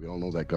We all know that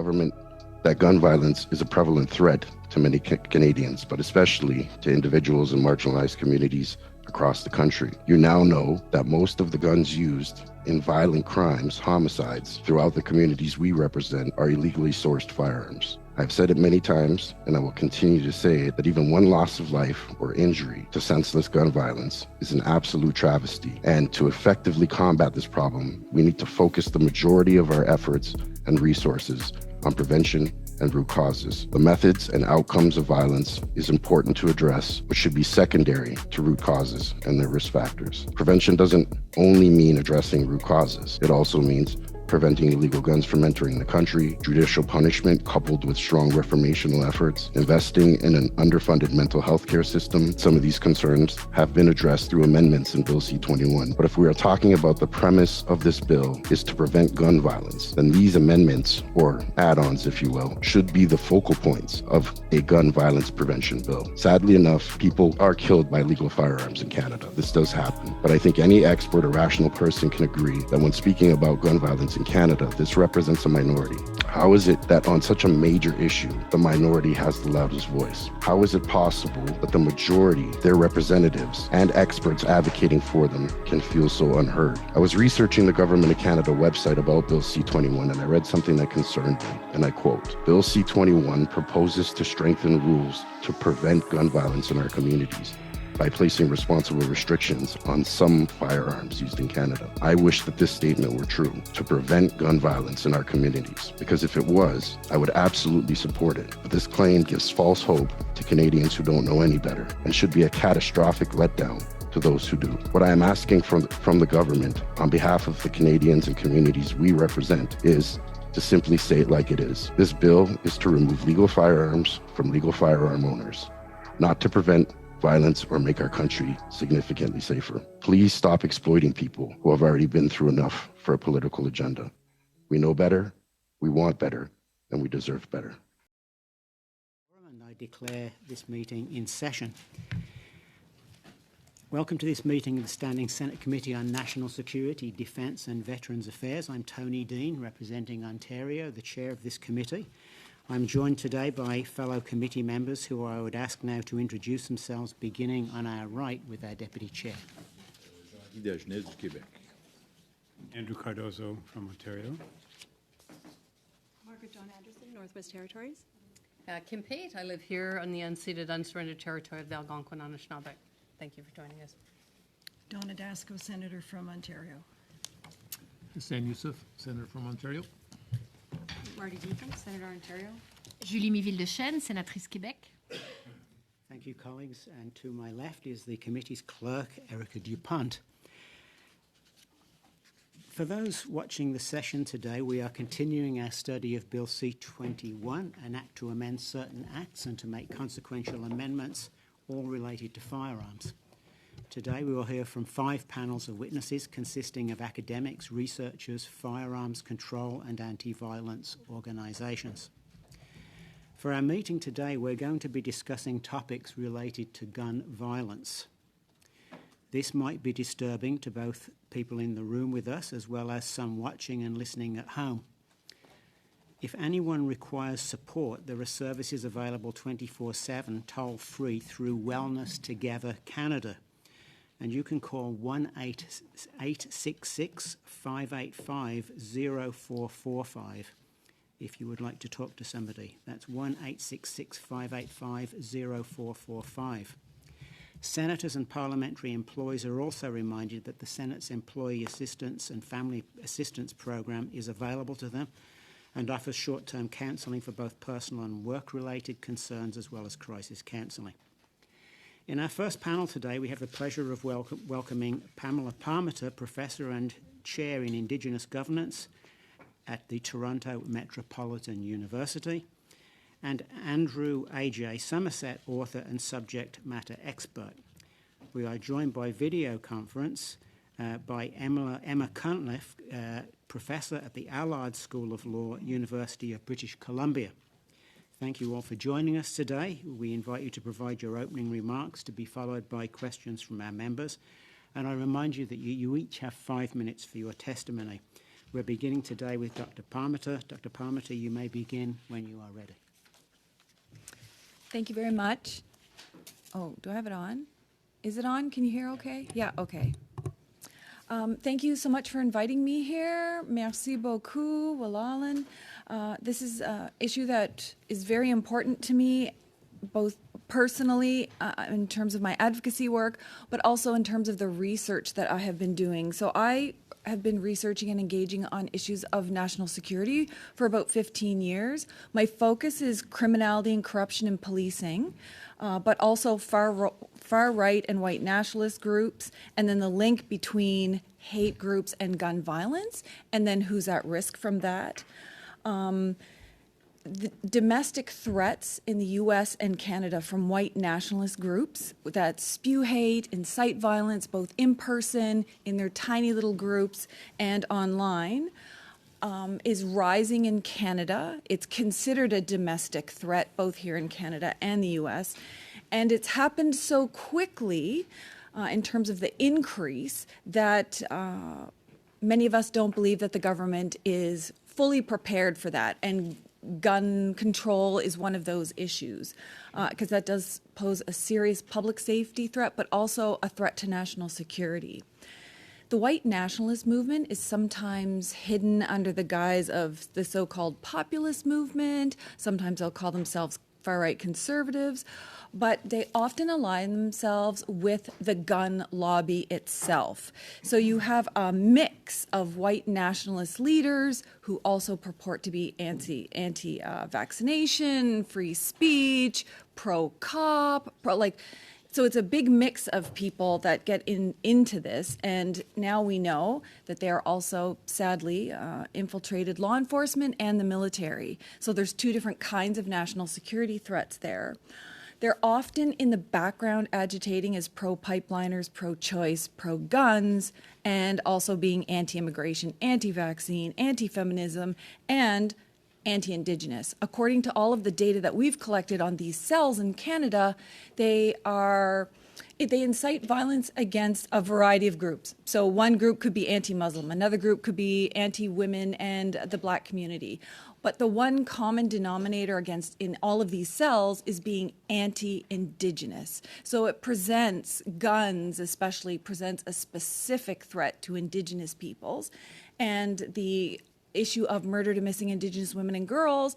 gun violence is a prevalent threat to many Canadians, but especially to individuals in marginalized communities across the country. You now know that most of the guns used in violent crimes, homicides, throughout the communities we represent are illegally sourced firearms. I've said it many times, and I will continue to say it, that even one loss of life or injury to senseless gun violence is an absolute travesty. And to effectively combat this problem, we need to focus the majority of our efforts and resources on prevention and root causes. The methods and outcomes of violence is important to address, but should be secondary to root causes and their risk factors. Prevention doesn't only mean addressing root causes. It also means preventing illegal guns from entering the country, judicial punishment coupled with strong reformational efforts, investing in an underfunded mental health care system. Some of these concerns have been addressed through amendments in Bill C-21. But if we are talking about the premise of this bill is to prevent gun violence, then these amendments, or add-ons if you will, should be the focal points of a gun violence prevention bill. Sadly enough, people are killed by legal firearms in Canada. This does happen. But I think any expert or rational person can agree that when speaking about gun violence in Canada, this represents a minority. How is it that on such a major issue, the minority has the loudest voice? How is it possible that the majority, their representatives, and experts advocating for them can feel so unheard? I was researching the Government of Canada website about Bill C-21, and I read something that concerned me, and I quote, Bill C-21 proposes to strengthen rules to prevent gun violence in our communities by placing responsible restrictions on some firearms used in Canada. I wish that this statement were true, to prevent gun violence in our communities, because if it was, I would absolutely support it. But this claim gives false hope to Canadians who don't know any better and should be a catastrophic letdown to those who do. What I am asking from the government on behalf of the Canadians and communities we represent is to simply say it like it is. This bill is to remove legal firearms from legal firearm owners, not to prevent violence or make our country significantly safer. Please stop exploiting people who have already been through enough for a political agenda. We know better, we want better, and we deserve better. And I declare this meeting in session. Welcome to this meeting of the Standing Senate Committee on National Security, Defence and Veterans Affairs. I'm Tony Dean, representing Ontario, the chair of this committee. I'm joined today by fellow committee members who I would ask now to introduce themselves, beginning on our right with our Deputy Chair. Dagenais du Québec. Andrew Cardozo from Ontario. Margaret John Anderson, Northwest Territories. Kim Pate, I live here on the unceded, unsurrendered territory of the Algonquin Anishinaabe. Thank you for joining us. Donna Dasko, Senator from Ontario. Yussuff, Senator from Ontario. Marty Deacon, Senator Ontario. Julie Miville-Dechêne, Sénatrice Québec. Thank you, colleagues. And to my left is the committee's clerk, Erica Dupont. For those watching the session today, we are continuing our study of Bill C-21, an act to amend certain acts and to make consequential amendments, all related to firearms. Today we will hear from 5 panels of witnesses consisting of academics, researchers, firearms control and anti-violence organisations. For our meeting today, we're going to be discussing topics related to gun violence. This might be disturbing to both people in the room with us as well as some watching and listening at home. If anyone requires support, there are services available 24/7, toll-free through Wellness Together Canada. And you can call 1-866-585-0445 if you would like to talk to somebody. That's 1-866-585-0445. Senators and parliamentary employees are also reminded that the Senate's Employee Assistance and Family Assistance Program is available to them and offers short-term counselling for both personal and work-related concerns as well as crisis counselling. In our first panel today, we have the pleasure of welcoming Pamela Palmater, Professor and Chair in Indigenous Governance at the Toronto Metropolitan University, and Andrew A.J. Somerset, author and subject matter expert. We are joined by video conference by Emma Cunliffe, Professor at the Allard School of Law, University of British Columbia. Thank you all for joining us today. We invite you to provide your opening remarks to be followed by questions from our members. And I remind you that you each have 5 minutes for your testimony. We're beginning today with Dr. Palmater. Dr. Palmater, you may begin when you are ready. Thank you very much. Oh, do I have it on? Is it on? Can you hear okay? Yeah, okay. Thank you so much for inviting me here. Merci beaucoup, Walalan. This is an issue that is very important to me, both personally in terms of my advocacy work, but also in terms of the research that I have been doing. So I have been researching and engaging on issues of national security for about 15 years. My focus is criminality and corruption in policing, but also far right and white nationalist groups, and then the link between hate groups and gun violence, and then who's at risk from that. The domestic threats in the US and Canada from white nationalist groups that spew hate, incite violence, both in person, in their tiny little groups, and online, is rising in Canada. It's considered a domestic threat, both here in Canada and the US. And it's happened so quickly in terms of the increase that many of us don't believe that the government is fully prepared for that. And gun control is one of those issues, because that does pose a serious public safety threat, but also a threat to national security. The white nationalist movement is sometimes hidden under the guise of the so-called populist movement. Sometimes they'll call themselves far-right conservatives, but they often align themselves with the gun lobby itself. So you have a mix of white nationalist leaders who also purport to be anti-vaccination, free speech, pro-cop, so it's a big mix of people that get into this, and now we know that they are also, sadly, infiltrated law enforcement and the military. So there's two different kinds of national security threats there. They're often in the background agitating as pro-pipeliners, pro-choice, pro-guns, and also being anti-immigration, anti-vaccine, anti-feminism, and anti-Indigenous. According to all of the data that we've collected on these cells in Canada, they incite violence against a variety of groups. So one group could be anti-Muslim, another group could be anti-women and the Black community. But the one common denominator in all of these cells is being anti-Indigenous. So it guns especially presents a specific threat to Indigenous peoples. And the issue of murder to missing Indigenous women and girls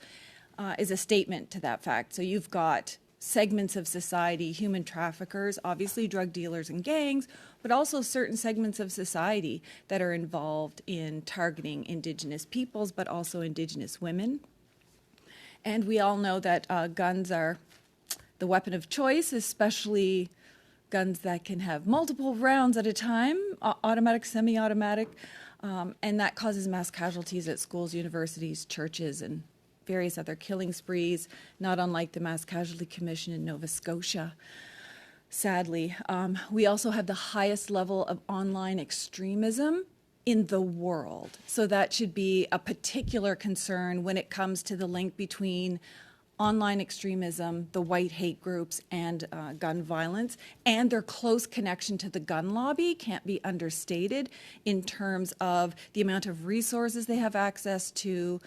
is a statement to that fact. So you've got segments of society, human traffickers, obviously drug dealers and gangs, but also certain segments of society that are involved in targeting Indigenous peoples, but also Indigenous women. And we all know that guns are the weapon of choice, especially guns that can have multiple rounds at a time, automatic, semi-automatic, and that causes mass casualties at schools, universities, churches, and various other killing sprees, not unlike the Mass Casualty Commission in Nova Scotia. Sadly, we also have the highest level of online extremism in the world. So that should be a particular concern when it comes to the link between online extremism, the white hate groups, and gun violence, and their close connection to the gun lobby can't be understated in terms of the amount of resources they have access to.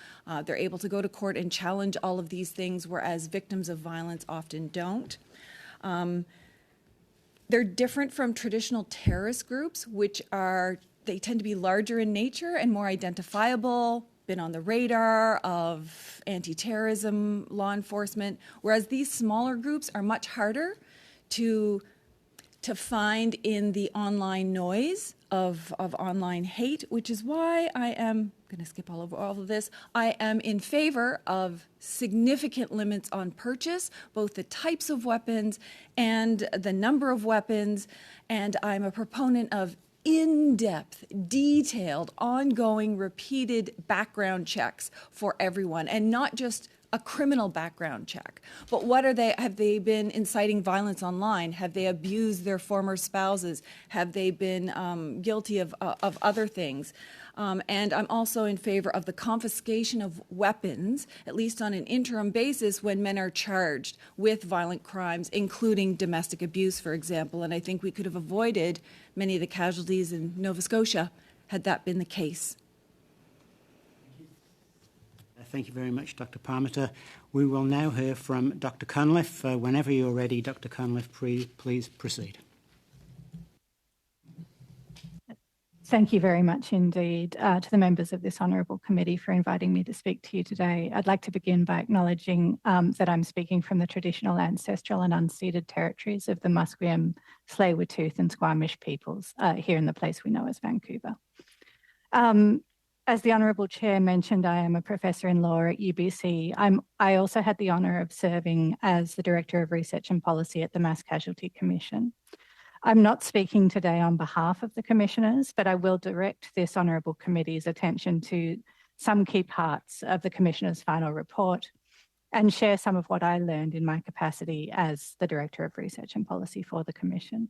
They're able to go to court and challenge all of these things, whereas victims of violence often don't. They're different from traditional terrorist groups, they tend to be larger in nature and more identifiable, been on the radar of anti-terrorism law enforcement, whereas these smaller groups are much harder to find in the online noise of online hate, which is why I am going to skip all over all of this. I am in favor of significant limits on purchase, both the types of weapons and the number of weapons, and I'm a proponent of in-depth, detailed, ongoing, repeated background checks for everyone, and not just a criminal background check. But have they been inciting violence online? Have they abused their former spouses? Have they been guilty of other things? And I'm also in favor of the confiscation of weapons, at least on an interim basis, when men are charged with violent crimes, including domestic abuse, for example. And I think we could have avoided many of the casualties in Nova Scotia had that been the case. Thank you very much, Dr. Palmater. We will now hear from Dr. Cunliffe. Whenever you're ready, Dr. Cunliffe, please proceed. Thank you very much indeed to the members of this Honourable Committee for inviting me to speak to you today. I'd like to begin by acknowledging that I'm speaking from the traditional, ancestral and unceded territories of the Musqueam, Tsleil-Waututh and Squamish peoples here in the place we know as Vancouver. As the Honourable Chair mentioned, I am a Professor in Law at UBC. I also had the honour of serving as the Director of Research and Policy at the Mass Casualty Commission. I'm not speaking today on behalf of the Commissioners, but I will direct this Honourable Committee's attention to some key parts of the Commissioner's final report and share some of what I learned in my capacity as the Director of Research and Policy for the Commission.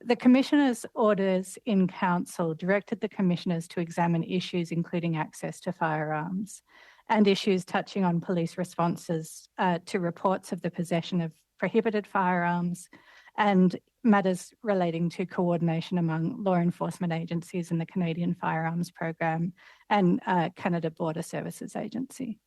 The Commissioner's orders in Council directed the Commissioners to examine issues including access to firearms and issues touching on police responses to reports of the possession of prohibited firearms and matters relating to coordination among law enforcement agencies in the Canadian Firearms Program and Canada Border Services Agency.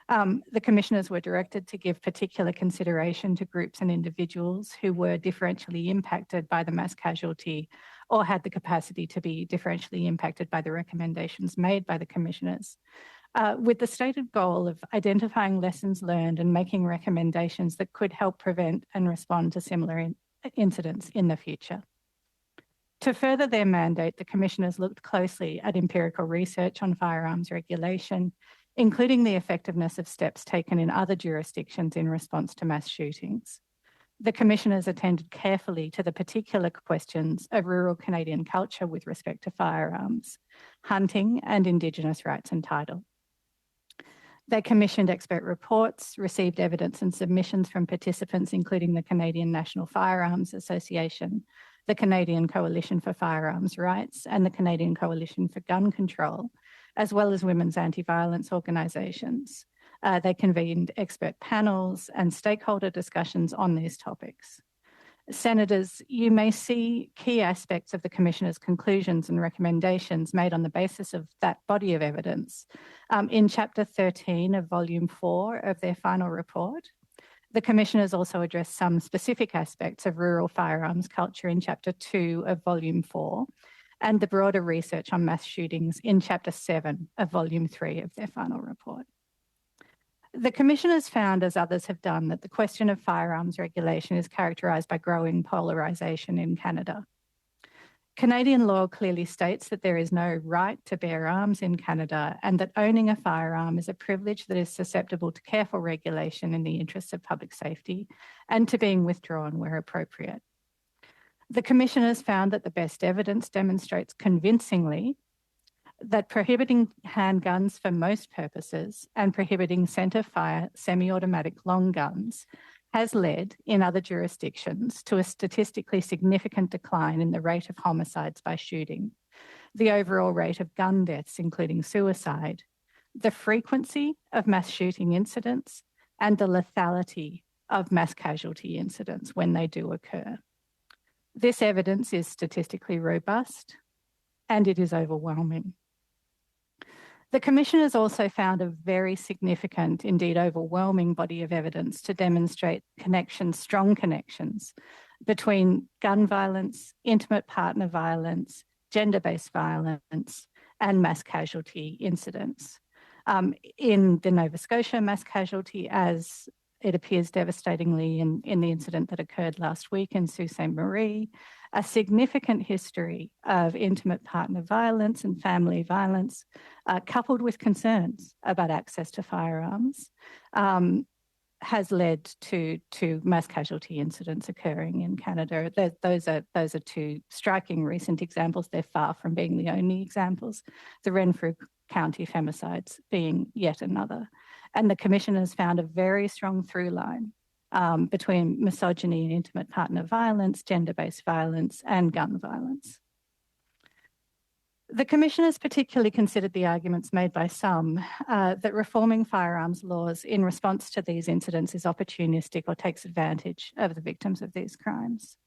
The Commissioners were directed to give particular consideration to groups and individuals who were differentially impacted by the mass casualty or had the capacity to be differentially impacted by the recommendations made by the Commissioners, with the stated goal of identifying lessons learned and making recommendations that could help prevent and respond to similar incidents in the future. To further their mandate, the Commissioners looked closely at empirical research on firearms regulation, including the effectiveness of steps taken in other jurisdictions in response to mass shootings. The Commissioners attended carefully to the particular questions of rural Canadian culture with respect to firearms, hunting, and Indigenous rights and title. They commissioned expert reports, received evidence and submissions from participants, including the Canadian National Firearms Association, the Canadian Coalition for Firearms Rights, and the Canadian Coalition for Gun Control, as well as women's anti-violence organisations. They convened expert panels and stakeholder discussions on these topics. Senators, you may see key aspects of the Commissioner's conclusions and recommendations made on the basis of that body of evidence in Chapter 13 of Volume 4 of their final report. The Commissioners also addressed some specific aspects of rural firearms culture in Chapter 2 of Volume 4 and the broader research on mass shootings in Chapter 7 of Volume 3 of their final report. The Commissioners found, as others have done, that the question of firearms regulation is characterised by growing polarisation in Canada. Canadian law clearly states that there is no right to bear arms in Canada and that owning a firearm is a privilege that is susceptible to careful regulation in the interests of public safety and to being withdrawn where appropriate. The Commissioners found that the best evidence demonstrates convincingly that prohibiting handguns for most purposes and prohibiting centre-fire semi-automatic long guns has led, in other jurisdictions, to a statistically significant decline in the rate of homicides by shooting, the overall rate of gun deaths, including suicide, the frequency of mass shooting incidents, and the lethality of mass casualty incidents when they do occur. This evidence is statistically robust and it is overwhelming. The Commissioners also found a very significant, indeed overwhelming body of evidence to demonstrate connections, strong connections between gun violence, intimate partner violence, gender-based violence, and mass casualty incidents. In the Nova Scotia mass casualty, as it appears devastatingly in the incident that occurred last week in Sault Ste. Marie, a significant history of intimate partner violence and family violence, coupled with concerns about access to firearms, has led to mass casualty incidents occurring in Canada. Those are two striking recent examples. They're far from being the only examples. The Renfrew County femicides being yet another. And the Commissioners found a very strong through line between misogyny and intimate partner violence, gender-based violence, and gun violence. The Commissioners particularly considered the arguments made by some that reforming firearms laws in response to these incidents is opportunistic or takes advantage of the victims of these crimes.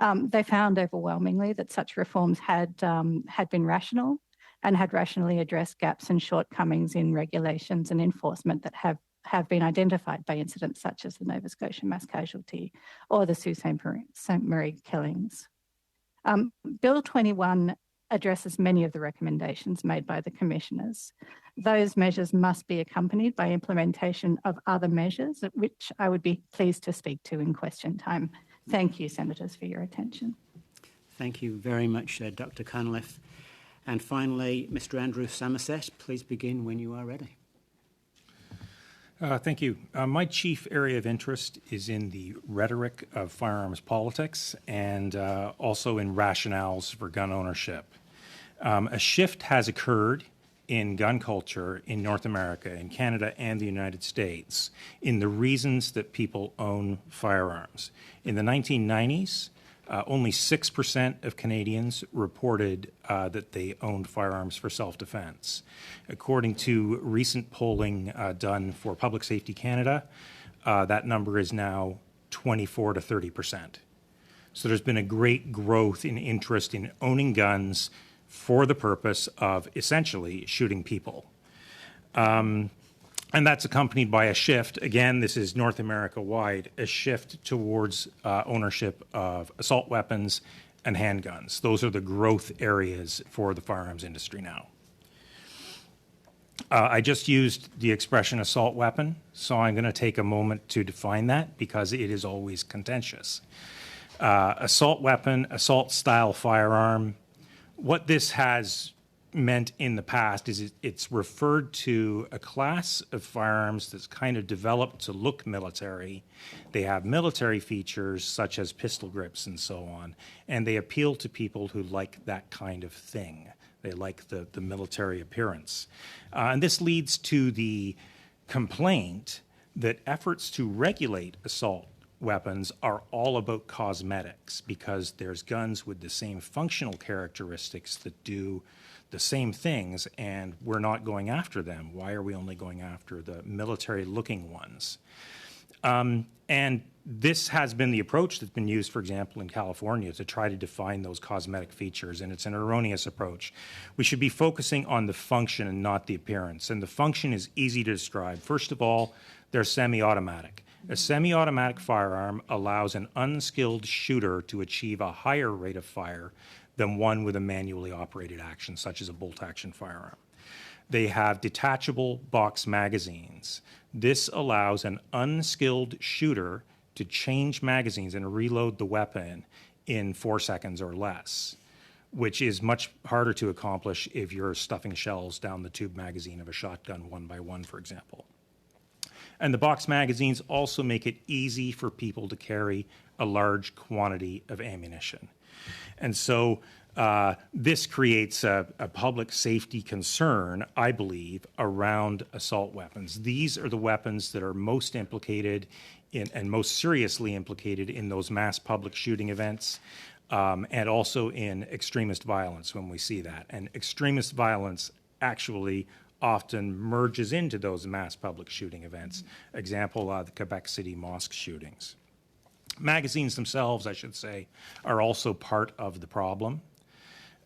They found overwhelmingly that such reforms had been rational and had rationally addressed gaps and shortcomings in regulations and enforcement that have been identified by incidents such as the Nova Scotia mass casualty or the Sault Ste. Marie killings. Bill 21 addresses many of the recommendations made by the commissioners. Those measures must be accompanied by implementation of other measures, which I would be pleased to speak to in question time. Thank you, Senators, for your attention. Thank you very much, Dr. Cunliffe. And finally, Mr. Andrew Somerset, please begin when you are ready. Thank you. My chief area of interest is in the rhetoric of firearms politics and also in rationales for gun ownership. A shift has occurred in gun culture in North America, in Canada, and the United States in the reasons that people own firearms. In the 1990s, only 6% of Canadians reported that they owned firearms for self-defense. According to recent polling done for Public Safety Canada, that number is now 24 to 30%. So there's been a great growth in interest in owning guns for the purpose of essentially shooting people. And that's accompanied by a shift, again, this is North America-wide, a shift towards ownership of assault weapons and handguns. Those are the growth areas for the firearms industry now. I just used the expression assault weapon, so I'm going to take a moment to define that because it is always contentious. Assault weapon, assault-style firearm, what this has meant in the past is it's referred to a class of firearms that's kind of developed to look military. They have military features such as pistol grips and so on, and they appeal to people who like that kind of thing. They like the military appearance. And this leads to the complaint that efforts to regulate assault weapons are all about cosmetics because there's guns with the same functional characteristics that do the same things and we're not going after them. Why are we only going after the military-looking ones? And this has been the approach that's been used, for example, in California to try to define those cosmetic features, and it's an erroneous approach. We should be focusing on the function and not the appearance, and the function is easy to describe. First of all, they're semi-automatic. A semi-automatic firearm allows an unskilled shooter to achieve a higher rate of fire than one with a manually operated action, such as a bolt-action firearm. They have detachable box magazines. This allows an unskilled shooter to change magazines and reload the weapon in 4 seconds or less, which is much harder to accomplish if you're stuffing shells down the tube magazine of a shotgun one by one, for example. And the box magazines also make it easy for people to carry a large quantity of ammunition. And so this creates a public safety concern, I believe, around assault weapons. These are the weapons that are most implicated in, and most seriously implicated in those mass public shooting events, and also in extremist violence when we see that. And extremist violence actually often merges into those mass public shooting events. Example, the Quebec City mosque shootings. Magazines themselves, I should say, are also part of the problem.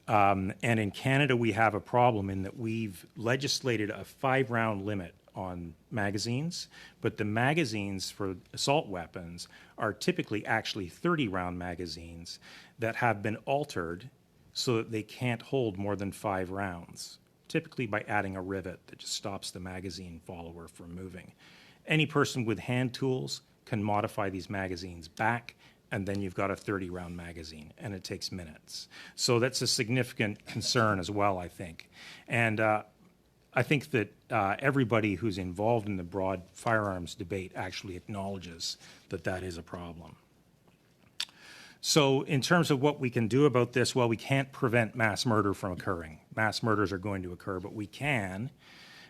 And in Canada, we have a problem in that we've legislated a 5-round limit on magazines, but the magazines for assault weapons are typically actually 30-round magazines that have been altered so that they can't hold more than 5 rounds, typically by adding a rivet that just stops the magazine follower from moving. Any person with hand tools can modify these magazines back, and then you've got a 30-round magazine, and it takes minutes. So that's a significant concern as well, I think. And I think that everybody who's involved in the broad firearms debate actually acknowledges that that is a problem. So in terms of what we can do about this, well, we can't prevent mass murder from occurring. Mass murders are going to occur, but we can,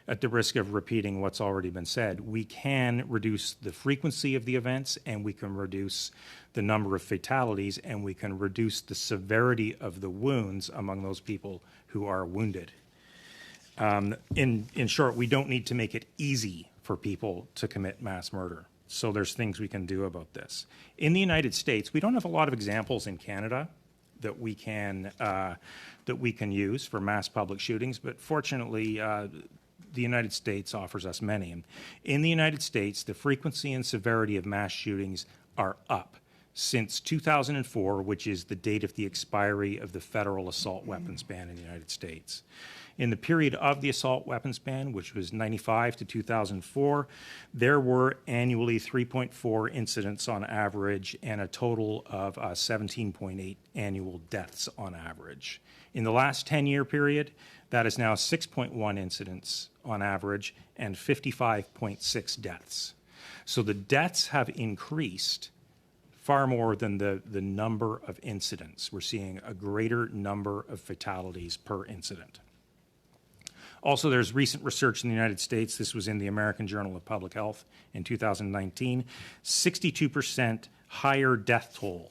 at the risk of repeating what's already been said, we can reduce the frequency of the events, and we can reduce the number of fatalities, and we can reduce the severity of the wounds among those people who are wounded. In short, we don't need to make it easy for people to commit mass murder. So there's things we can do about this. In the United States, we don't have a lot of examples in Canada that we can use for mass public shootings, but fortunately, the United States offers us many. And in the United States, the frequency and severity of mass shootings are up since 2004, which is the date of the expiry of the federal assault weapons ban in the United States. In the period of the assault weapons ban, which was 95 to 2004, there were annually 3.4 incidents on average and a total of 17.8 annual deaths on average. In the last 10-year period, that is now 6.1 incidents on average and 55.6 deaths. So the deaths have increased far more than the number of incidents. We're seeing a greater number of fatalities per incident. Also, there's recent research in the United States. This was in the American Journal of Public Health in 2019. 62% higher death toll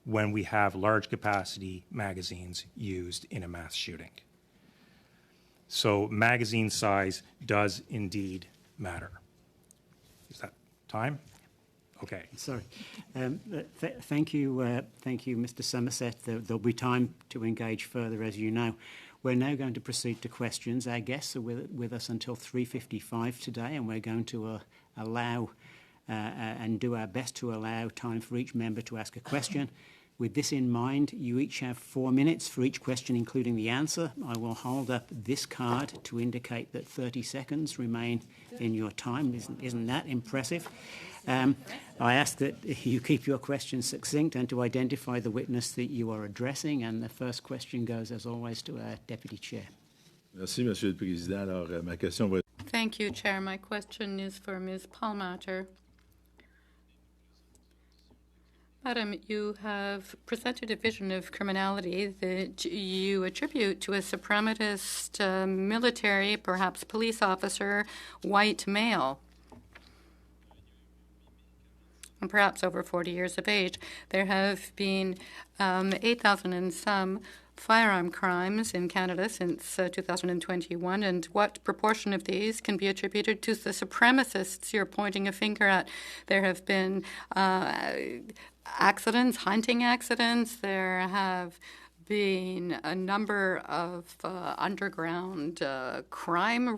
when we have large capacity magazines used in a mass shooting. So magazine size does indeed matter. Is that time? Okay. Sorry. Thank you, Mr. Somerset. There'll be time to engage further, as you know. We're now going to proceed to questions. Our guests are with us until 3:55 today, and we're going to allow and do our best to allow time for each member to ask a question. With this in mind, you each have 4 minutes for each question, including the answer. I will hold up this card to indicate that 30 seconds remain in your time. Isn't that impressive? I ask that you keep your questions succinct and to identify the witness that you are addressing. And the first question goes, as always, to our Deputy Chair. Merci, Monsieur le Président. Alors, ma question va... Thank you, Chair. My question is for Ms. Palmater. Madam, you have presented a vision of criminality that you attribute to a suprematist military, perhaps police officer, white male, and perhaps over 40 years of age. There have been 8,000 and some firearm crimes in Canada since 2021, and what proportion of these can be attributed to the supremacists you're pointing a finger at? There have been accidents, hunting accidents. There have been a number of underground crime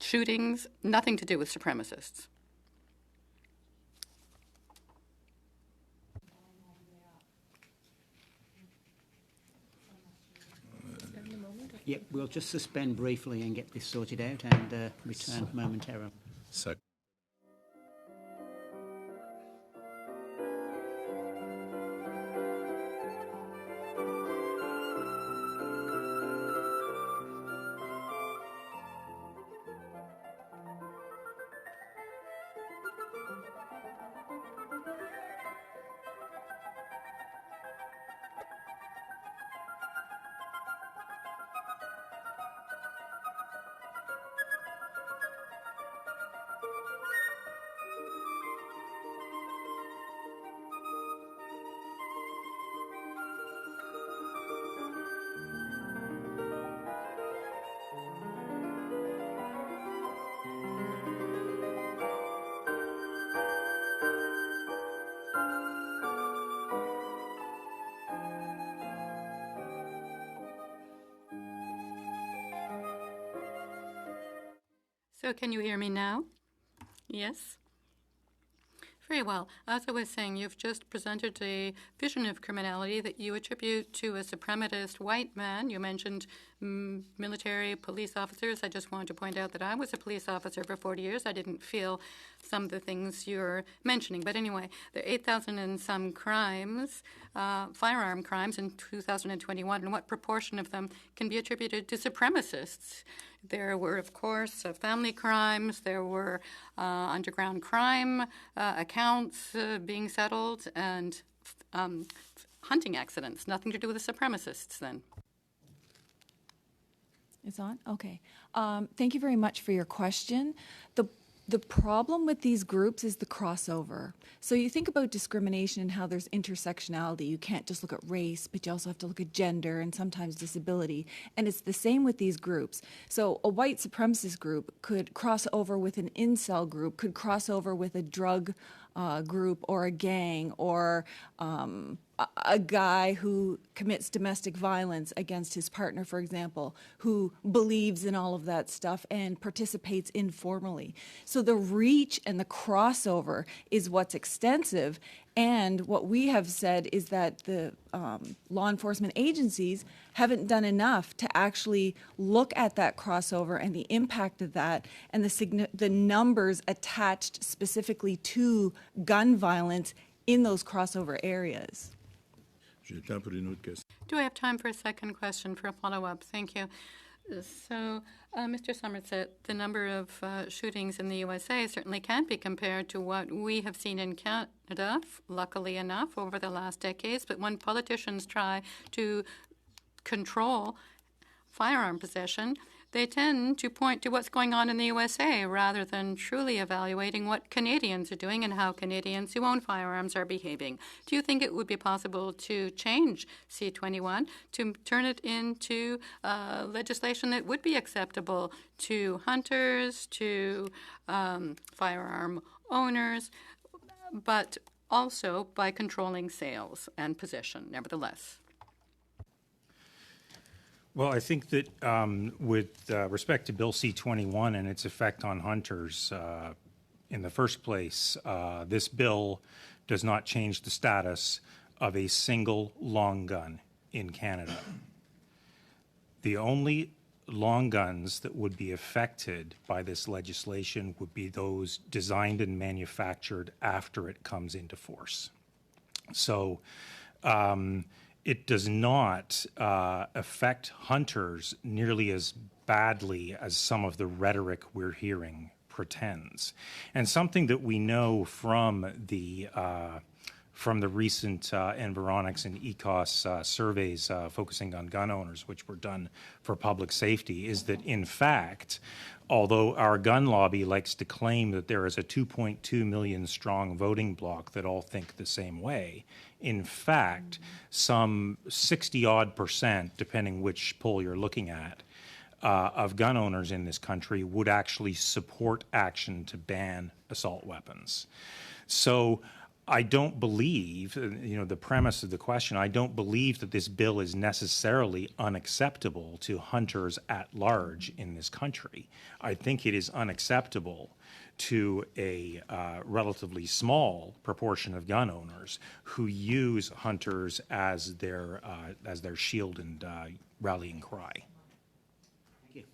shootings, nothing to do with supremacists. Yep, we'll just suspend briefly and get this sorted out and return momentarily. So can you hear me now? Yes? Very well. As I was saying, you've just presented a vision of criminality that you attribute to a suprematist white man. You mentioned military police officers. I just wanted to point out that I was a police officer for 40 years. I didn't feel some of the things you're mentioning. But anyway, there are 8,000 and some crimes, firearm crimes in 2021, and what proportion of them can be attributed to supremacists? There were, of course, family crimes. There were underground crime accounts being settled, and hunting accidents. Nothing to do with the supremacists then. It's on? Okay. Thank you very much for your question. The problem with these groups is the crossover. So you think about discrimination and how there's intersectionality. You can't just look at race, but you also have to look at gender and sometimes disability. And it's the same with these groups. So a white supremacist group could cross over with an incel group, could cross over with a drug group or a gang or a guy who commits domestic violence against his partner, for example, who believes in all of that stuff and participates informally. So the reach and the crossover is what's extensive. And what we have said is that the law enforcement agencies haven't done enough to actually look at that crossover and the impact of that and the numbers attached specifically to gun violence in those crossover areas. Do I have time for a second question for a follow-up? Thank you. So, Mr. Somerset, the number of shootings in the USA certainly can't be compared to what we have seen in Canada, luckily enough, over the last decades. But when politicians try to control firearm possession, they tend to point to what's going on in the USA rather than truly evaluating what Canadians are doing and how Canadians who own firearms are behaving. Do you think it would be possible to change C-21 to turn it into legislation that would be acceptable to hunters, to firearm owners, but also by controlling sales and possession, nevertheless? Well, I think that with respect to Bill C-21 and its effect on hunters, in the first place, this bill does not change the status of a single long gun in Canada. The only long guns that would be affected by this legislation would be those designed and manufactured after it comes into force. So, it does not affect hunters nearly as badly as some of the rhetoric we're hearing pretends. And something that we know from the recent Environics and ECOS surveys focusing on gun owners, which were done for public safety, is that in fact, although our gun lobby likes to claim that there is a 2.2 million strong voting bloc that all think the same way, in fact, some 60-odd%, depending which poll you're looking at, of gun owners in this country would actually support action to ban assault weapons. So I don't believe, the premise of the question, I don't believe that this bill is necessarily unacceptable to hunters at large in this country. I think it is unacceptable to a relatively small proportion of gun owners who use hunters as their shield and rallying cry. Thank you.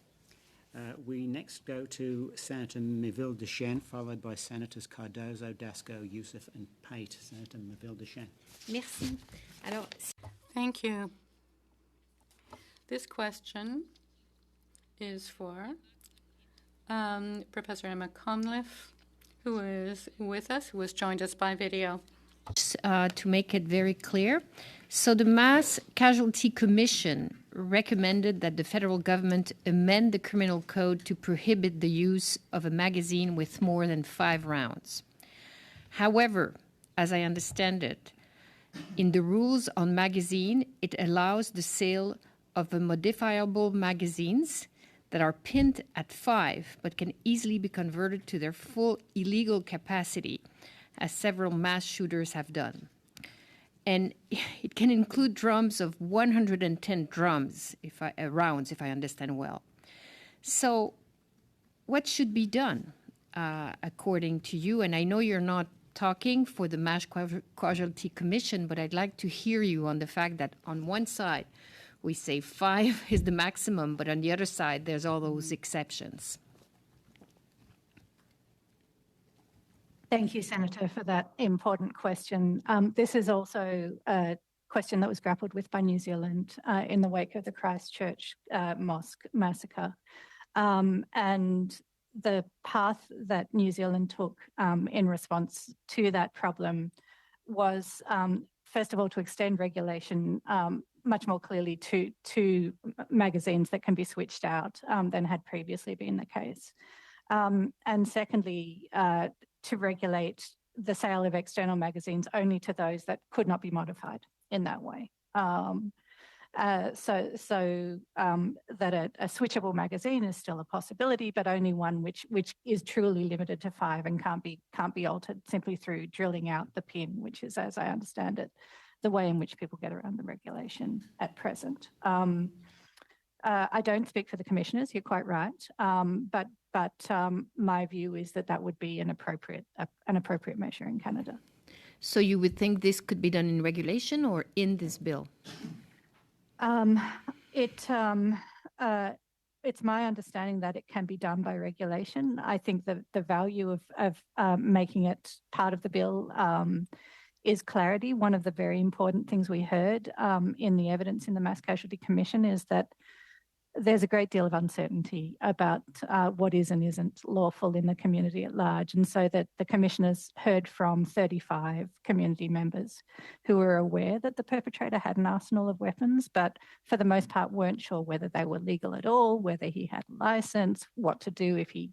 We next go to Senator Miville-Dechêne, followed by Senators Cardozo, Dasko, Yussuff, and Pate. Senator Miville-Dechêne. Merci. Alors, thank you. This question is for Professor Emma Cunliffe, who is with us, who has joined us by video. To make it very clear, so the Mass Casualty Commission recommended that the federal government amend the criminal code to prohibit the use of a magazine with more than 5 rounds. However, as I understand it, in the rules on magazine, it allows the sale of modifiable magazines that are pinned at 5 but can easily be converted to their full illegal capacity, as several mass shooters have done. And it can include drums of 110 rounds, if I understand well. So what should be done, according to you? And I know you're not talking for the Mass Casualty Commission, but I'd like to hear you on the fact that on one side, we say 5 is the maximum, but on the other side, there's all those exceptions. Thank you, Senator, for that important question. This is also a question that was grappled with by New Zealand in the wake of the Christchurch mosque massacre. And the path that New Zealand took in response to that problem was, first of all, to extend regulation much more clearly to magazines that can be switched out than had previously been the case. And secondly, to regulate the sale of external magazines only to those that could not be modified in that way. that a switchable magazine is still a possibility, but only one which is truly limited to 5 and can't be altered simply through drilling out the pin, which is, as I understand it, the way in which people get around the regulation at present. I don't speak for the commissioners. You're quite right, but my view is that would be an appropriate measure in Canada. So you would think this could be done in regulation or in this bill? It's my understanding that it can be done by regulation. I think the value of making it part of the bill is clarity. One of the very important things we heard in the evidence in the Mass Casualty Commission is that there's a great deal of uncertainty about what is and isn't lawful in the community at large. And so that the commissioners heard from 35 community members who were aware that the perpetrator had an arsenal of weapons, but for the most part weren't sure whether they were legal at all, whether he had a license, what to do if he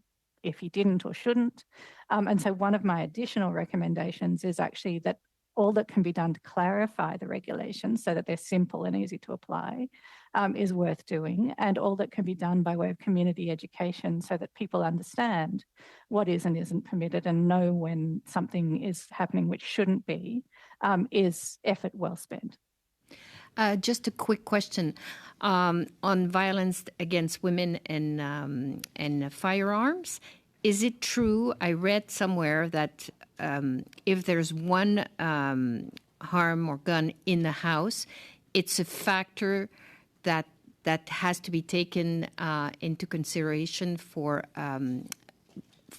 didn't or shouldn't. And so one of my additional recommendations is actually that all that can be done to clarify the regulations so that they're simple and easy to apply is worth doing. And all that can be done by way of community education so that people understand what is and isn't permitted and know when something is happening which shouldn't be is effort well spent. Just a quick question on violence against women and firearms. Is it true, I read somewhere that if there's one harm or gun in the house, it's a factor that has to be taken into consideration for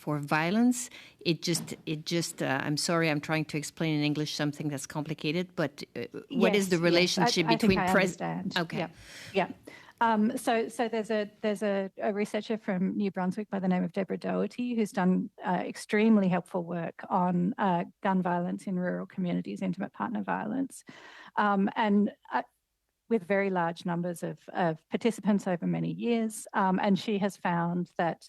violence? It just. I'm sorry, I'm trying to explain in English something that's complicated. But what is the relationship between president? Okay. Yeah. So there's a researcher from New Brunswick by the name of Deborah Doherty who's done extremely helpful work on gun violence in rural communities, intimate partner violence, and with very large numbers of participants over many years. And she has found that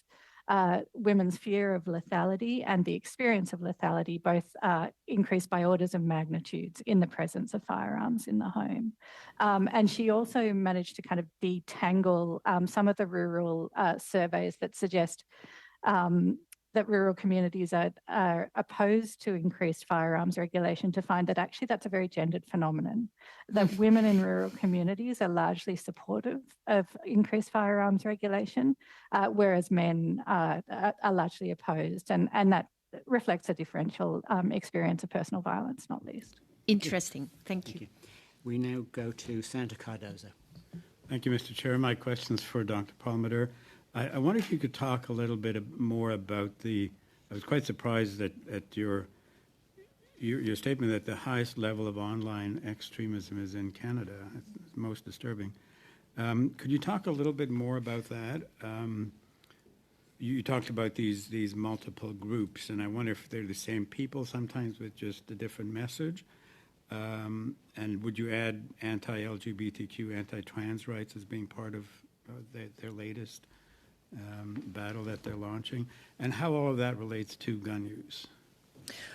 women's fear of lethality and the experience of lethality both increase by orders of magnitudes in the presence of firearms in the home. And she also managed to kind of detangle some of the rural surveys that suggest that rural communities are opposed to increased firearms regulation, to find that actually that's a very gendered phenomenon, that women in rural communities are largely supportive of increased firearms regulation, whereas men are largely opposed. And that reflects a differential experience of personal violence, not least. Interesting. Thank you. We now go to Senator Cardozo. Thank you, Mr. Chair. My question's for Dr. Palmater. I wonder if you could talk a little bit more about I was quite surprised at your statement that the highest level of online extremism is in Canada. It's most disturbing. Could you talk a little bit more about that? You talked about these multiple groups, and I wonder if they're the same people sometimes with just a different message. And would you add anti-LGBTQ, anti-trans rights as being part of their latest battle that they're launching, and how all of that relates to gun use?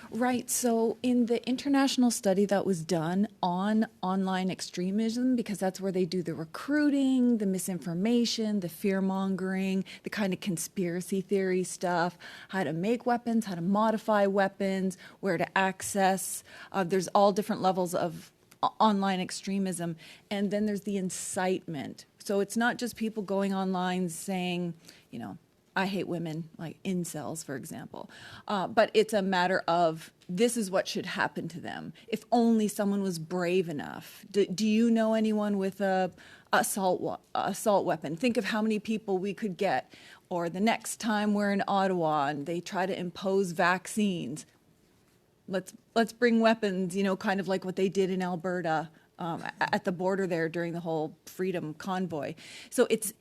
Right. So in the international study that was done on online extremism, because that's where they do the recruiting, the misinformation, the fear-mongering, the kind of conspiracy theory stuff, how to make weapons, how to modify weapons, where to access. There's all different levels of online extremism. And then there's the incitement. So it's not just people going online saying, I hate women, like incels, for example. But it's a matter of this is what should happen to them. If only someone was brave enough. Do you know anyone with a assault weapon? Think of how many people we could get. Or the next time we're in Ottawa and they try to impose vaccines. Let's bring weapons, kind of like what they did in Alberta at the border there during the whole freedom convoy. So it's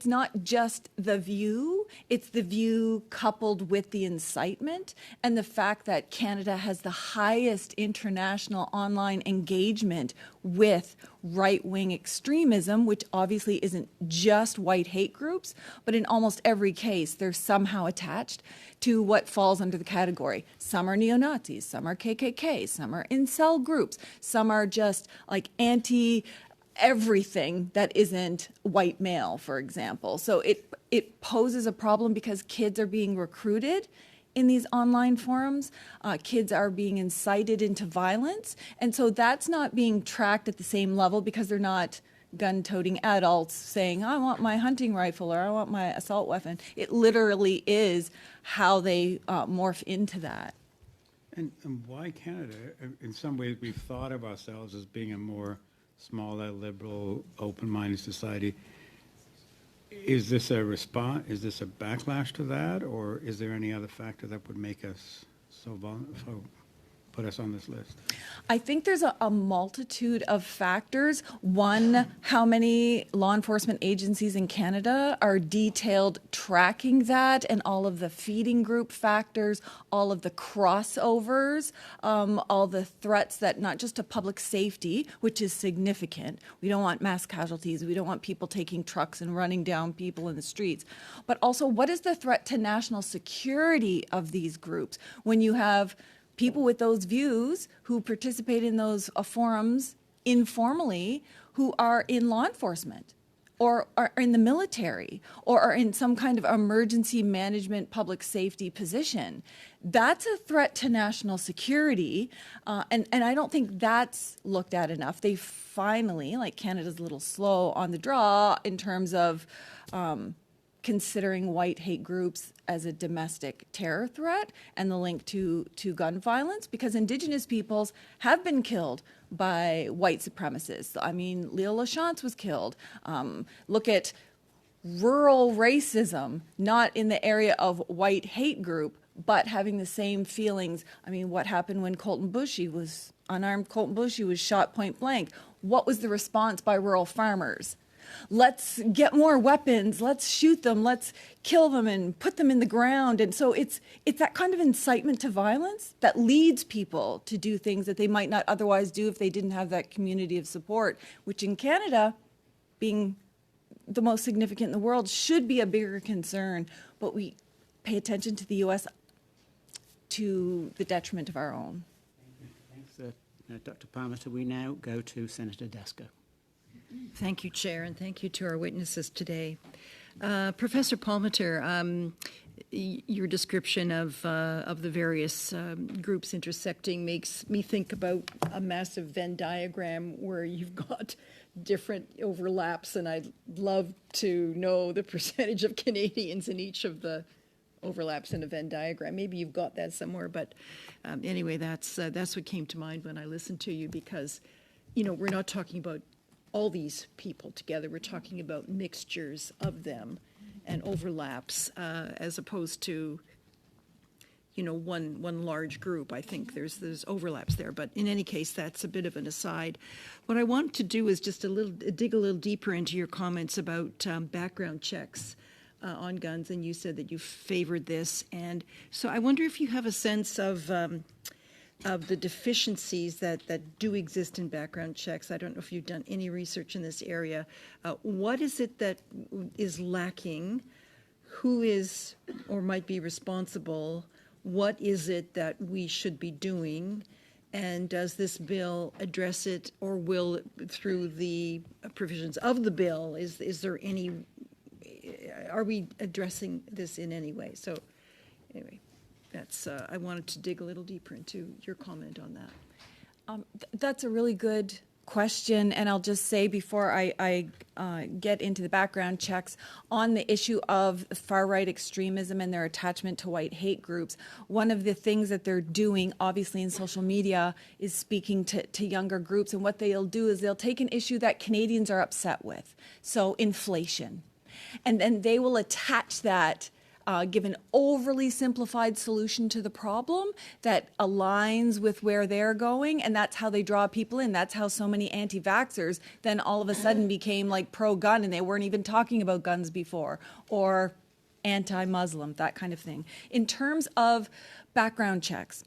not just the view, it's the view coupled with the incitement and the fact that Canada has the highest international online engagement with right-wing extremism, which obviously isn't just white hate groups, but in almost every case, they're somehow attached to what falls under the category. Some are neo-Nazis, some are KKK, some are incel groups, some are just like everything that isn't white male, for example. So it poses a problem because kids are being recruited in these online forums. Kids are being incited into violence. And so that's not being tracked at the same level because they're not gun-toting adults saying, I want my hunting rifle or I want my assault weapon. It literally is how they morph into that. And why Canada? In some ways, we've thought of ourselves as being a more smaller, liberal, open-minded society. Is this a response? Is this a backlash to that, or is there any other factor that would make us so put us on this list? I think there's a multitude of factors. One, how many law enforcement agencies in Canada are detailed tracking that and all of the feeding group factors, all of the crossovers, all the threats that not just to public safety, which is significant. We don't want mass casualties. We don't want people taking trucks and running down people in the streets. But also, what is the threat to national security of these groups when you have people with those views who participate in those forums informally who are in law enforcement or are in the military or are in some kind of emergency management public safety position? That's a threat to national security, and I don't think that's looked at enough. They finally, like Canada's a little slow on the draw in terms of considering white hate groups as a domestic terror threat and the link to gun violence, because Indigenous peoples have been killed by white supremacists. I mean, Leo Lachance was killed. Look at rural racism, not in the area of white hate group, but having the same feelings. I mean, what happened when unarmed Colton Bushy was shot point blank? What was the response by rural farmers? Let's get more weapons, let's shoot them, let's kill them and put them in the ground. And so it's that kind of incitement to violence that leads people to do things that they might not otherwise do if they didn't have that community of support, which in Canada, being the most significant in the world, should be a bigger concern. But we pay attention to the U.S. to the detriment of our own. Thanks, Dr. Palmater. We now go to Senator Dasko. Thank you, Chair, and thank you to our witnesses today. Professor Palmater, your description of the various groups intersecting makes me think about a massive Venn diagram where you've got different overlaps, and I'd love to know the percentage of Canadians in each of the overlaps in a Venn diagram. Maybe you've got that somewhere, but anyway, that's what came to mind when I listened to you, because, we're not talking about all these people together. We're talking about mixtures of them and overlaps as opposed to, one large group. I think there's overlaps there. But in any case, that's a bit of an aside. What I want to do is just dig a little deeper into your comments about background checks on guns, and you said that you favored this. And so I wonder if you have a sense of the deficiencies that do exist in background checks. I don't know if you've done any research in this area. What is it that is lacking? Who is or might be responsible? What is it that we should be doing? And does this bill address it, or will, through the provisions of the bill, is there any, are we addressing this in any way? So anyway. I wanted to dig a little deeper into your comment on that. That's a really good question, and I'll just say before I get into the background checks on the issue of far-right extremism and their attachment to white hate groups, one of the things that they're doing, obviously in social media, is speaking to younger groups, and what they'll do is they'll take an issue that Canadians are upset with, so inflation, and then they will attach that give an overly simplified solution to the problem that aligns with where they're going, and that's how they draw people in. That's how so many anti-vaxxers then all of a sudden became like pro-gun, and they weren't even talking about guns before, or anti-Muslim, that kind of thing. In terms of background checks,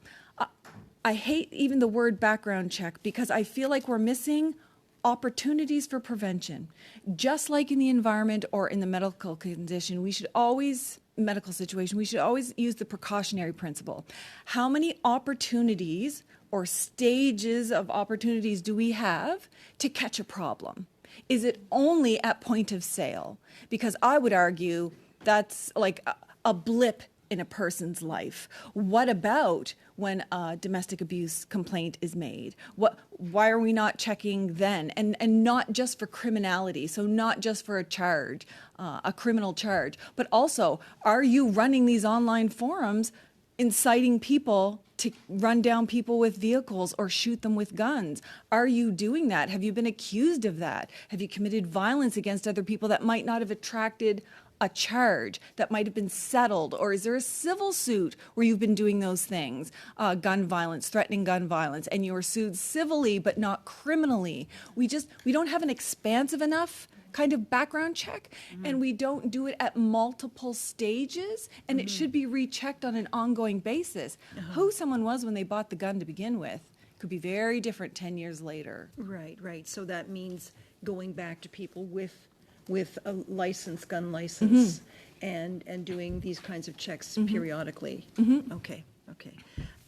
I hate even the word background check because I feel like we're missing opportunities for prevention. Just like in the environment or in the medical condition, we should always use the precautionary principle. How many opportunities or stages of opportunities do we have to catch a problem? Is it only at point of sale? Because I would argue that's like a blip in a person's life. What about when a domestic abuse complaint is made? Why are we not checking then? And not just for criminality, so not just for a charge, a criminal charge, but also, are you running these online forums inciting people to run down people with vehicles or shoot them with guns? Are you doing that? Have you been accused of that? Have you committed violence against other people that might not have attracted a charge, that might have been settled? Or is there a civil suit where you've been doing those things, gun violence, threatening gun violence, and you were sued civilly but not criminally? We don't have an expansive enough kind of background check, and we don't do it at multiple stages, and it should be rechecked on an ongoing basis. Who someone was when they bought the gun to begin with could be very different 10 years later. Right. So that means going back to people with a gun license, and doing these kinds of checks periodically. Okay.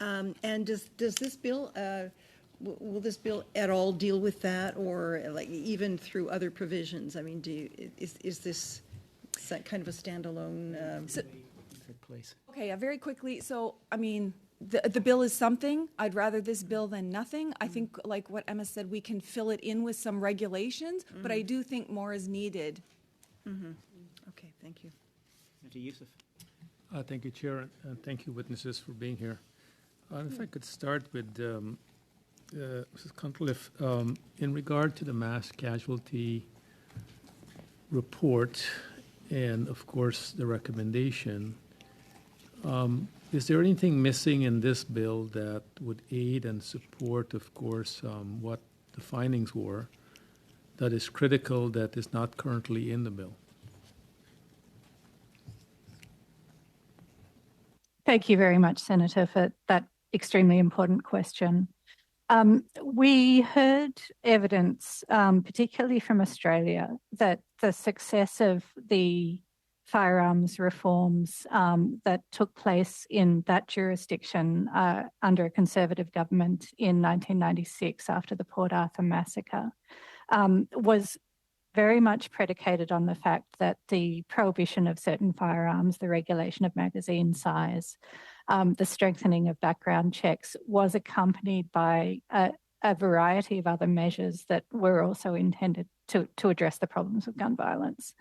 And does this bill, will this bill at all deal with that, or like even through other provisions? I mean, is this kind of a standalone? Okay, very quickly. So, I mean, the bill is something. I'd rather this bill than nothing. I think, like what Emma said, we can fill it in with some regulations, but I do think more is needed. Okay, thank you. Yussuff. Thank you, Chair, and thank you, witnesses, for being here. If I could start with Mrs. Cunliffe, in regard to the mass casualty report and, of course, the recommendation, is there anything missing in this bill that would aid and support, of course, what the findings were, that is critical, that is not currently in the bill? Thank you very much, Senator, for that extremely important question. We heard evidence, particularly from Australia, that the success of the firearms reforms that took place in that jurisdiction under a Conservative government in 1996 after the Port Arthur massacre was very much predicated on the fact that the prohibition of certain firearms, the regulation of magazine size, the strengthening of background checks was accompanied by a variety of other measures that were also intended to address the problems of gun violence.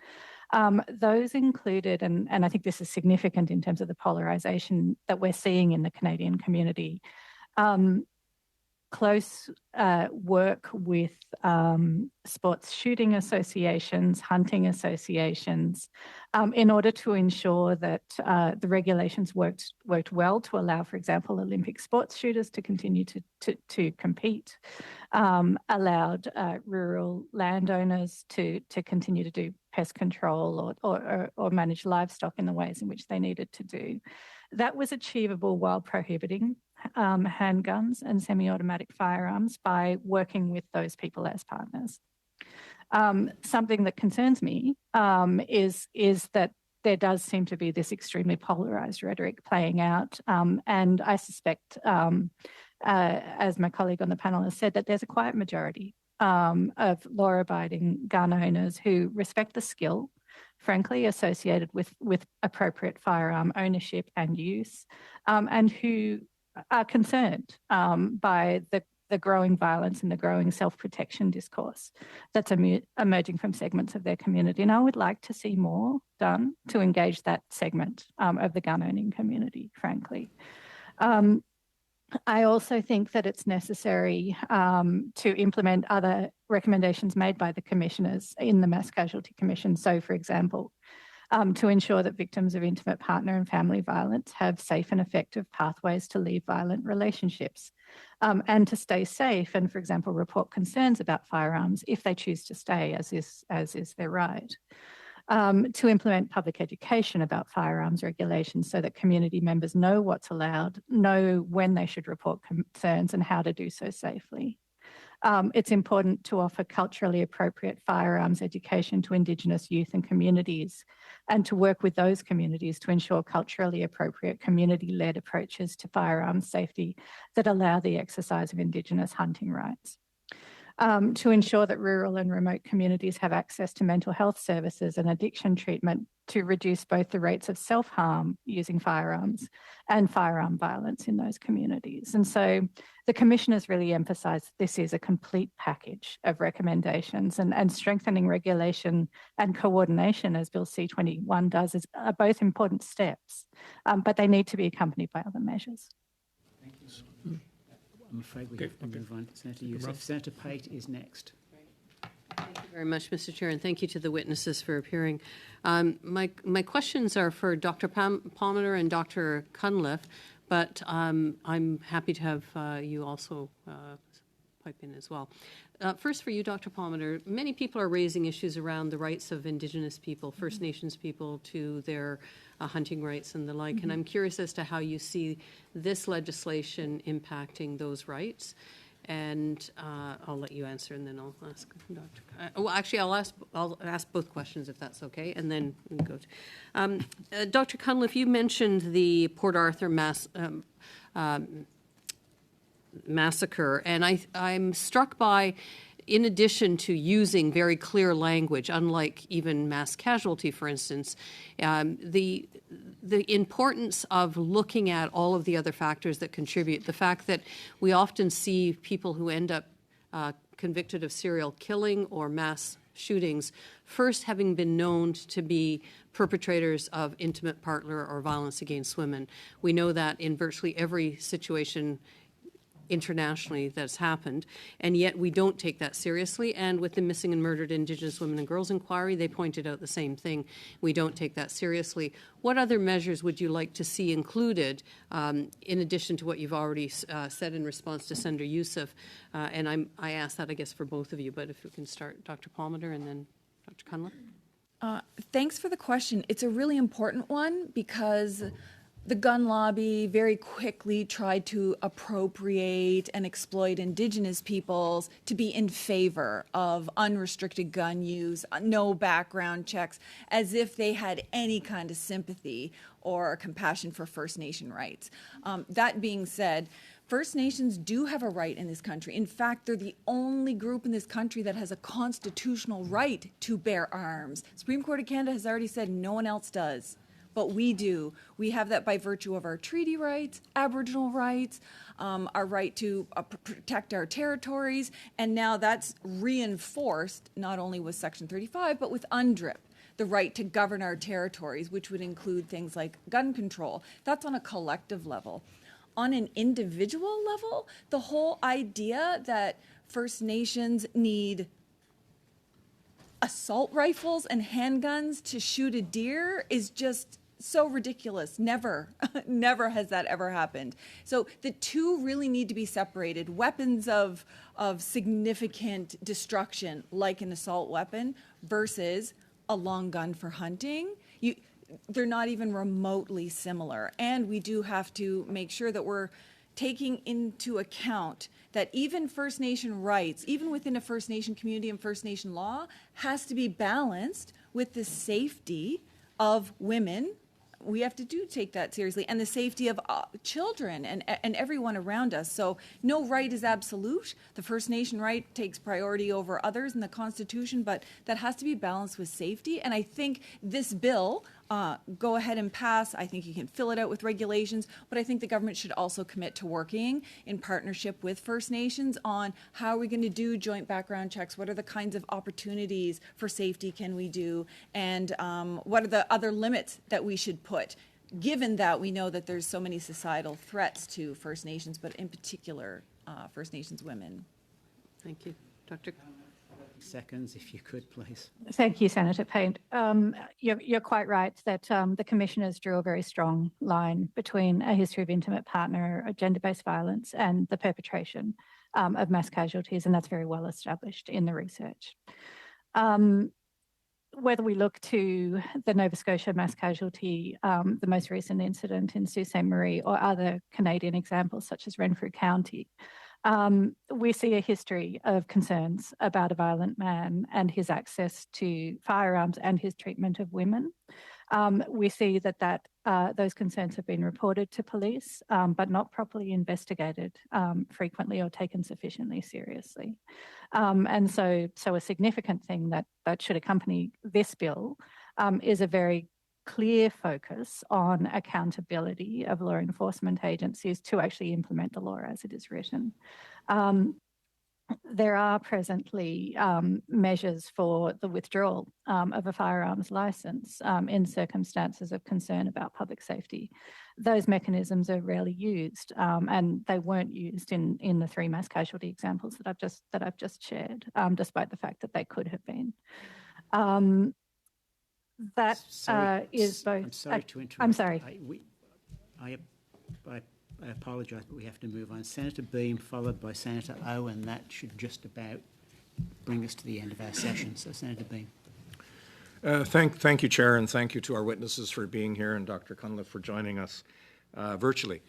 Those included, and I think this is significant in terms of the polarisation that we're seeing in the Canadian community, close work with sports shooting associations, hunting associations, in order to ensure that the regulations worked well to allow, for example, Olympic sports shooters to continue to compete, allowed rural landowners to continue to do pest control or manage livestock in the ways in which they needed to do. That was achievable while prohibiting handguns and semi-automatic firearms by working with those people as partners. Something that concerns me is that there does seem to be this extremely polarised rhetoric playing out, and I suspect, as my colleague on the panel has said, that there's a quiet majority of law-abiding gun owners who respect the skill, frankly, associated with appropriate firearm ownership and use, and who are concerned by the growing violence and the growing self-protection discourse that's emerging from segments of their community. And I would like to see more done to engage that segment of the gun-owning community, frankly. I also think that it's necessary to implement other recommendations made by the commissioners in the Mass Casualty Commission. So, for example, to ensure that victims of intimate partner and family violence have safe and effective pathways to leave violent relationships, and to stay safe and, for example, report concerns about firearms if they choose to stay, as is their right. To implement public education about firearms regulations so that community members know what's allowed, know when they should report concerns and how to do so safely. It's important to offer culturally appropriate firearms education to Indigenous youth and communities, and to work with those communities to ensure culturally appropriate community-led approaches to firearms safety that allow the exercise of Indigenous hunting rights. to ensure that rural and remote communities have access to mental health services and addiction treatment to reduce both the rates of self-harm using firearms and firearm violence in those communities. And so the Commission has really emphasised this is a complete package of recommendations, and strengthening regulation and coordination, as Bill C-21 does, are both important steps, but they need to be accompanied by other measures. Thank you. I'm afraid we have to move on. Senator Yussuff. Senator Pate is next. Thank you very much, Mr. Chair, and thank you to the witnesses for appearing. My questions are for Dr. Palmater and Dr. Cunliffe, but I'm happy to have you also pipe in as well. First for you, Dr. Palmater, many people are raising issues around the rights of Indigenous people, First Nations people, to their hunting rights and the like, and I'm curious as to how you see this legislation impacting those rights. And I'll let you answer, and then I'll ask Dr. Well, actually, I'll ask both questions if that's okay, and then we can go to Dr. Cunliffe. You mentioned the Port Arthur massacre, and I'm struck by, in addition to using very clear language, unlike even mass casualty, for instance, the importance of looking at all of the other factors that contribute. The fact that we often see people who end up convicted of serial killing or mass shootings first having been known to be perpetrators of intimate partner or violence against women. We know that in virtually every situation internationally that's happened, and yet we don't take that seriously. And with the Missing and Murdered Indigenous Women and Girls Inquiry, they pointed out the same thing. We don't take that seriously. What other measures would you like to see included, in addition to what you've already said in response to Senator Yussuff? And I ask that, I guess, for both of you, but if we can start Dr. Palmater and then Dr. Cunliffe. Thanks for the question. It's a really important one because the gun lobby very quickly tried to appropriate and exploit Indigenous peoples to be in favor of unrestricted gun use, no background checks, as if they had any kind of sympathy or compassion for First Nation rights. That being said, First Nations do have a right in this country. In fact, they're the only group in this country that has a constitutional right to bear arms. Supreme Court of Canada has already said no one else does. But we do. We have that by virtue of our treaty rights, Aboriginal rights, our right to protect our territories, and now that's reinforced not only with Section 35, but with UNDRIP, the right to govern our territories, which would include things like gun control. That's on a collective level. On an individual level, the whole idea that First Nations need assault rifles and handguns to shoot a deer is just so ridiculous. Never, never has that ever happened. So the two really need to be separated. Weapons of significant destruction, like an assault weapon, versus a long gun for hunting. They're not even remotely similar. And we do have to make sure that we're taking into account that even First Nation rights, even within a First Nation community and First Nation law, has to be balanced with the safety of women. We have to take that seriously, and the safety of children and everyone around us. So no right is absolute. The First Nation right takes priority over others in the Constitution, but that has to be balanced with safety. And I think this bill, go ahead and pass. I think you can fill it out with regulations, but I think the government should also commit to working in partnership with First Nations on how are we going to do joint background checks, what are the kinds of opportunities for safety can we do, and what are the other limits that we should put, given that we know that there's so many societal threats to First Nations, but in particular First Nations women. Thank you. Dr. Seconds, if you could, please. Thank you, Senator Pate. You're quite right that the commissioners drew a very strong line between a history of intimate partner, gender-based violence, and the perpetration of mass casualties, and that's very well established in the research. Whether we look to the Nova Scotia mass casualty, the most recent incident in Sault Ste. Marie, or other Canadian examples such as Renfrew County, we see a history of concerns about a violent man and his access to firearms and his treatment of women. We see that those concerns have been reported to police, but not properly investigated frequently or taken sufficiently seriously. And so a significant thing that should accompany this bill is a very clear focus on accountability of law enforcement agencies to actually implement the law as it is written. There are presently measures for the withdrawal of a firearms licence in circumstances of concern about public safety. Those mechanisms are rarely used, and they weren't used in the 3 mass casualty examples that I've just shared, despite the fact that they could have been. Is both. I'm sorry to interrupt. I'm sorry. I apologise, but we have to move on. Senator Boehm, followed by Senator Owen. That should just about bring us to the end of our session. So, Senator Boehm. Thank you, Chair, and thank you to our witnesses for being here and Dr. Cunliffe for joining us virtually.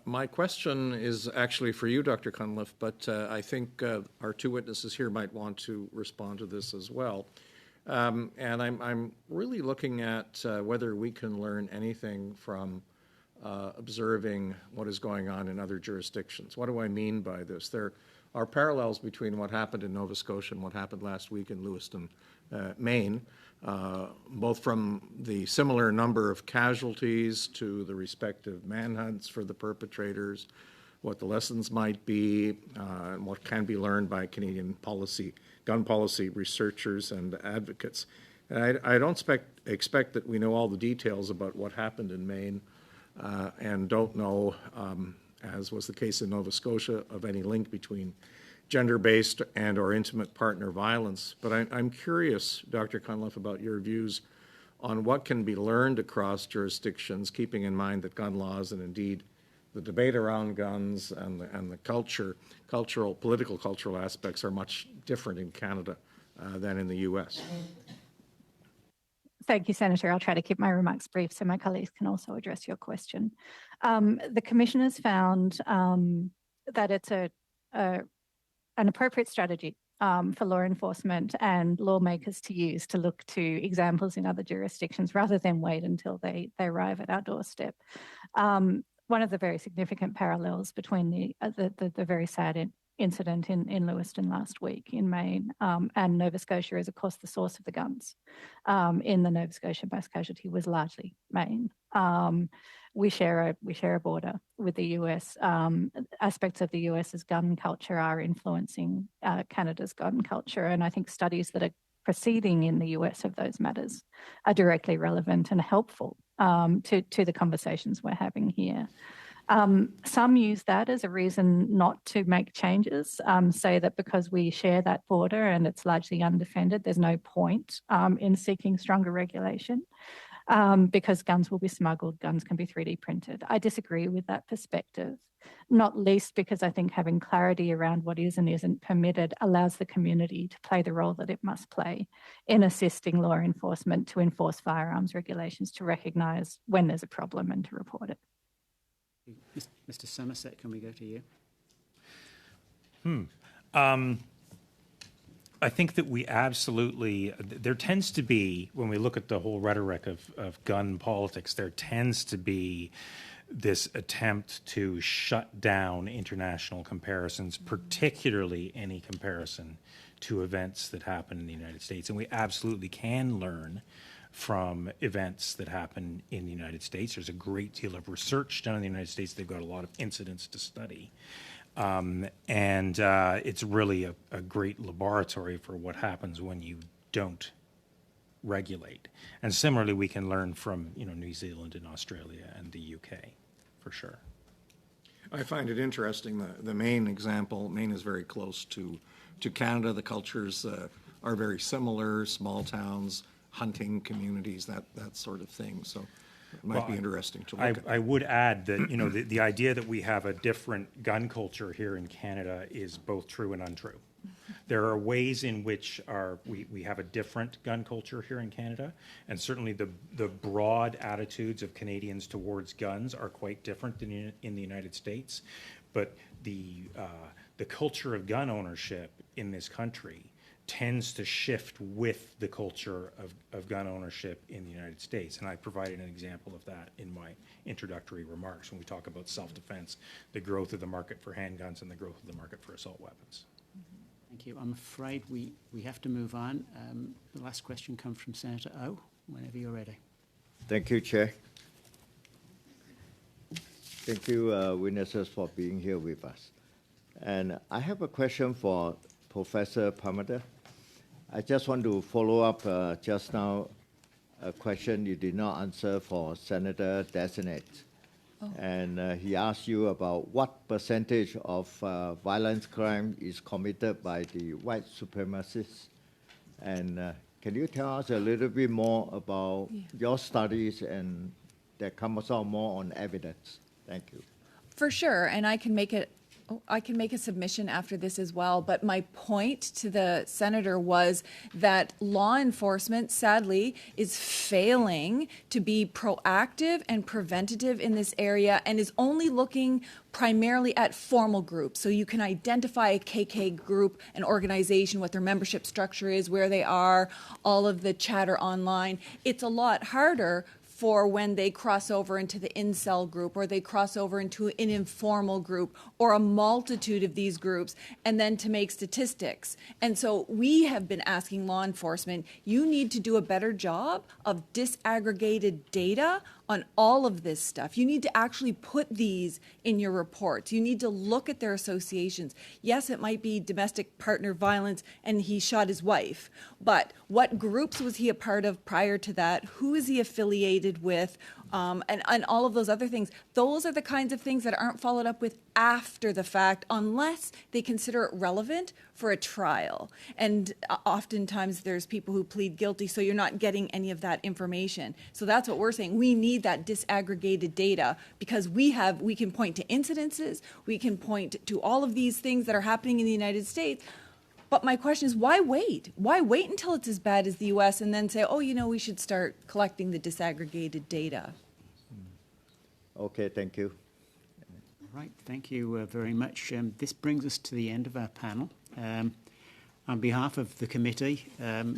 My question is actually for you, Dr. Cunliffe, but I think our 2 witnesses here might want to respond to this as well. And I'm really looking at whether we can learn anything from observing what is going on in other jurisdictions. What do I mean by this? There are parallels between what happened in Nova Scotia and what happened last week in Lewiston, Maine, both from the similar number of casualties to the respective manhunts for the perpetrators, what the lessons might be, and what can be learned by Canadian gun policy researchers and advocates. And I don't expect that we know all the details about what happened in Maine, and don't know, as was the case in Nova Scotia, of any link between gender-based and or intimate partner violence. But I'm curious, Dr. Cunliffe, about your views on what can be learned across jurisdictions, keeping in mind that gun laws and indeed the debate around guns and the political cultural aspects are much different in Canada than in the U.S. Thank you, Senator. I'll try to keep my remarks brief so my colleagues can also address your question. The Commissioners found that it's an appropriate strategy for law enforcement and lawmakers to use to look to examples in other jurisdictions rather than wait until they arrive at our doorstep. One of the very significant parallels between the very sad incident in Lewiston last week in Maine and Nova Scotia is, of course, the source of the guns. In the Nova Scotia mass casualty was largely Maine. We share a border with the US. Aspects of the US's gun culture are influencing Canada's gun culture, and I think studies that are proceeding in the US of those matters are directly relevant and helpful to the conversations we're having here. Some use that as a reason not to make changes, say that because we share that border and it's largely undefended, there's no point in seeking stronger regulation because guns will be smuggled, guns can be 3D printed. I disagree with that perspective, not least because I think having clarity around what is and isn't permitted allows the community to play the role that it must play in assisting law enforcement to enforce firearms regulations, to recognise when there's a problem and to report it. Mr. Somerset, can we go to you? I think that we absolutely, there tends to be, when we look at the whole rhetoric of gun politics, there tends to be this attempt to shut down international comparisons, particularly any comparison to events that happen in the United States. And we absolutely can learn from events that happen in the United States. There's a great deal of research done in the United States. They've got a lot of incidents to study. And it's really a great laboratory for what happens when you don't regulate. And similarly, we can learn from New Zealand and Australia and the UK, for sure. I find it interesting, the Maine example. Maine is very close to Canada. The cultures are very similar, small towns, hunting communities, that sort of thing. So it might be interesting to look at. I would add that the idea that we have a different gun culture here in Canada is both true and untrue. There are ways in which we have a different gun culture here in Canada, and certainly the broad attitudes of Canadians towards guns are quite different than in the United States. But the culture of gun ownership in this country tends to shift with the culture of gun ownership in the United States. And I provided an example of that in my introductory remarks when we talk about self-defense, the growth of the market for handguns and the growth of the market for assault weapons. Thank you. I'm afraid we have to move on. The last question comes from Senator O, whenever you're ready. Thank you, Chair. Thank you, witnesses, for being here with us. And I have a question for Professor Palmater. I just want to follow up just now a question you did not answer for Senator Dagenais. Oh. And he asked you about what percentage of violent crime is committed by the white supremacists. And can you tell us a little bit more about your studies and that comes out more on evidence? Thank you. For sure, and I can make a submission after this as well, but my point to the senator was that law enforcement, sadly, is failing to be proactive and preventative in this area and is only looking primarily at formal groups. So you can identify a KK group, an organization, what their membership structure is, where they are, all of the chatter online. It's a lot harder for when they cross over into the incel group or they cross over into an informal group or a multitude of these groups, and then to make statistics. And so we have been asking law enforcement, you need to do a better job of disaggregated data on all of this stuff. You need to actually put these in your reports. You need to look at their associations. Yes, it might be domestic partner violence and he shot his wife, but what groups was he a part of prior to that? Who is he affiliated with? And all of those other things. Those are the kinds of things that aren't followed up with after the fact unless they consider it relevant for a trial. And oftentimes there's people who plead guilty, so you're not getting any of that information. So that's what we're saying. We need that disaggregated data because we can point to incidences, we can point to all of these things that are happening in the United States. But my question is, why wait? Why wait until it's as bad as the U.S. and then say, oh, we should start collecting the disaggregated data? Okay, thank you. All right, thank you very much. This brings us to the end of our panel. On behalf of the committee,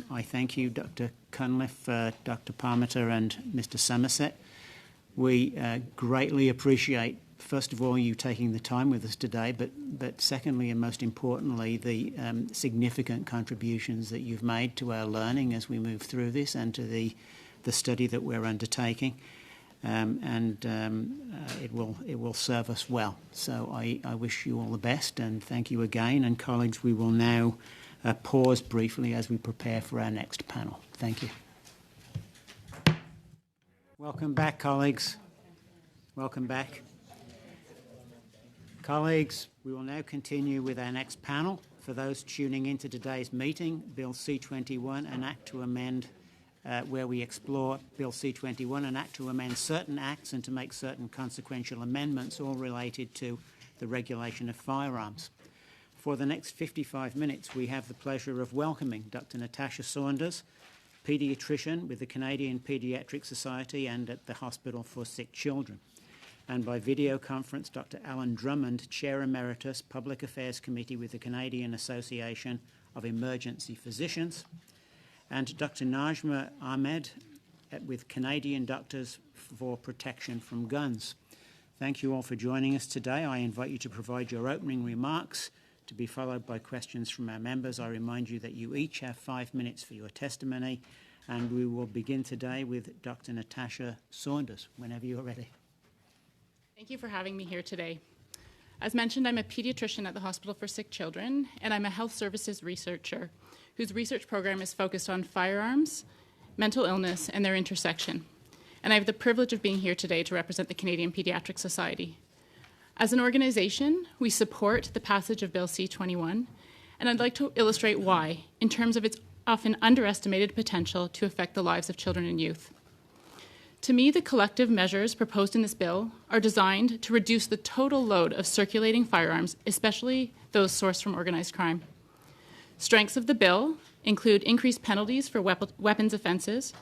I thank you, Dr. Cunliffe, Dr. Palmater, and Mr. Somerset. We greatly appreciate, first of all, you taking the time with us today, but secondly and most importantly, the significant contributions that you've made to our learning as we move through this and to the study that we're undertaking. It will serve us well. So I wish you all the best and thank you again. And colleagues, we will now pause briefly as we prepare for our next panel. Thank you. Welcome back, colleagues. Welcome back. Colleagues, we will now continue with our next panel. For those tuning into today's meeting, Bill C-21, an act to amend, where we explore Bill C-21, an act to amend certain acts and to make certain consequential amendments, all related to the regulation of firearms. For the next 55 minutes, we have the pleasure of welcoming Dr. Natasha Saunders, paediatrician with the Canadian Paediatric Society and at the Hospital for Sick Children. And by video conference, Dr. Alan Drummond, Chair Emeritus, Public Affairs Committee with the Canadian Association of Emergency Physicians, and Dr. Najma Ahmed with Canadian Doctors for Protection from Guns. Thank you all for joining us today. I invite you to provide your opening remarks, to be followed by questions from our members. I remind you that you each have 5 minutes for your testimony, and we will begin today with Dr. Natasha Saunders, whenever you're ready. Thank you for having me here today. As mentioned, I'm a pediatrician at the Hospital for Sick Children, and I'm a health services researcher whose research program is focused on firearms, mental illness, and their intersection. And I have the privilege of being here today to represent the Canadian Pediatric Society. As an organization, we support the passage of Bill C-21, and I'd like to illustrate why, in terms of its often underestimated potential to affect the lives of children and youth. To me, the collective measures proposed in this bill are designed to reduce the total load of circulating firearms, especially those sourced from organized crime. Strengths of the bill include increased penalties for weapons offenses,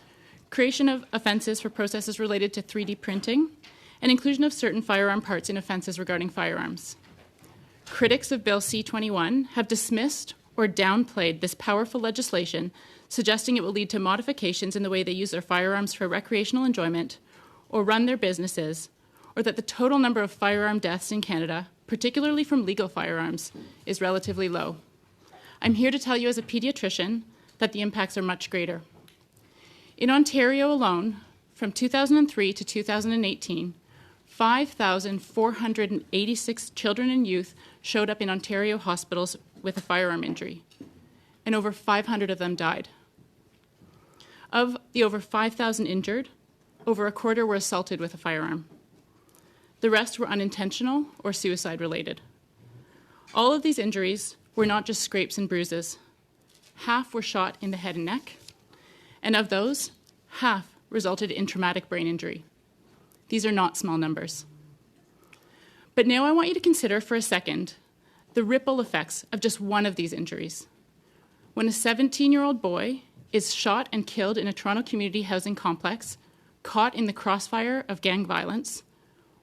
creation of offenses for processes related to 3D printing, and inclusion of certain firearm parts in offenses regarding firearms. Critics of Bill C-21 have dismissed or downplayed this powerful legislation, suggesting it will lead to modifications in the way they use their firearms for recreational enjoyment or run their businesses, or that the total number of firearm deaths in Canada, particularly from legal firearms, is relatively low. I'm here to tell you as a pediatrician that the impacts are much greater. In Ontario alone, from 2003 to 2018, 5,486 children and youth showed up in Ontario hospitals with a firearm injury, and over 500 of them died. Of the over 5,000 injured, over a quarter were assaulted with a firearm. The rest were unintentional or suicide-related. All of these injuries were not just scrapes and bruises. Half were shot in the head and neck, and of those, half resulted in traumatic brain injury. These are not small numbers. But now I want you to consider for a second the ripple effects of just one of these injuries. When a 17-year-old boy is shot and killed in a Toronto community housing complex, caught in the crossfire of gang violence,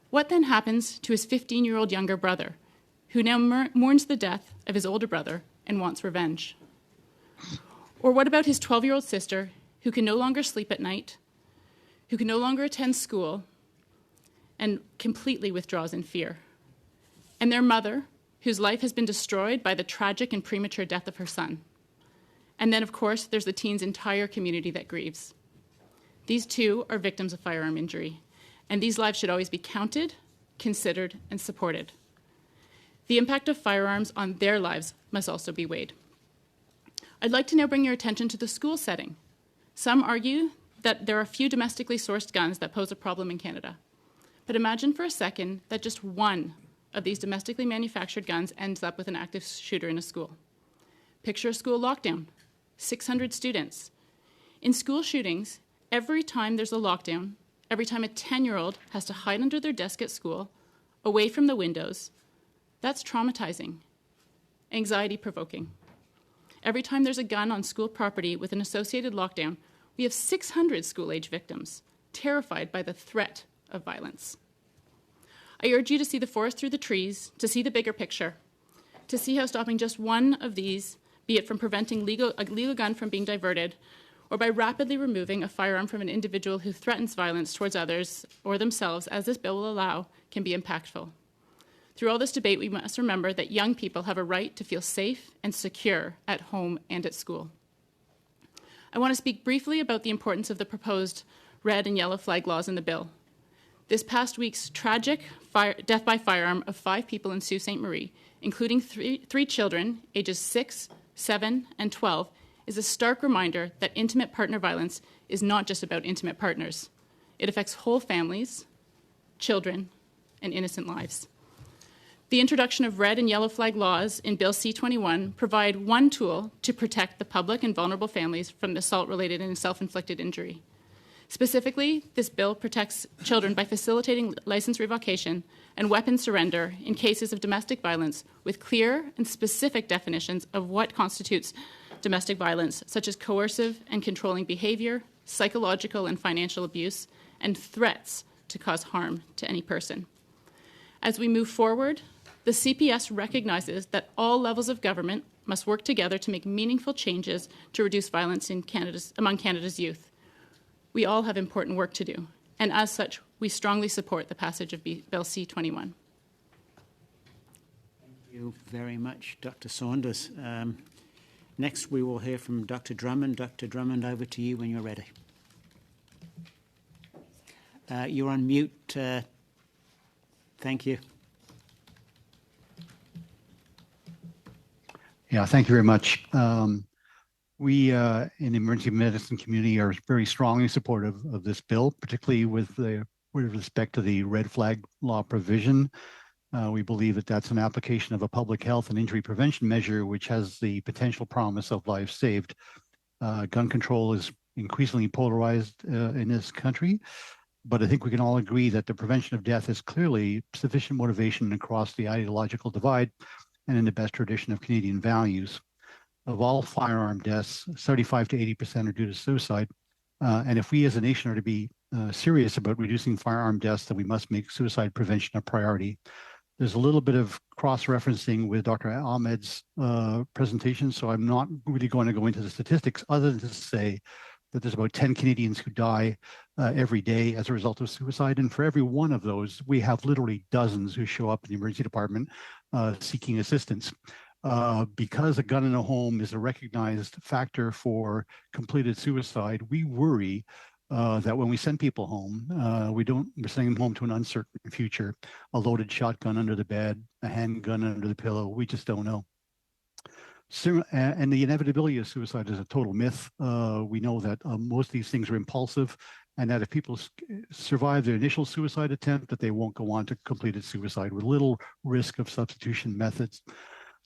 what then happens to his 15-year-old younger brother, who now mourns the death of his older brother and wants revenge? Or what about his 12-year-old sister, who can no longer sleep at night, who can no longer attend school, and completely withdraws in fear? And their mother, whose life has been destroyed by the tragic and premature death of her son. And then, of course, there's the teen's entire community that grieves. These too are victims of firearm injury, and these lives should always be counted, considered, and supported. The impact of firearms on their lives must also be weighed. I'd like to now bring your attention to the school setting. Some argue that there are few domestically sourced guns that pose a problem in Canada. But imagine for a second that just one of these domestically manufactured guns ends up with an active shooter in a school. Picture a school lockdown, 600 students. In school shootings, every time there's a lockdown, every time a 10-year-old has to hide under their desk at school, away from the windows, that's traumatizing, anxiety-provoking. Every time there's a gun on school property with an associated lockdown, we have 600 school-age victims, terrified by the threat of violence. I urge you to see the forest through the trees, to see the bigger picture, to see how stopping just one of these, be it from preventing a legal gun from being diverted, or by rapidly removing a firearm from an individual who threatens violence towards others or themselves, as this bill will allow, can be impactful. Through all this debate, we must remember that young people have a right to feel safe and secure at home and at school. I want to speak briefly about the importance of the proposed red and yellow flag laws in the bill. This past week's tragic death by firearm of 5 people in Sault Ste. Marie, including three children, ages 6, 7, and 12, is a stark reminder that intimate partner violence is not just about intimate partners. It affects whole families, children, and innocent lives. The introduction of red and yellow flag laws in Bill C-21 provide one tool to protect the public and vulnerable families from assault-related and self-inflicted injury. Specifically, this bill protects children by facilitating license revocation and weapon surrender in cases of domestic violence with clear and specific definitions of what constitutes domestic violence, such as coercive and controlling behavior, psychological and financial abuse, and threats to cause harm to any person. As we move forward, the CPS recognizes that all levels of government must work together to make meaningful changes to reduce violence among Canada's youth. We all have important work to do, and as such, we strongly support the passage of Bill C-21. Thank you very much, Dr. Saunders. Next, we will hear from Dr. Drummond. Dr. Drummond, over to you when you're ready. You're on mute. Thank you. Yeah, thank you very much. We in the emergency medicine community are very strongly supportive of this bill, particularly with respect to the red flag law provision. We believe that that's an application of a public health and injury prevention measure which has the potential promise of lives saved. Gun control is increasingly polarized in this country, but I think we can all agree that the prevention of death is clearly sufficient motivation across the ideological divide and in the best tradition of Canadian values. Of all firearm deaths, 75 to 80% are due to suicide. And if we as a nation are to be serious about reducing firearm deaths, then we must make suicide prevention a priority. There's a little bit of cross-referencing with Dr. Ahmed's presentation, so I'm not really going to go into the statistics other than to say that there's about 10 Canadians who die every day as a result of suicide. And for every one of those, we have literally dozens who show up in the emergency department seeking assistance. Because a gun in a home is a recognized factor for completed suicide, we worry that when we send people home, we're sending them home to an uncertain future, a loaded shotgun under the bed, a handgun under the pillow. We just don't know. And the inevitability of suicide is a total myth. We know that most of these things are impulsive, and that if people survive their initial suicide attempt, that they won't go on to completed suicide with little risk of substitution methods.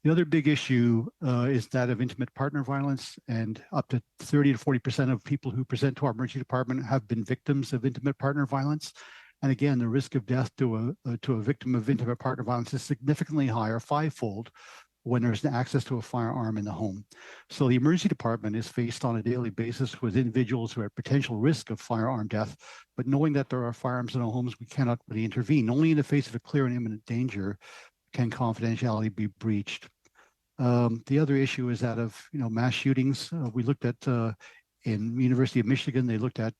The other big issue is that of intimate partner violence, and up to 30 to 40% of people who present to our emergency department have been victims of intimate partner violence. And again, the risk of death to a victim of intimate partner violence is significantly higher, fivefold, when there's access to a firearm in the home. So the emergency department is faced on a daily basis with individuals who are at potential risk of firearm death, but knowing that there are firearms in our homes, we cannot really intervene. Only in the face of a clear and imminent danger can confidentiality be breached. The other issue is that of mass shootings. We looked at in University of Michigan, they looked at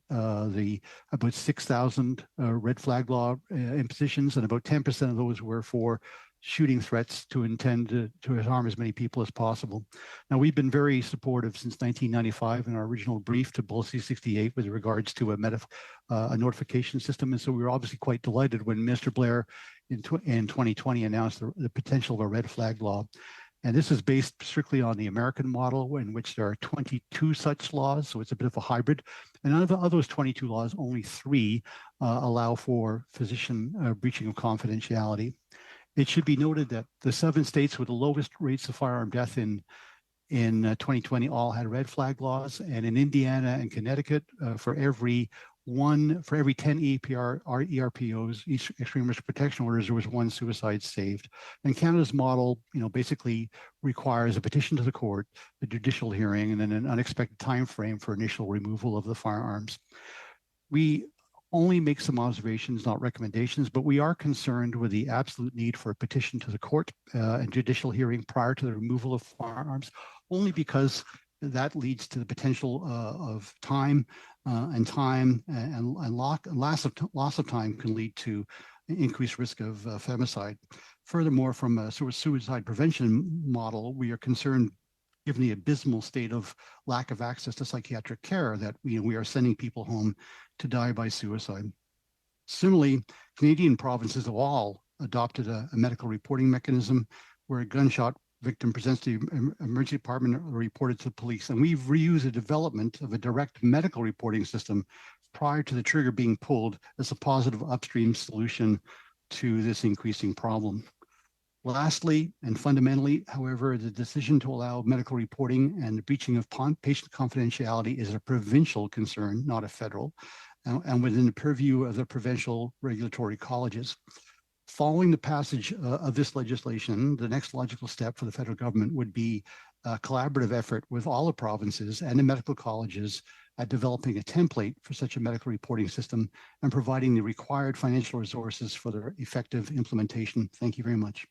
about 6,000 red flag law impositions, and about 10% of those were for shooting threats to intend to harm as many people as possible. Now, we've been very supportive since 1995 in our original brief to Policy 68 with regards to a notification system. And so we were obviously quite delighted when Mr. Blair in 2020 announced the potential of a red flag law. And this is based strictly on the American model, in which there are 22 such laws, so it's a bit of a hybrid. And out of those 22 laws, only 3 allow for physician breaching of confidentiality. It should be noted that the 7 states with the lowest rates of firearm death in 2020 all had red flag laws, and in Indiana and Connecticut, for every 10 ERPOs, extreme risk protection orders, there was 1 suicide saved. And Canada's model, basically requires a petition to the court, a judicial hearing, and then an unexpected time frame for initial removal of the firearms. We only make some observations, not recommendations, but we are concerned with the absolute need for a petition to the court and judicial hearing prior to the removal of firearms, only because that leads to the potential of time, and loss of time can lead to increased risk of femicide. Furthermore, from a suicide prevention model, we are concerned, given the abysmal state of lack of access to psychiatric care, that we are sending people home to die by suicide. Similarly, Canadian provinces have all adopted a medical reporting mechanism where a gunshot victim presents to the emergency department or reported to the police. And we've reused the development of a direct medical reporting system prior to the trigger being pulled as a positive upstream solution to this increasing problem. Lastly, and fundamentally, however, the decision to allow medical reporting and the breaching of patient confidentiality is a provincial concern, not a federal, and within the purview of the provincial regulatory colleges. Following the passage of this legislation, the next logical step for the federal government would be a collaborative effort with all the provinces and the medical colleges at developing a template for such a medical reporting system and providing the required financial resources for their effective implementation. Thank you very much.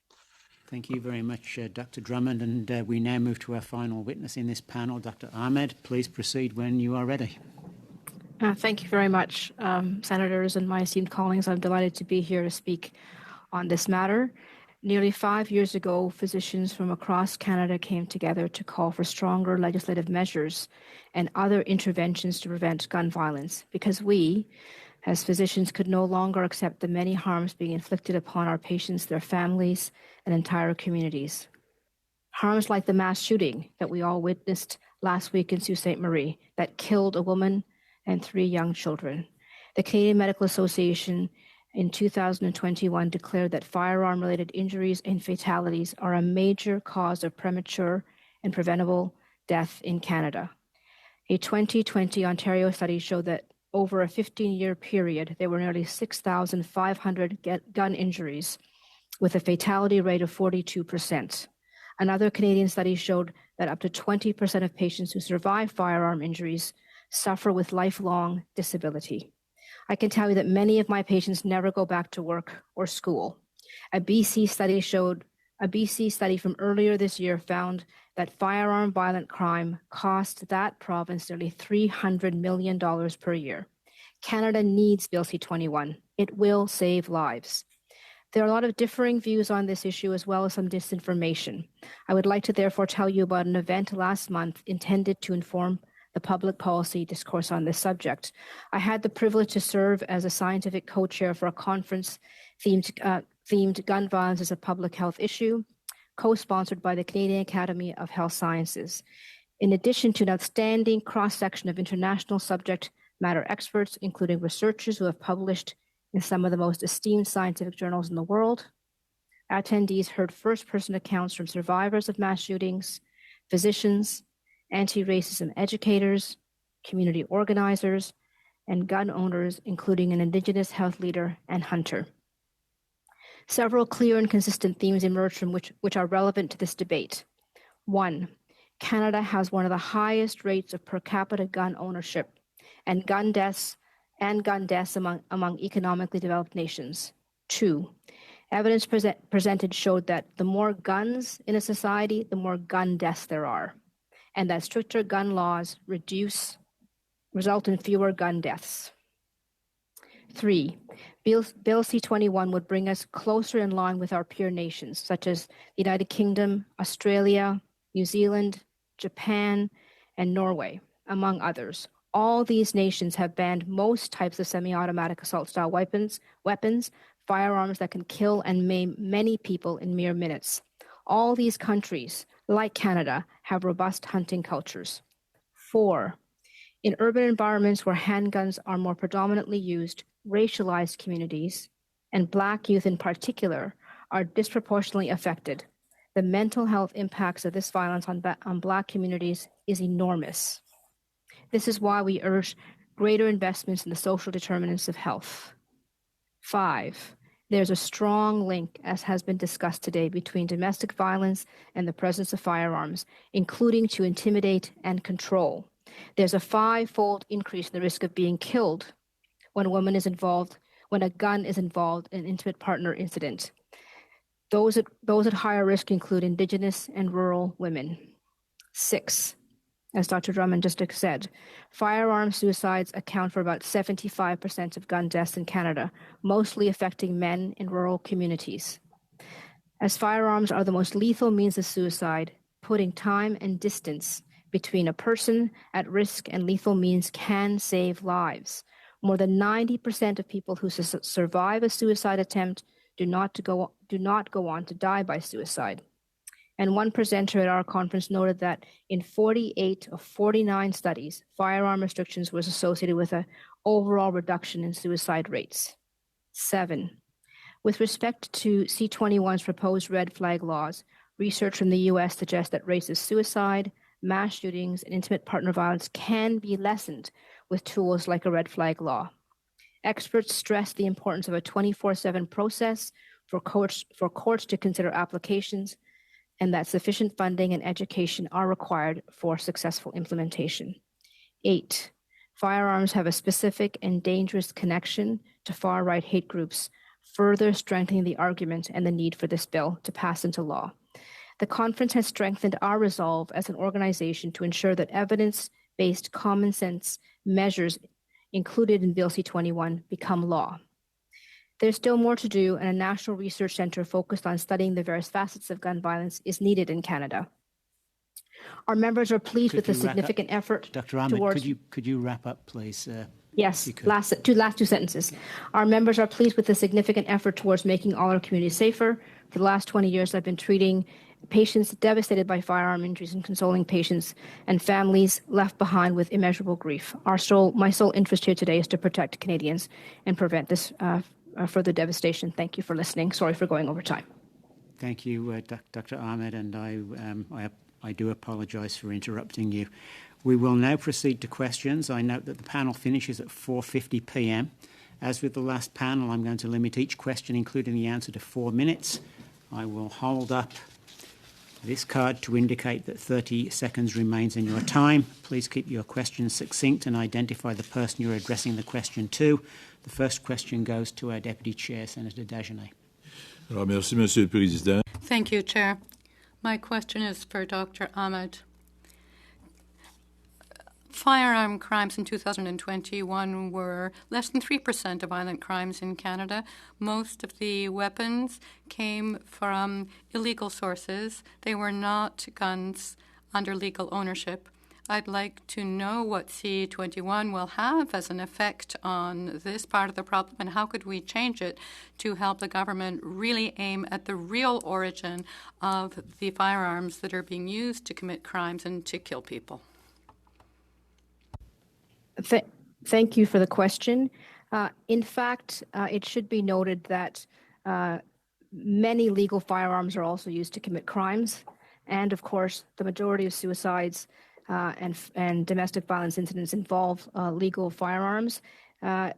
Thank you very much, Dr. Drummond. And we now move to our final witness in this panel, Dr. Ahmed. Please proceed when you are ready. Thank you very much, Senators and my esteemed colleagues. I'm delighted to be here to speak on this matter. Nearly 5 years ago, physicians from across Canada came together to call for stronger legislative measures and other interventions to prevent gun violence, because we, as physicians, could no longer accept the many harms being inflicted upon our patients, their families, and entire communities. Harms like the mass shooting that we all witnessed last week in Sault Ste. Marie that killed a woman and 3 young children. The Canadian Medical Association in 2021 declared that firearm-related injuries and fatalities are a major cause of premature and preventable death in Canada. A 2020 Ontario study showed that over a 15-year period, there were nearly 6,500 gun injuries, with a fatality rate of 42%. Another Canadian study showed that up to 20% of patients who survive firearm injuries suffer with lifelong disability. I can tell you that many of my patients never go back to work or school. A BC study from earlier this year found that firearm violent crime cost that province nearly $300 million per year. Canada needs Bill C-21. It will save lives. There are a lot of differing views on this issue as well as some disinformation. I would like to therefore tell you about an event last month intended to inform the public policy discourse on this subject. I had the privilege to serve as a scientific co-chair for a conference themed gun violence as a public health issue, co-sponsored by the Canadian Academy of Health Sciences. In addition to an outstanding cross-section of international subject matter experts, including researchers who have published in some of the most esteemed scientific journals in the world, attendees heard first-person accounts from survivors of mass shootings, physicians, anti-racism educators, community organizers, and gun owners, including an Indigenous health leader and hunter. Several clear and consistent themes emerged from which are relevant to this debate. 1, Canada has one of the highest rates of per capita gun ownership and gun deaths among economically developed nations. 2, evidence presented showed that the more guns in a society, the more gun deaths there are, and that stricter gun laws result in fewer gun deaths. 3, Bill C-21 would bring us closer in line with our peer nations, such as the United Kingdom, Australia, New Zealand, Japan, and Norway, among others. All these nations have banned most types of semi-automatic assault-style weapons, firearms that can kill and maim many people in mere minutes. All these countries, like Canada, have robust hunting cultures. 4, in urban environments where handguns are more predominantly used, racialized communities, and Black youth in particular, are disproportionately affected. The mental health impacts of this violence on Black communities is enormous. This is why we urge greater investments in the social determinants of health. 5, there's a strong link, as has been discussed today, between domestic violence and the presence of firearms, including to intimidate and control. There's a 5-fold increase in the risk of being killed when a gun is involved in an intimate partner incident. Those at higher risk include Indigenous and rural women. 6, as Dr. Drummond just said, firearm suicides account for about 75% of gun deaths in Canada, mostly affecting men in rural communities. As firearms are the most lethal means of suicide, putting time and distance between a person at risk and lethal means can save lives. More than 90% of people who survive a suicide attempt do not go on to die by suicide. And one presenter at our conference noted that in 48 of 49 studies, firearm restrictions was associated with an overall reduction in suicide rates. 7, with respect to C-21's proposed red flag laws, research from the US suggests that rates of suicide, mass shootings, and intimate partner violence can be lessened with tools like a red flag law. Experts stress the importance of a 24/7 process for courts to consider applications, and that sufficient funding and education are required for successful implementation. 8, firearms have a specific and dangerous connection to far-right hate groups, further strengthening the argument and the need for this bill to pass into law. The conference has strengthened our resolve as an organization to ensure that evidence-based common sense measures included in Bill C-21 become law. There's still more to do, and a national research center focused on studying the various facets of gun violence is needed in Canada. Our members are pleased with the significant effort Dr. Ahmed, towards... could you wrap up, please? Yes, last two sentences. Our members are pleased with the significant effort towards making all our communities safer. For the last 20 years, I've been treating patients devastated by firearm injuries and consoling patients and families left behind with immeasurable grief. My sole interest here today is to protect Canadians and prevent this further devastation. Thank you for listening. Sorry for going over time. Thank you, Dr. Ahmed, and I do apologise for interrupting you. We will now proceed to questions. I note that the panel finishes at 4:50 p.m. As with the last panel, I'm going to limit each question, including the answer, to 4 minutes. I will hold up this card to indicate that 30 seconds remains in your time. Please keep your questions succinct and identify the person you're addressing the question to. The first question goes to our Deputy Chair, Senator Dagenais. Alors, merci, Monsieur le Président. Thank you, Chair. My question is for Dr. Ahmed. Firearm crimes in 2021 were less than 3% of violent crimes in Canada. Most of the weapons came from illegal sources. They were not guns under legal ownership. I'd like to know what C21 will have as an effect on this part of the problem, and how could we change it to help the government really aim at the real origin of the firearms that are being used to commit crimes and to kill people. Thank you for the question. In fact, it should be noted that many legal firearms are also used to commit crimes. And of course, the majority of suicides and domestic violence incidents involve legal firearms. I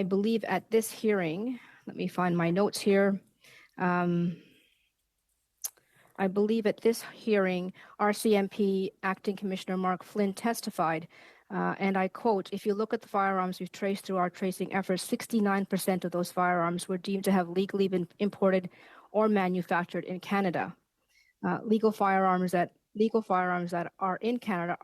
believe at this hearing, let me find my notes here. I believe at this hearing, RCMP Acting Commissioner Mark Flynn testified, and I quote, "If you look at the firearms we've traced through our tracing efforts, 69% of those firearms were deemed to have legally been imported or manufactured in Canada. Legal firearms that are in Canada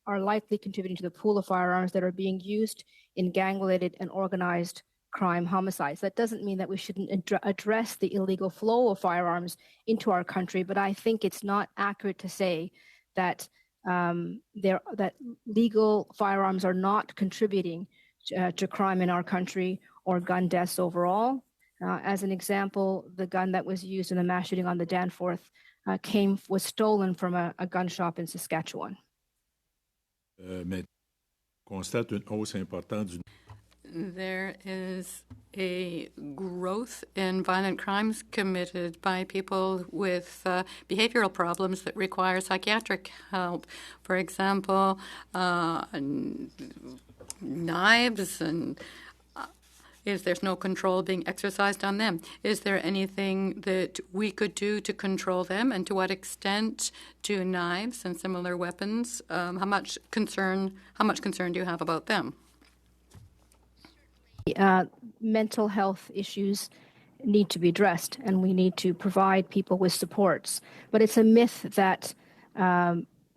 are likely contributing to the pool of firearms that are being used in gang-related and organized crime homicides." That doesn't mean that we shouldn't address the illegal flow of firearms into our country, but I think it's not accurate to say that that legal firearms are not contributing to crime in our country or gun deaths overall. As an example, the gun that was used in the mass shooting on the Danforth was stolen from a gun shop in Saskatchewan. Mais constate une hausse importante du... There is a growth in violent crimes committed by people with behavioral problems that require psychiatric help. For example, knives, and there's no control being exercised on them. Is there anything that we could do to control them, and to what extent do knives and similar weapons, how much concern do you have about them? Mental health issues need to be addressed, and we need to provide people with supports. But it's a myth that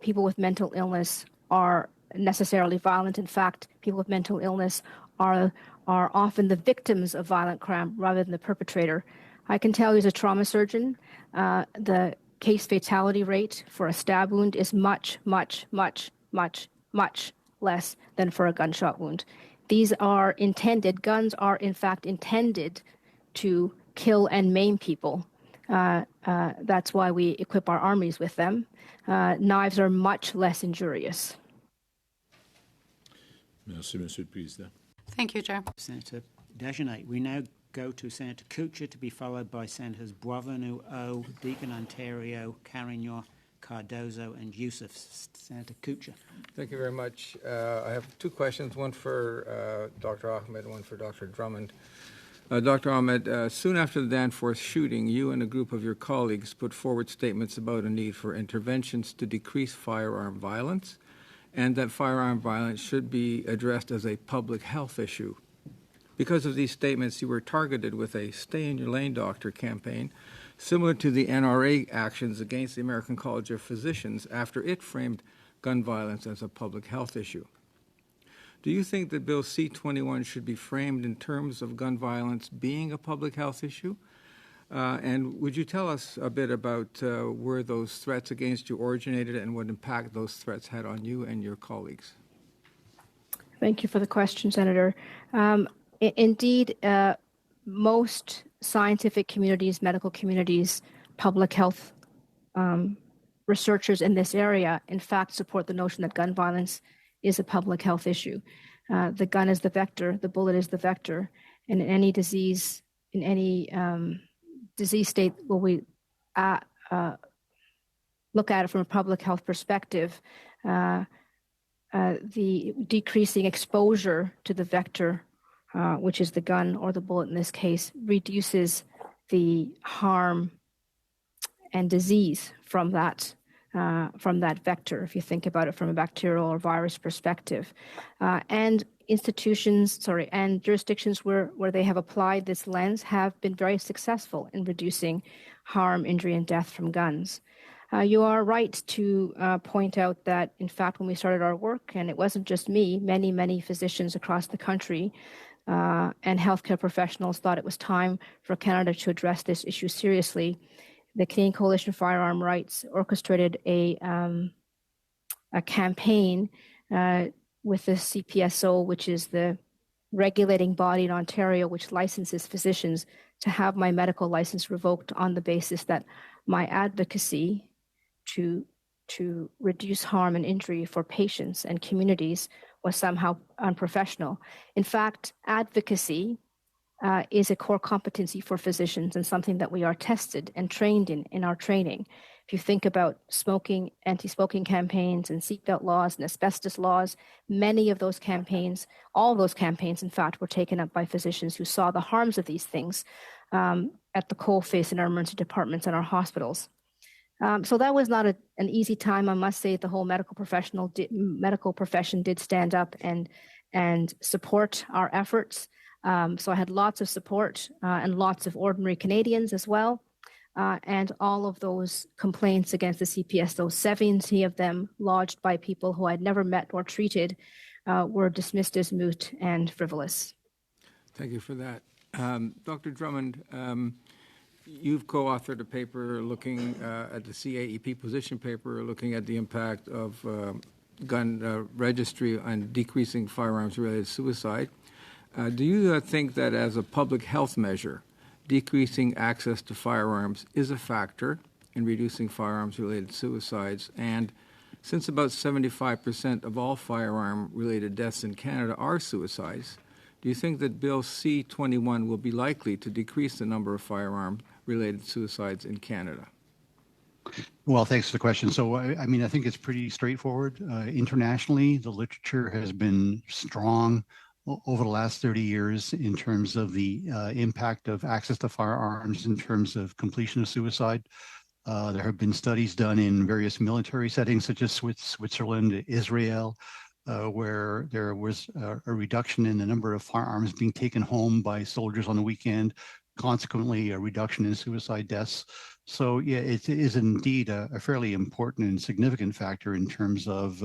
people with mental illness are necessarily violent. In fact, people with mental illness are often the victims of violent crime rather than the perpetrator. I can tell you as a trauma surgeon, the case fatality rate for a stab wound is much, much, much, much, much less than for a gunshot wound. These are intended, guns are in fact intended to kill and maim people. That's why we equip our armies with them. Knives are much less injurious. Merci, Monsieur le Président. Thank you, Chair. Senator Dagenais. We now go to Senator Kutcher, to be followed by Senators Boisvenu, Deacon, Ontario, Carignan, Cardozo, and Yussuff. Senator Kutcher. Thank you very much. I have two questions, one for Dr. Ahmed and one for Dr. Drummond. Dr. Ahmed, soon after the Danforth shooting, you and a group of your colleagues put forward statements about a need for interventions to decrease firearm violence, and that firearm violence should be addressed as a public health issue. Because of these statements, you were targeted with a Stay in Your Lane Doctor campaign, similar to the NRA actions against the American College of Physicians after it framed gun violence as a public health issue. Do you think that Bill C-21 should be framed in terms of gun violence being a public health issue? And would you tell us a bit about where those threats against you originated and what impact those threats had on you and your colleagues? Thank you for the question, Senator. Indeed, most scientific communities, medical communities, public health researchers in this area, in fact, support the notion that gun violence is a public health issue. The gun is the vector, the bullet is the vector, and in any disease, disease state, where we look at it from a public health perspective, the decreasing exposure to the vector, which is the gun or the bullet in this case, reduces the harm and disease from that vector, if you think about it from a bacterial or virus perspective. And institutions, and jurisdictions where they have applied this lens have been very successful in reducing harm, injury, and death from guns. You are right to point out that, in fact, when we started our work, and it wasn't just me, many physicians across the country and healthcare professionals thought it was time for Canada to address this issue seriously. The Canadian Coalition for Firearm Rights orchestrated a campaign with the CPSO, which is the regulating body in Ontario, which licenses physicians, to have my medical license revoked on the basis that my advocacy to reduce harm and injury for patients and communities was somehow unprofessional. In fact, advocacy is a core competency for physicians and something that we are tested and trained in our training. If you think about smoking, anti-smoking campaigns and seatbelt laws and asbestos laws, many of those campaigns, all those campaigns, in fact, were taken up by physicians who saw the harms of these things at the coalface in our emergency departments and our hospitals. So that was not an easy time. I must say the whole medical profession did stand up and support our efforts. So I had lots of support and lots of ordinary Canadians as well. And all of those complaints against the CPS, those 70 of them lodged by people who I'd never met or treated, were dismissed as moot and frivolous. Thank you for that. Dr. Drummond, you've co-authored a paper looking at the CAEP position paper, looking at the impact of gun registry on decreasing firearms-related suicide. Do you think that as a public health measure, decreasing access to firearms is a factor in reducing firearms-related suicides? And since about 75% of all firearm-related deaths in Canada are suicides, do you think that Bill C-21 will be likely to decrease the number of firearm-related suicides in Canada? Well, thanks for the question. So, I mean, I think it's pretty straightforward. Internationally, the literature has been strong over the last 30 years in terms of the impact of access to firearms in terms of completion of suicide. There have been studies done in various military settings such as Switzerland, Israel, where there was a reduction in the number of firearms being taken home by soldiers on the weekend, consequently a reduction in suicide deaths. So yeah, it is indeed a fairly important and significant factor in terms of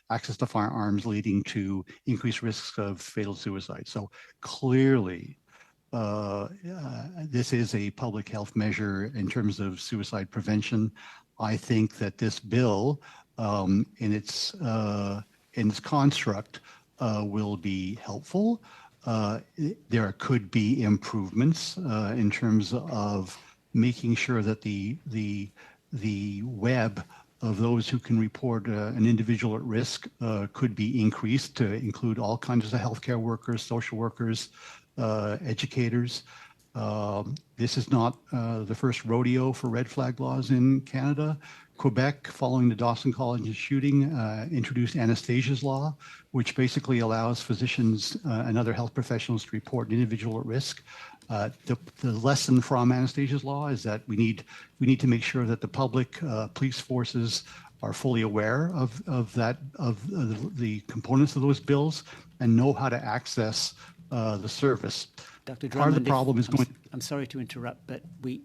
access to firearms leading to increased risks of fatal suicide. So clearly, this is a public health measure in terms of suicide prevention. I think that this bill, in its construct, will be helpful. There could be improvements in terms of making sure that the web of those who can report an individual at risk could be increased to include all kinds of healthcare workers, social workers, educators. This is not the first rodeo for red flag laws in Canada. Quebec, following the Dawson College shooting, introduced Anastasia's law, which basically allows physicians and other health professionals to report an individual at risk. The lesson from Anastasia's law is that we need to make sure that the public police forces are fully aware of the components of those bills and know how to access the service. Dr. Drummond, part of the problem is I'm sorry to interrupt, but we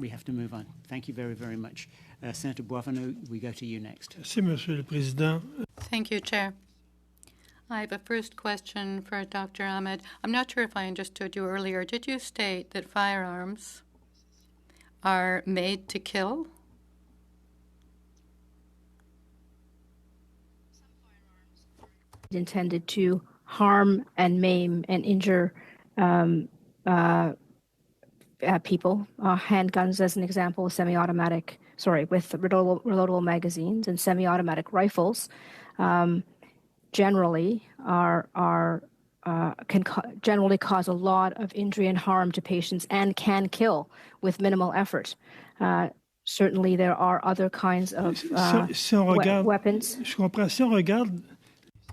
have to move on. Thank you very, very much. Senator Boisvenu, we go to you next. Merci, Monsieur le Président. Thank you, Chair. I have a first question for Dr. Ahmed. I'm not sure if I understood you earlier. Did you state that firearms are made to kill? Intended to harm and maim and injure people. Handguns, as an example, with reloadable magazines and semi-automatic rifles, generally can generally cause a lot of injury and harm to patients and can kill with minimal effort. Certainly, there are other kinds of weapons. Je comprends. Si on regarde.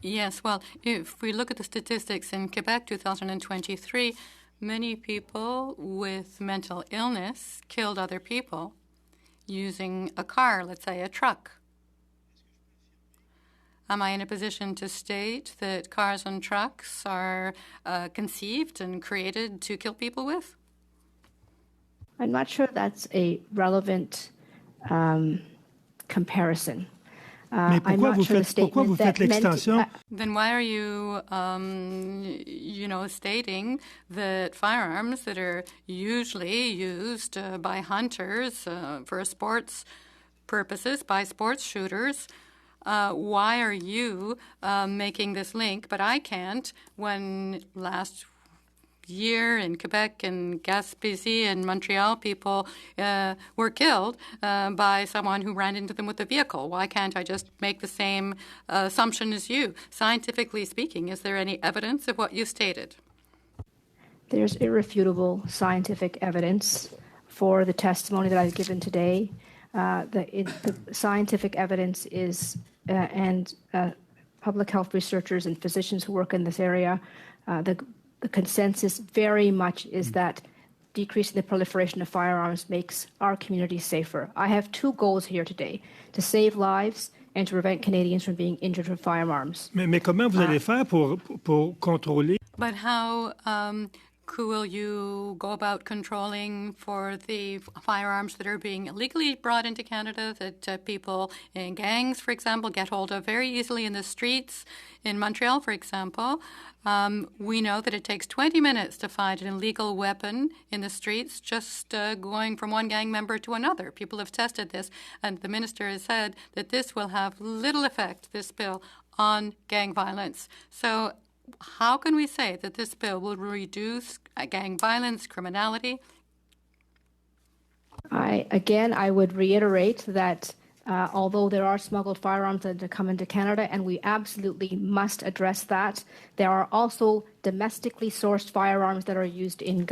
Yes, well, if we look at the statistics in Quebec 2023, many people with mental illness killed other people using a car, let's say a truck. am I in a position to state that cars and trucks are conceived and created to kill people with? I'm not sure that's a relevant comparison. Mais pourquoi vous faites l'extension? Then why are you, stating that firearms that are usually used by hunters for sports purposes, by sports shooters, why are you making this link, but I can't, when last year in Quebec and Gaspésie and Montreal, people were killed by someone who ran into them with a vehicle. Why can't I just make the same assumption as you? Scientifically speaking, is there any evidence of what you stated? There's irrefutable scientific evidence for the testimony that I've given today. The scientific evidence is, and public health researchers and physicians who work in this area, the consensus very much is that decreasing the proliferation of firearms makes our community safer. I have two goals here today, to save lives and to prevent Canadians from being injured with firearms. Mais comment vous allez faire pour contrôler? But how will you go about controlling for the firearms that are being illegally brought into Canada, that people in gangs, for example, get hold of very easily in the streets? In Montreal, for example, we know that it takes 20 minutes to find an illegal weapon in the streets, just going from one gang member to another. People have tested this, and the minister has said that this will have little effect, this bill, on gang violence. So how can we say that this bill will reduce gang violence, criminality? I would reiterate that although there are smuggled firearms that come into Canada, and we absolutely must address that, there are also domestically sourced firearms that are used in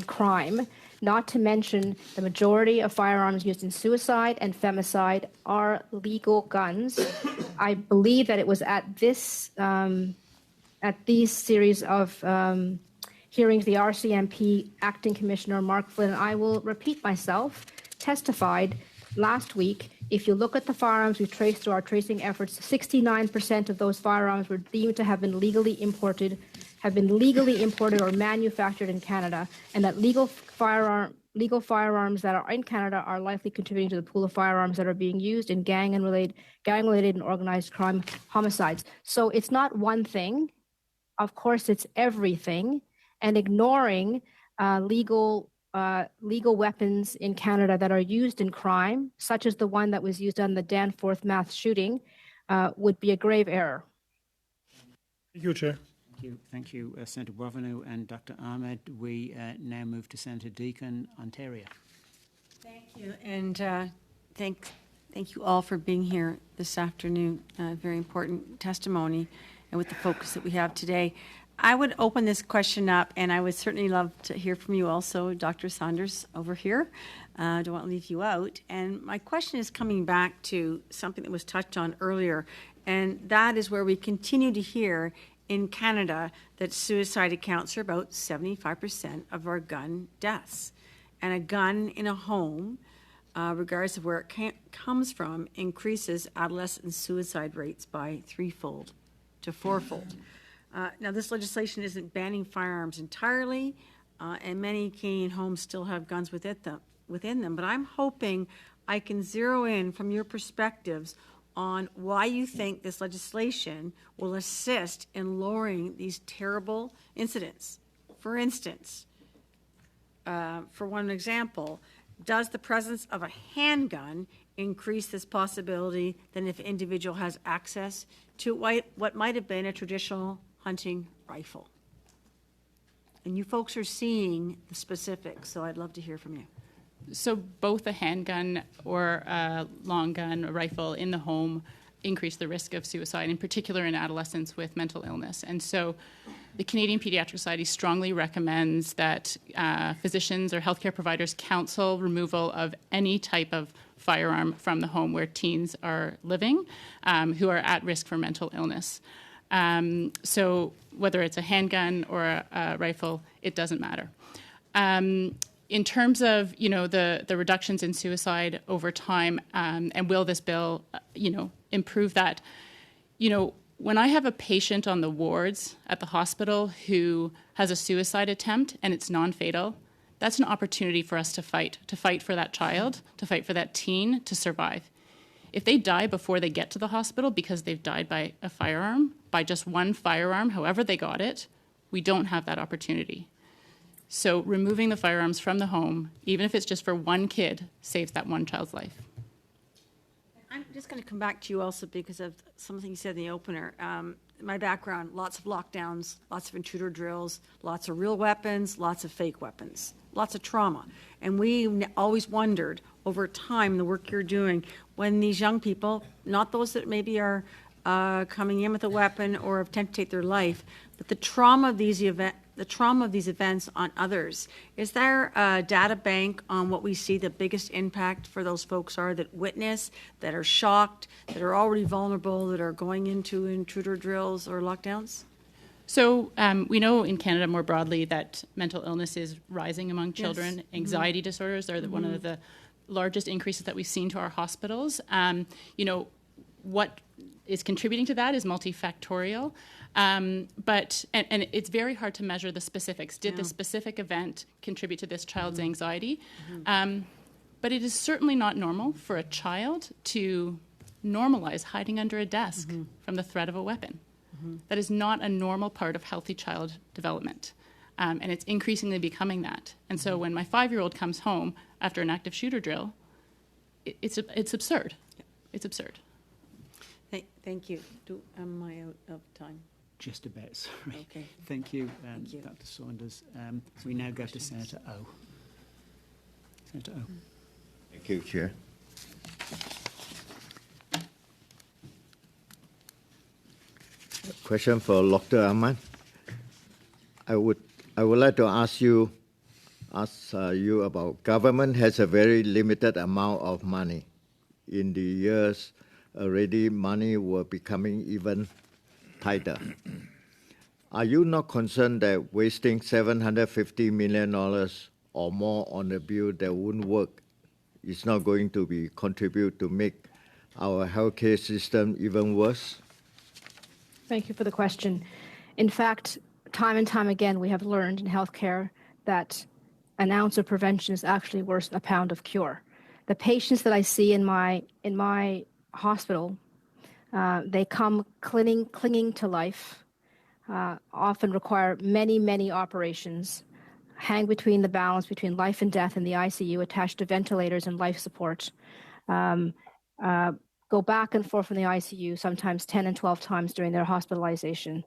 crime. Not to mention the majority of firearms used in suicide and femicide are legal guns. I believe that it was at these series of hearings, the RCMP Acting Commissioner Mark Flynn, I will repeat myself, testified last week. If you look at the firearms we've traced through our tracing efforts, 69% of those firearms were deemed to have been legally imported or manufactured in Canada, and that legal firearms that are in Canada are likely contributing to the pool of firearms that are being used in gang-related and organized crime homicides. So it's not one thing. Of course, it's everything, and ignoring legal weapons in Canada that are used in crime, such as the one that was used on the Danforth mass shooting, would be a grave error. Thank you, Chair. Thank you, Senator Boisvenu and Dr. Ahmed. We now move to Senator Deacon, Ontario. Thank you, and thank you all for being here this afternoon. Very important testimony, and with the focus that we have today. I would open this question up, and I would certainly love to hear from you also, Dr. Saunders over here. I don't want to leave you out. And my question is coming back to something that was touched on earlier, and that is where we continue to hear in Canada that suicide accounts for about 75% of our gun deaths. And a gun in a home, regardless of where it comes from, increases adolescent suicide rates by threefold to fourfold. Now, this legislation isn't banning firearms entirely, and many Canadian homes still have guns within them. But I'm hoping I can zero in from your perspectives on why you think this legislation will assist in lowering these terrible incidents. For instance, for one example, does the presence of a handgun increase this possibility than if an individual has access to what might have been a traditional hunting rifle? And you folks are seeing the specifics, so I'd love to hear from you. So both a handgun or a long gun, a rifle in the home increase the risk of suicide, in particular in adolescents with mental illness. And so the Canadian Pediatric Society strongly recommends that physicians or healthcare providers counsel removal of any type of firearm from the home where teens are living who are at risk for mental illness. So whether it's a handgun or a rifle, it doesn't matter. In terms of, the reductions in suicide over time, and will this bill, improve that? when I have a patient on the wards at the hospital who has a suicide attempt and it's non-fatal, that's an opportunity for us to fight for that child, to fight for that teen to survive. If they die before they get to the hospital because they've died by a firearm, by just one firearm, however they got it, we don't have that opportunity. So removing the firearms from the home, even if it's just for one kid, saves that one child's life. I'm just going to come back to you also because of something you said in the opener. My background, lots of lockdowns, lots of intruder drills, lots of real weapons, lots of fake weapons, lots of trauma. And we always wondered over time, the work you're doing, when these young people, not those that maybe are coming in with a weapon or attempt to take their life, but the trauma of these events on others. Is there a data bank on what we see the biggest impact for those folks are that witness, that are shocked, that are already vulnerable, that are going into intruder drills or lockdowns? So we know in Canada more broadly that mental illness is rising among children. Yes. Anxiety disorders are one of the largest increases that we've seen to our hospitals. What is contributing to that is multifactorial. But it's very hard to measure the specifics. Did the specific event contribute to this child's anxiety? But it is certainly not normal for a child to normalize hiding under a desk from the threat of a weapon. That is not a normal part of healthy child development. And it's increasingly becoming that. And so when my 5-year-old comes home after an active shooter drill, it's absurd. It's absurd. Thank you. Am I out of time? Just about, sorry. Okay. Thank you, Dr. Saunders. We now go to Senator O. Senator O. Thank you, Chair. Question for Dr. Ahmed. I would like to ask you about government has a very limited amount of money. In the years already, money were becoming even tighter. Are you not concerned that wasting $750 million or more on a bill that wouldn't work is not going to be contribute to make our healthcare system even worse? Thank you for the question. In fact, time and time again, we have learned in healthcare that an ounce of prevention is actually worse than a pound of cure. The patients that I see in my hospital, they come clinging to life, often require many, many operations, hang between the balance between life and death in the ICU, attached to ventilators and life support, go back and forth from the ICU sometimes 10 and 12 times during their hospitalization.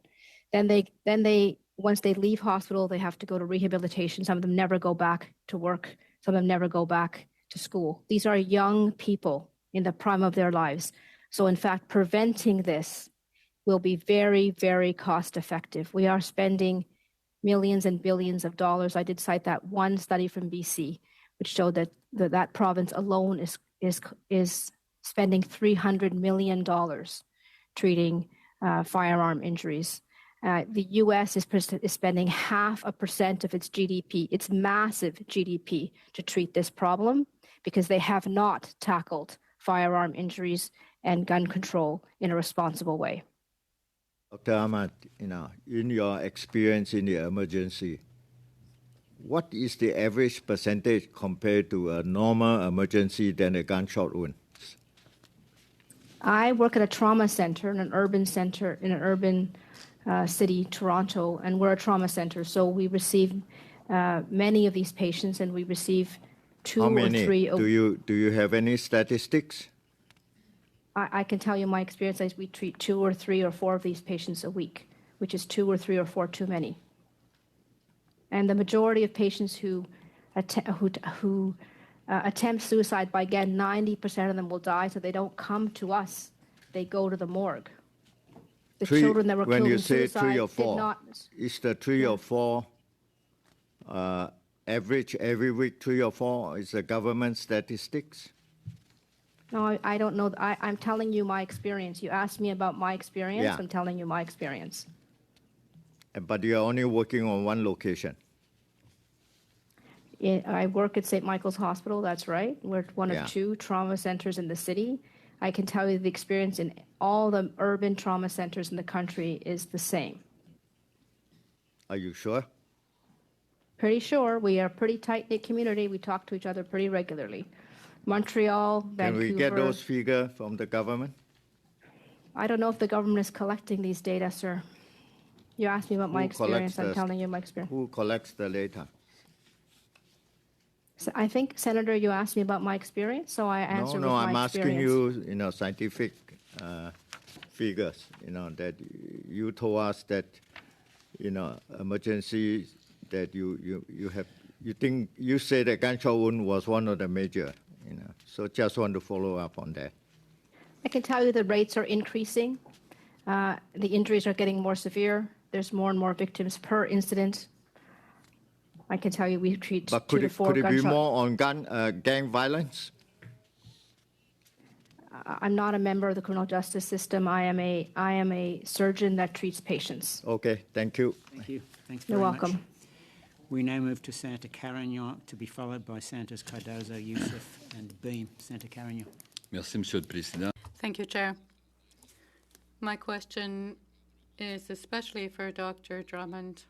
Then they once they leave hospital, they have to go to rehabilitation. Some of them never go back to work. Some of them never go back to school. These are young people in the prime of their lives. So in fact, preventing this will be very, very cost effective. We are spending millions and billions of dollars. I did cite that one study from BC, which showed that that province alone is spending $300 million treating firearm injuries. The U.S. is spending 0.5% of its GDP, its massive GDP, to treat this problem because they have not tackled firearm injuries and gun control in a responsible way. Dr. Ahmed, in your experience in the emergency, what is the average percentage compared to a normal emergency than a gunshot wound? I work at a trauma center, in an urban city, Toronto, and we're a trauma center. So we receive many of these patients, and we receive 2 How many? or 3. Do you have any statistics? I can tell you my experience is we treat 2 or 3 or 4 of these patients a week, which is 2 or 3 or 4 too many. And the majority of patients who attempt suicide, by again, 90% of them will die, so they don't come to us. They go to the morgue. The children that were killed in suicide when you say 3 or 4, did not. Is the 3 or 4 average every week? 3 or 4 is the government statistics? No, I don't know. I'm telling you my experience. You asked me about my experience. Yeah. I'm telling you my experience. But you're only working on one location. I work at St. Michael's Hospital, that's right. We're one Yeah. of 2 trauma centers in the city. I can tell you the experience in all the urban trauma centers in the country is the same. Are you sure? Pretty sure. We are a pretty tight-knit community. We talk to each other pretty regularly. Montreal, Vancouver. Can we get those figures from the government? I don't know if the government is collecting these data, sir. You asked me about my experience. I'm telling you my experience. Who collects the data? So I think, Senator, you asked me about my experience, so I answered with my experience. No, I'm asking you, scientific figures, that you told us that, emergency that you say that gunshot wound was one of the major, So just want to follow up on that. I can tell you the rates are increasing. The injuries are getting more severe. There's more and more victims per incident. I can tell you we treat 2 to 4 could it gunshot. be more on gang violence? I'm not a member of the criminal justice system. I am a surgeon that treats patients. Okay, thank you. Thank you. Thanks You're very welcome. much. We now move to Senator Carignan, to be followed by Senators Cardozo, Yussuff and Boehm. Senator Carignan. Merci, Monsieur le Président. Thank you, Chair. My question is especially for Dr. Drummond.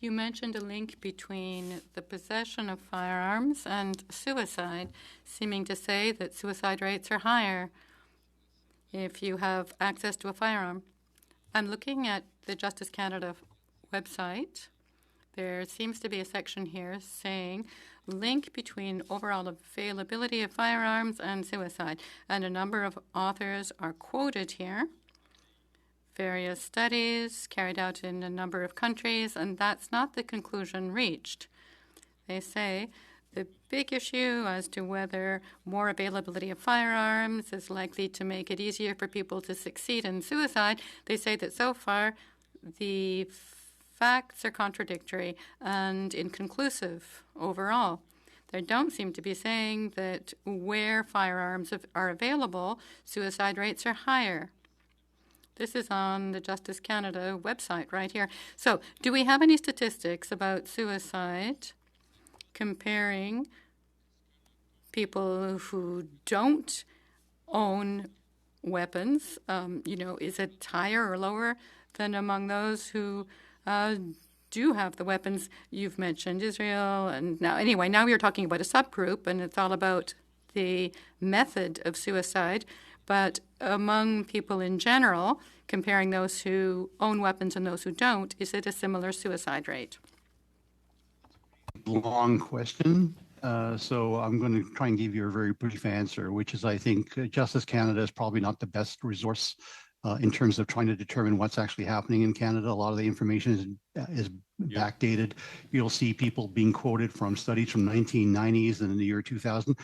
You mentioned a link between the possession of firearms and suicide, seeming to say that suicide rates are higher if you have access to a firearm. I'm looking at the Justice Canada website. There seems to be a section here saying link between overall availability of firearms and suicide, and a number of authors are quoted here. Various studies carried out in a number of countries, and that's not the conclusion reached. They say the big issue as to whether more availability of firearms is likely to make it easier for people to succeed in suicide, they say that so far the facts are contradictory and inconclusive overall. They don't seem to be saying that where firearms are available, suicide rates are higher. This is on the Justice Canada website right here. So, do we have any statistics about suicide comparing people who don't own weapons? Is it higher or lower than among those who do have the weapons? You've mentioned Israel, and now we're talking about a subgroup, and it's all about the method of suicide. But among people in general, comparing those who own weapons and those who don't, is it a similar suicide rate? Long question. So I'm going to try and give you a very brief answer, which is I think Justice Canada is probably not the best resource in terms of trying to determine what's actually happening in Canada. A lot of the information is backdated. You'll see people being quoted from studies from 1990s and in the year 2000.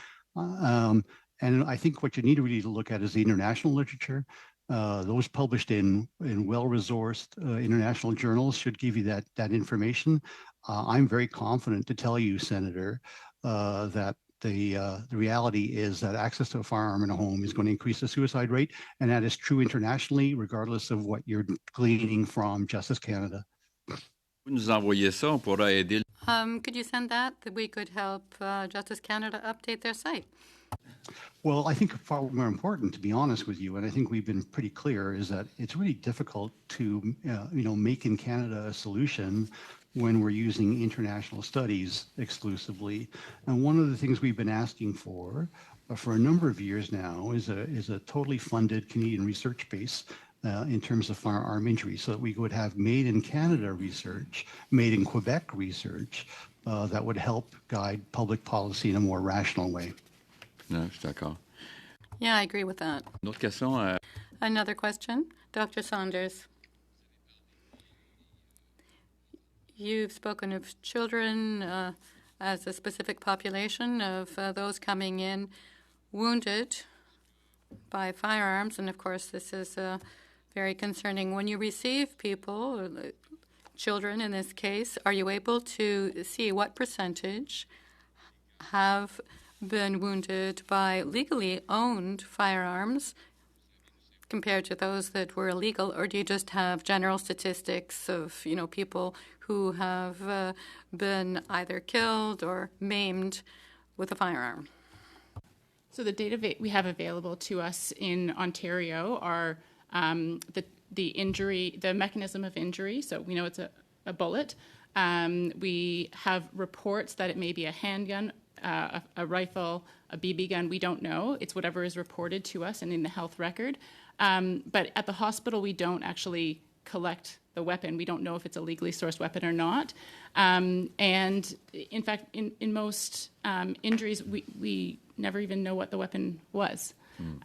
And I think what you need really to look at is the international literature. Those published in well-resourced international journals should give you that information. I'm very confident to tell you, Senator, that the reality is that access to a firearm in a home is going to increase the suicide rate, and that is true internationally, regardless of what you're gleaning from Justice Canada. Vous nous envoyez ça, on pourra aider. Could you send that we could help Justice Canada update their site? Well, I think far more important, to be honest with you, and I think we've been pretty clear, is that it's really difficult to, make in Canada a solution when we're using international studies exclusively. And one of the things we've been asking for a number of years now is a totally funded Canadian research base in terms of firearm injury, so that we would have made in Canada research, made in Quebec research that would help guide public policy in a more rational way. Non, je suis d'accord. Yeah, I agree with that. Une autre question? Another question, Dr. Saunders. You've spoken of children as a specific population of those coming in wounded by firearms, and of course this is very concerning. When you receive people, children in this case, are you able to see what percentage have been wounded by legally owned firearms compared to those that were illegal, or do you just have general statistics of people who have been either killed or maimed with a firearm? So the data we have available to us in Ontario are the injury, the mechanism of injury. So we know it's a bullet. We have reports that it may be a handgun, a rifle, a BB gun. We don't know. It's whatever is reported to us and in the health record. But at the hospital, we don't actually collect the weapon. We don't know if it's a legally sourced weapon or not. And in fact, in most injuries, we never even know what the weapon was.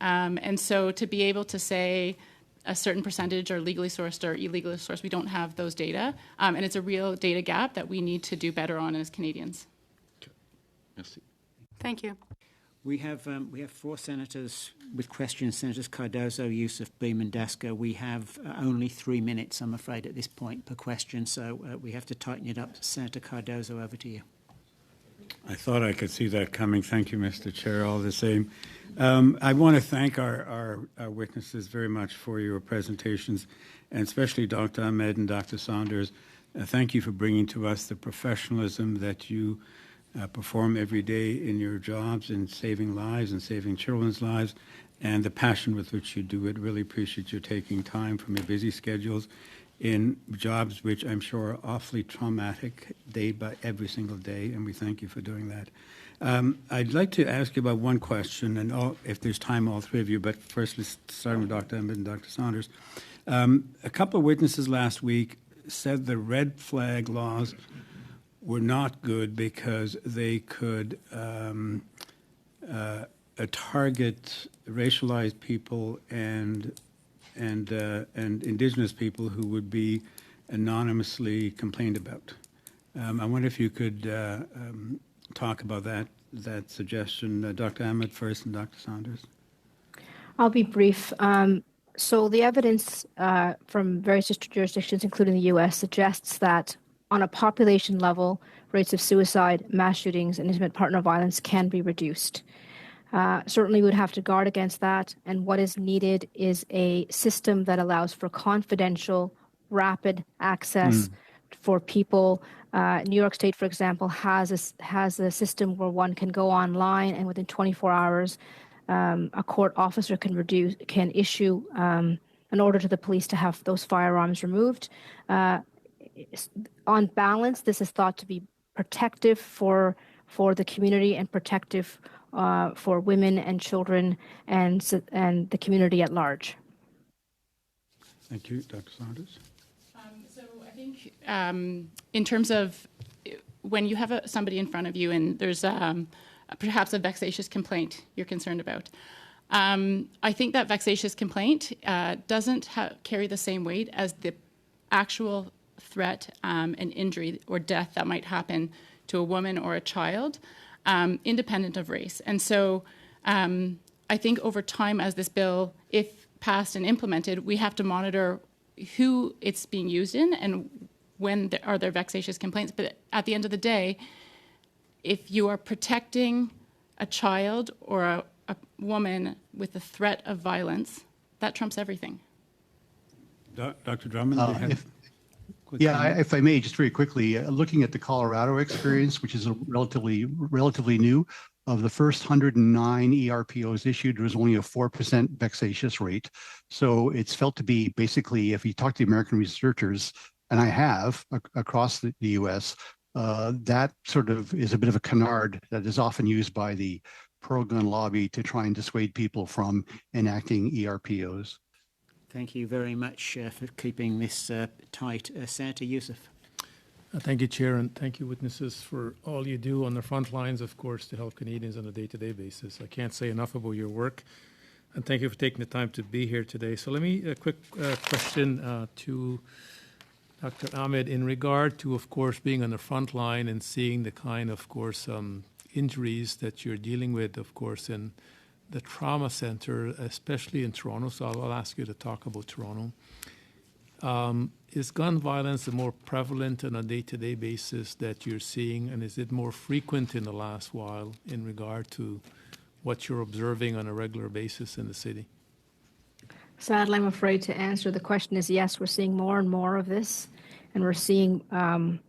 And so to be able to say a certain percentage are legally sourced or illegally sourced, we don't have those data. And it's a real data gap that we need to do better on as Canadians. Merci. Thank you. We have 4 senators with questions, Senators Cardozo, Yussuff, Boehm and Dasko. We have only 3 minutes, I'm afraid, at this point per question, so we have to tighten it up. Senator Cardozo, over to you. I thought I could see that coming. Thank you, Mr. Chair, all the same. I want to thank our witnesses very much for your presentations, and especially Dr. Ahmed and Dr. Saunders. Thank you for bringing to us the professionalism that you perform every day in your jobs in saving lives and saving children's lives, and the passion with which you do it. Really appreciate you taking time from your busy schedules in jobs which I'm sure are awfully traumatic every single day, and we thank you for doing that. I'd like to ask you about one question, and if there's time, all 3 of you, but first let's start with Dr. Ahmed and Dr. Saunders. A couple of witnesses last week said the red flag laws were not good because they could target racialized people and Indigenous people who would be anonymously complained about. I wonder if you could talk about that suggestion. Dr. Ahmed first and Dr. Saunders. I'll be brief. So the evidence from various jurisdictions, including the U.S., suggests that on a population level, rates of suicide, mass shootings, and intimate partner violence can be reduced. Certainly, we would have to guard against that, and what is needed is a system that allows for confidential, rapid access for people. New York State, for example, has a system where one can go online, and within 24 hours, a court officer can issue an order to the police to have those firearms removed. On balance, this is thought to be protective for the community and protective for women and children and the community at large. Thank you. Dr. Saunders? So I think in terms of when you have somebody in front of you and there's perhaps a vexatious complaint you're concerned about, I think that vexatious complaint doesn't carry the same weight as the actual threat and injury or death that might happen to a woman or a child, independent of race. And so I think over time, as this bill, if passed and implemented, we have to monitor who it's being used in and when are there vexatious complaints. But at the end of the day, if you are protecting a child or a woman with the threat of violence, that trumps everything. Dr. Drummond? If I may, just very quickly, looking at the Colorado experience, which is relatively new, of the first 109 ERPOs issued, there was only a 4% vexatious rate. So it's felt to be basically, if you talk to the American researchers, and I have across the U.S., that sort of is a bit of a canard that is often used by the pro-gun lobby to try and dissuade people from enacting ERPOs. Thank you very much for keeping this tight. Senator Yussuff. Thank you, Chair, and thank you, witnesses, for all you do on the front lines, of course, to help Canadians on a day-to-day basis. I can't say enough about your work, and thank you for taking the time to be here today. So let me, a quick question to Dr. Ahmed in regard to, of course, being on the front line and seeing the kind of course, injuries that you're dealing with, of course, in the trauma center, especially in Toronto. So I'll ask you to talk about Toronto. Is gun violence more prevalent on a day-to-day basis that you're seeing, and is it more frequent in the last while in regard to what you're observing on a regular basis in the city? Sadly, I'm afraid to answer the question is yes, we're seeing more and more of this, and we're seeing, when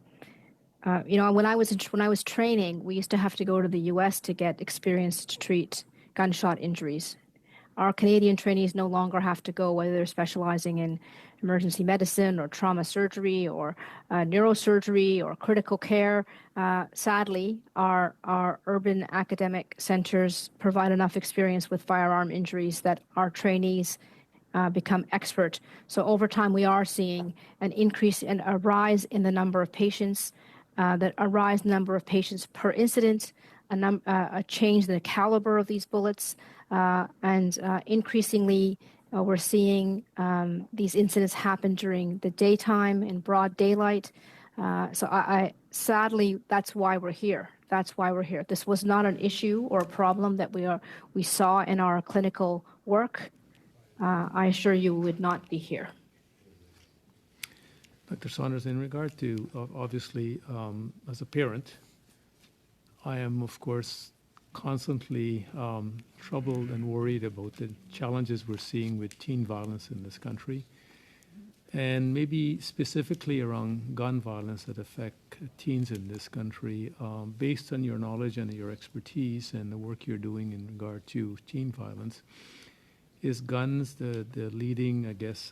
I was training, we used to have to go to the U.S. to get experience to treat gunshot injuries. Our Canadian trainees no longer have to go, whether they're specializing in emergency medicine or trauma surgery or neurosurgery or critical care. Sadly, our urban academic centers provide enough experience with firearm injuries that our trainees become expert. So over time, we are seeing an increase and a rise in the number of patients, a rise in the number of patients per incident, a change in the caliber of these bullets, and increasingly we're seeing these incidents happen during the daytime in broad daylight. So sadly, that's why we're here. That's why we're here. This was not an issue or a problem that we saw in our clinical work. I assure you we would not be here. Dr. Saunders, in regard to, obviously, as a parent, I am, of course, constantly troubled and worried about the challenges we're seeing with teen violence in this country, and maybe specifically around gun violence that affect teens in this country. Based on your knowledge and your expertise and the work you're doing in regard to teen violence, is guns the leading, I guess,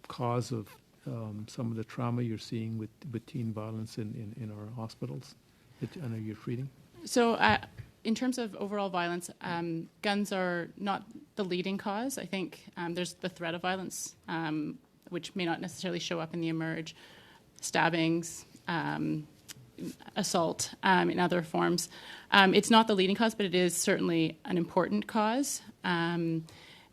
cause of some of the trauma you're seeing with teen violence in our hospitals that I know you're treating? So in terms of overall violence, guns are not the leading cause. I think there's the threat of violence, which may not necessarily show up in the emerge, stabbings, assault in other forms. It's not the leading cause, but it is certainly an important cause. And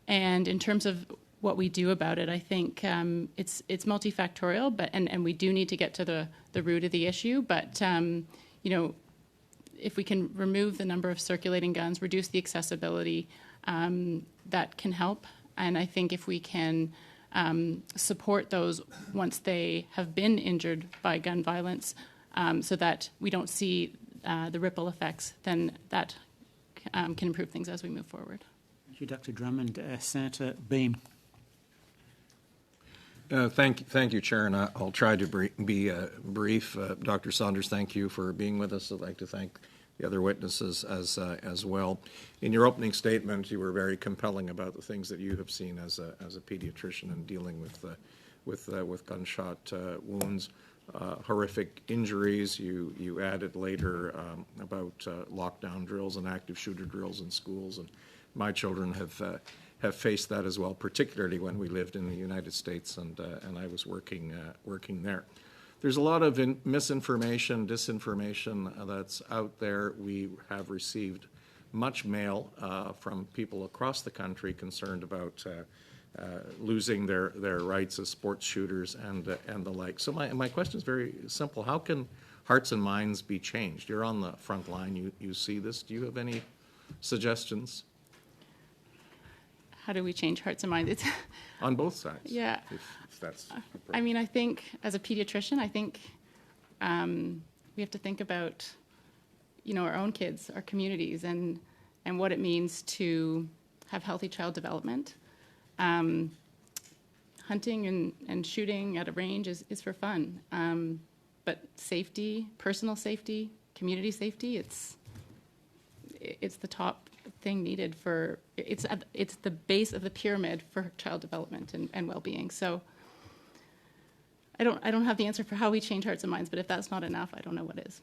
in terms of what we do about it, I think it's multifactorial, but and we do need to get to the root of the issue. But if we can remove the number of circulating guns, reduce the accessibility, that can help. And I think if we can support those once they have been injured by gun violence, so that we don't see the ripple effects, then that can improve things as we move forward. Thank you, Dr. Drummond. Senator Boehm. Thank you, Chair, and I'll try to be brief. Dr. Saunders, thank you for being with us. I'd like to thank the other witnesses as well. In your opening statement, you were very compelling about the things that you have seen as a pediatrician and dealing with gunshot wounds, horrific injuries. You added later about lockdown drills and active shooter drills in schools, and my children have faced that as well, particularly when we lived in the United States and I was working there. There's a lot of misinformation, disinformation that's out there. We have received much mail from people across the country concerned about losing their rights as sports shooters and the like. So my question is very simple. How can hearts and minds be changed? You're on the front line. You see this. Do you have any suggestions? How do we change hearts and minds? On both sides. Yeah. If that's appropriate. I mean, I think as a pediatrician, I think we have to think about, our own kids, our communities, and what it means to have healthy child development. Hunting and shooting at a range is for fun, but safety, personal safety, community safety, it's the top thing needed for it's the base of the pyramid for child development and well-being. So I don't have the answer for how we change hearts and minds, but if that's not enough, I don't know what is.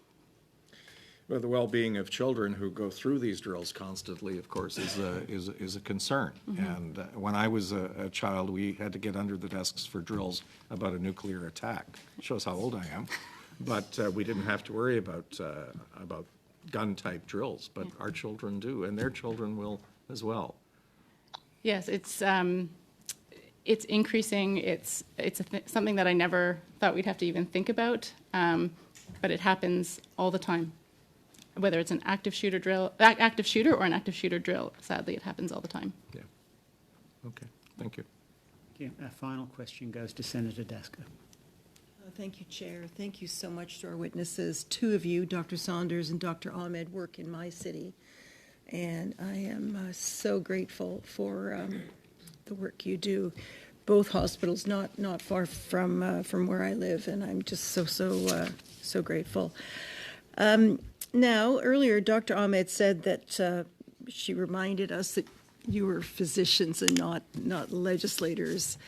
Well, the well-being of children who go through these drills constantly, of course, is a concern. Mm-hmm. And when I was a child, we had to get under the desks for drills about a nuclear attack. It shows how old I am. But we didn't have to worry about gun-type drills, but our children do, and their children will as well. Yes, it's increasing. It's something that I never thought we'd have to even think about, but it happens all the time. Whether it's an active shooter or an active shooter drill, sadly, it happens all the time. Yeah. Okay. Thank you. Okay. Our final question goes to Senator Dasko. Thank you, Chair. Thank you so much to our witnesses. Two of you, Dr. Saunders and Dr. Ahmed, work in my city, and I am so grateful for the work you do. Both hospitals not far from where I live, and I'm just so grateful. Now, earlier, Dr. Ahmed said that she reminded us that you were physicians and not legislators.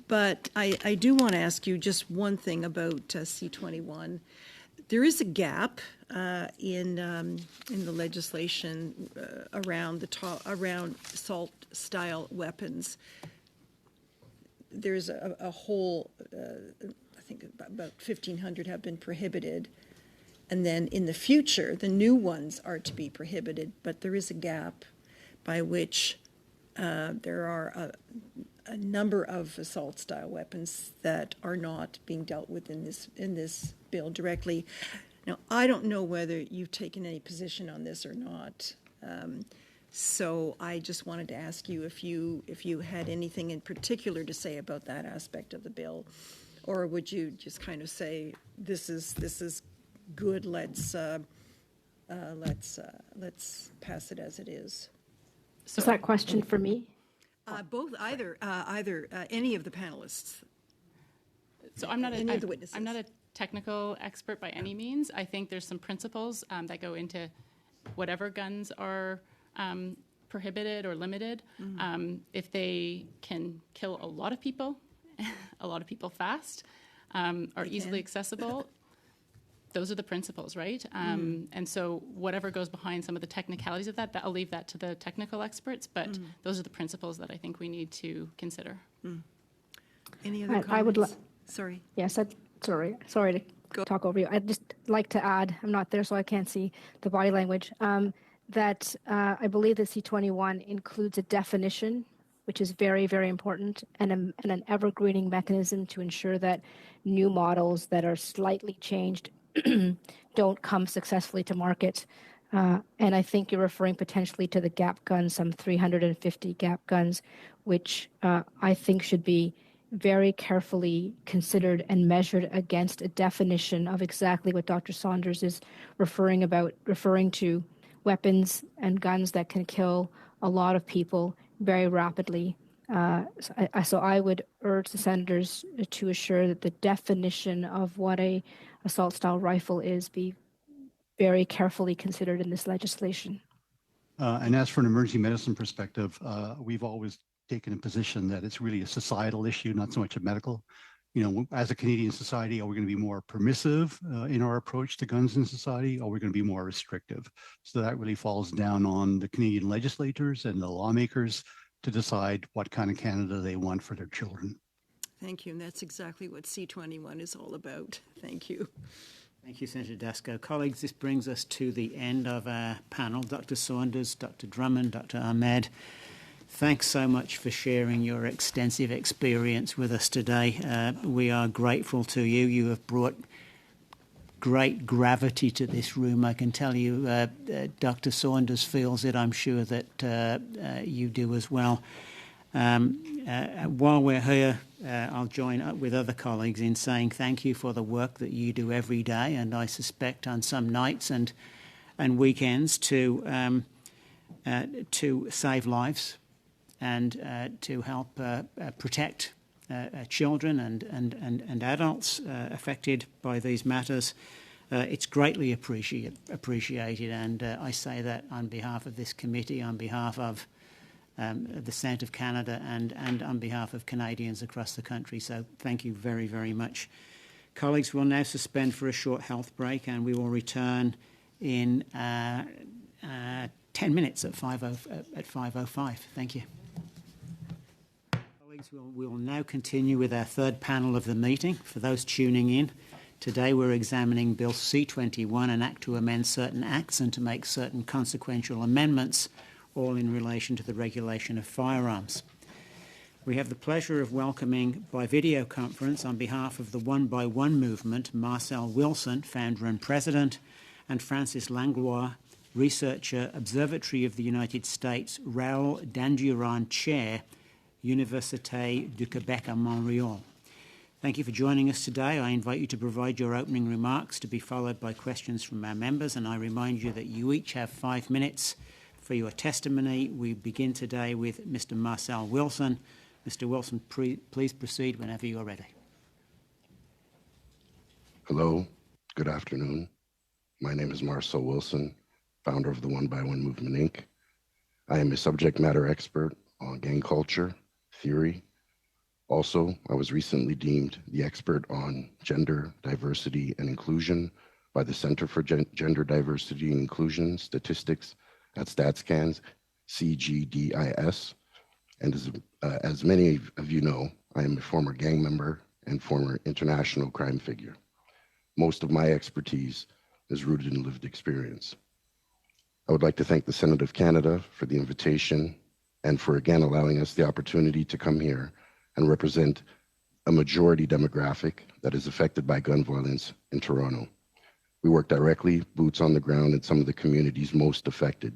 But I do want to ask you just one thing about C-21. There is a gap in the legislation around assault-style weapons. There's a whole, I think about 1,500 have been prohibited. And then in the future, the new ones are to be prohibited. But there is a gap by which there are a number of assault-style weapons that are not being dealt with in this bill directly. Now, I don't know whether you've taken any position on this or not. So I just wanted to ask you if you had anything in particular to say about that aspect of the bill, or would you just kind of say this is good? Let's pass it as it is. So, is that question for me? Both, either any of the panelists. So I'm not any of the witnesses. I'm not a technical expert by any means. I think there's some principles that go into whatever guns are prohibited or limited. If they can kill a lot of people fast, are easily accessible. Those are the principles, right? And so whatever goes behind some of the technicalities of that, I'll leave that to the technical experts, but those are the principles that I think we need to consider. Any other comments? I would sorry. Yes, sorry to talk over you. I'd just like to add, I'm not there so I can't see the body language, that I believe that C-21 includes a definition, which is very, very important, and an evergreening mechanism to ensure that new models that are slightly changed don't come successfully to market. And I think you're referring potentially to the GAP guns, some 350 GAP guns, which I think should be very carefully considered and measured against a definition of exactly what Dr. Saunders is referring to, weapons and guns that can kill a lot of people very rapidly. So I would urge the senators to assure that the definition of what a assault-style rifle is be very carefully considered in this legislation. And as for an emergency medicine perspective, we've always taken a position that it's really a societal issue, not so much a medical. You know, as a Canadian society, are we going to be more permissive in our approach to guns in society, or are we going to be more restrictive? So that really falls down on the Canadian legislators and the lawmakers to decide what kind of Canada they want for their children. Thank you, and that's exactly what C-21 is all about. Thank you. Thank you, Senator Dasko. Colleagues, this brings us to the end of our panel. Dr. Saunders, Dr. Drummond, Dr. Ahmed, thanks so much for sharing your extensive experience with us today. We are grateful to you. You have brought great gravity to this room. I can tell you Dr. Saunders feels it. I'm sure that you do as well. While we're here, I'll join up with other colleagues in saying thank you for the work that you do every day, and I suspect on some nights and weekends to save lives and to help protect children and adults affected by these matters. It's greatly appreciated, and I say that on behalf of this committee, on behalf of the Senate of Canada, and on behalf of Canadians across the country. So thank you very, very much. Colleagues, we'll now suspend for a short health break, and we will return in 10 minutes at 5:05. Thank you. Colleagues, we will now continue with our third panel of the meeting. For those tuning in, today we're examining Bill C-21, an act to amend certain acts and to make certain consequential amendments, all in relation to the regulation of firearms. We have the pleasure of welcoming by video conference on behalf of the One by One movement, Marcell Wilson, founder and president, and Francis Langlois, researcher, Observatory of the United States, Raoul Danduran Chair, Université du Québec à Montréal. Thank you for joining us today. I invite you to provide your opening remarks, to be followed by questions from our members, and I remind you that you each have 5 minutes for your testimony. We begin today with Mr. Marcell Wilson. Mr. Wilson, please proceed whenever you're ready. Hello, good afternoon. My name is Marcell Wilson, founder of the One by One Movement, Inc. I am a subject matter expert on gang culture, theory. Also, I was recently deemed the expert on gender diversity and inclusion by the Center for Gender Diversity and Inclusion Statistics at StatsCan's CGDIS. And as many of you know, I am a former gang member and former international crime figure. Most of my expertise is rooted in lived experience. I would like to thank the Senate of Canada for the invitation and for again allowing us the opportunity to come here and represent a majority demographic that is affected by gun violence in Toronto. We work directly, boots on the ground, in some of the communities most affected.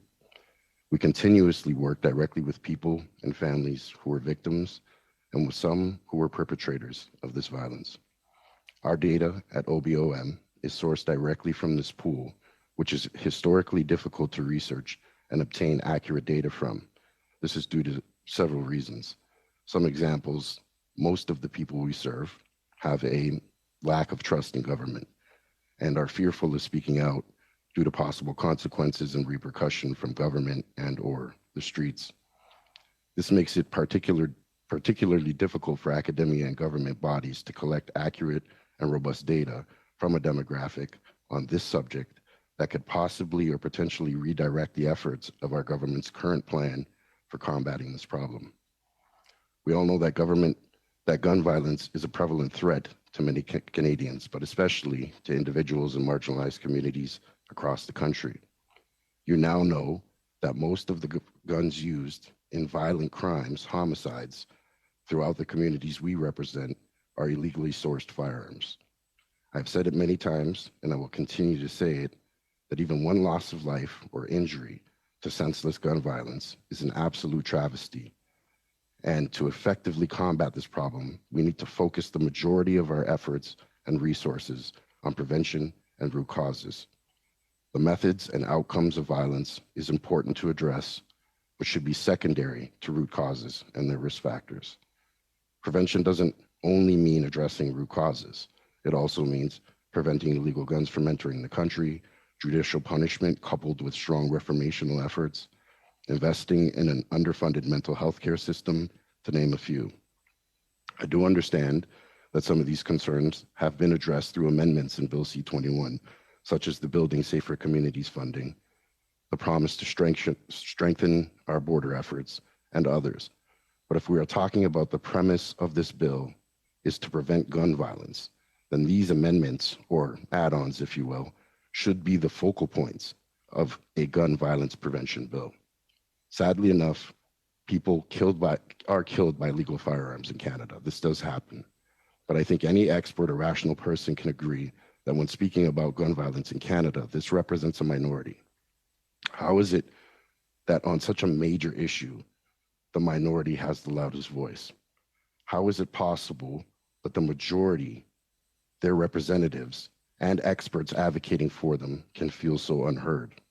We continuously work directly with people and families who are victims and with some who were perpetrators of this violence. Our data at OBOM is sourced directly from this pool, which is historically difficult to research and obtain accurate data from. This is due to several reasons. Some examples: most of the people we serve have a lack of trust in government and are fearful of speaking out due to possible consequences and repercussion from government and or the streets. This makes it particularly difficult for academia and government bodies to collect accurate and robust data from a demographic on this subject that could possibly or potentially redirect the efforts of our government's current plan for combating this problem. We all know that gun violence is a prevalent threat to many Canadians, but especially to individuals in marginalized communities across the country. You now know that most of the guns used in violent crimes, homicides, throughout the communities we represent are illegally sourced firearms. I've said it many times, and I will continue to say it, that even one loss of life or injury to senseless gun violence is an absolute travesty. And to effectively combat this problem, we need to focus the majority of our efforts and resources on prevention and root causes. The methods and outcomes of violence is important to address, but should be secondary to root causes and their risk factors. Prevention doesn't only mean addressing root causes. It also means preventing illegal guns from entering the country, judicial punishment coupled with strong reformational efforts, investing in an underfunded mental health care system, to name a few. I do understand that some of these concerns have been addressed through amendments in Bill C-21, such as the Building Safer Communities funding, the promise to strengthen our border efforts, and others. But if we are talking about the premise of this bill is to prevent gun violence, then these amendments, or add-ons, if you will, should be the focal points of a gun violence prevention bill. Sadly enough, people are killed by legal firearms in Canada. This does happen. But I think any expert or rational person can agree that when speaking about gun violence in Canada, this represents a minority. How is it that on such a major issue, the minority has the loudest voice? How is it possible that the majority, their representatives, and experts advocating for them can feel so unheard?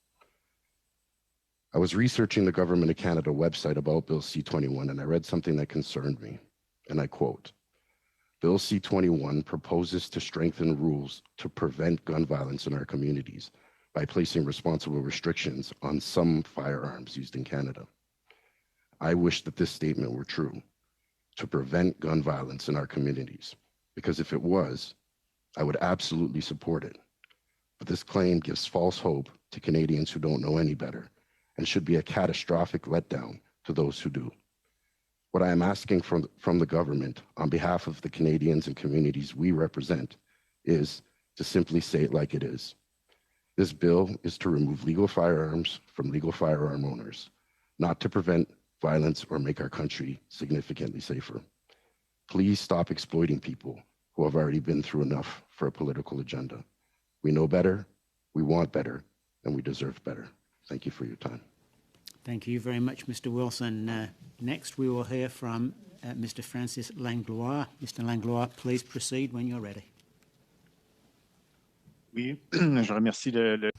I was researching the Government of Canada website about Bill C-21, and I read something that concerned me, and I quote, "Bill C-21 proposes to strengthen rules to prevent gun violence in our communities by placing responsible restrictions on some firearms used in Canada." I wish that this statement were true, to prevent gun violence in our communities, because if it was, I would absolutely support it. But this claim gives false hope to Canadians who don't know any better, and should be a catastrophic letdown to those who do. What I am asking from the government on behalf of the Canadians and communities we represent is to simply say it like it is. This bill is to remove legal firearms from legal firearm owners, not to prevent violence or make our country significantly safer. Please stop exploiting people who have already been through enough for a political agenda. We know better, we want better, and we deserve better. Thank you for your time. Thank you very much, Mr. Wilson. Next, we will hear from Mr. Francis Langlois. Mr. Langlois, please proceed when you're ready. Oui, je remercie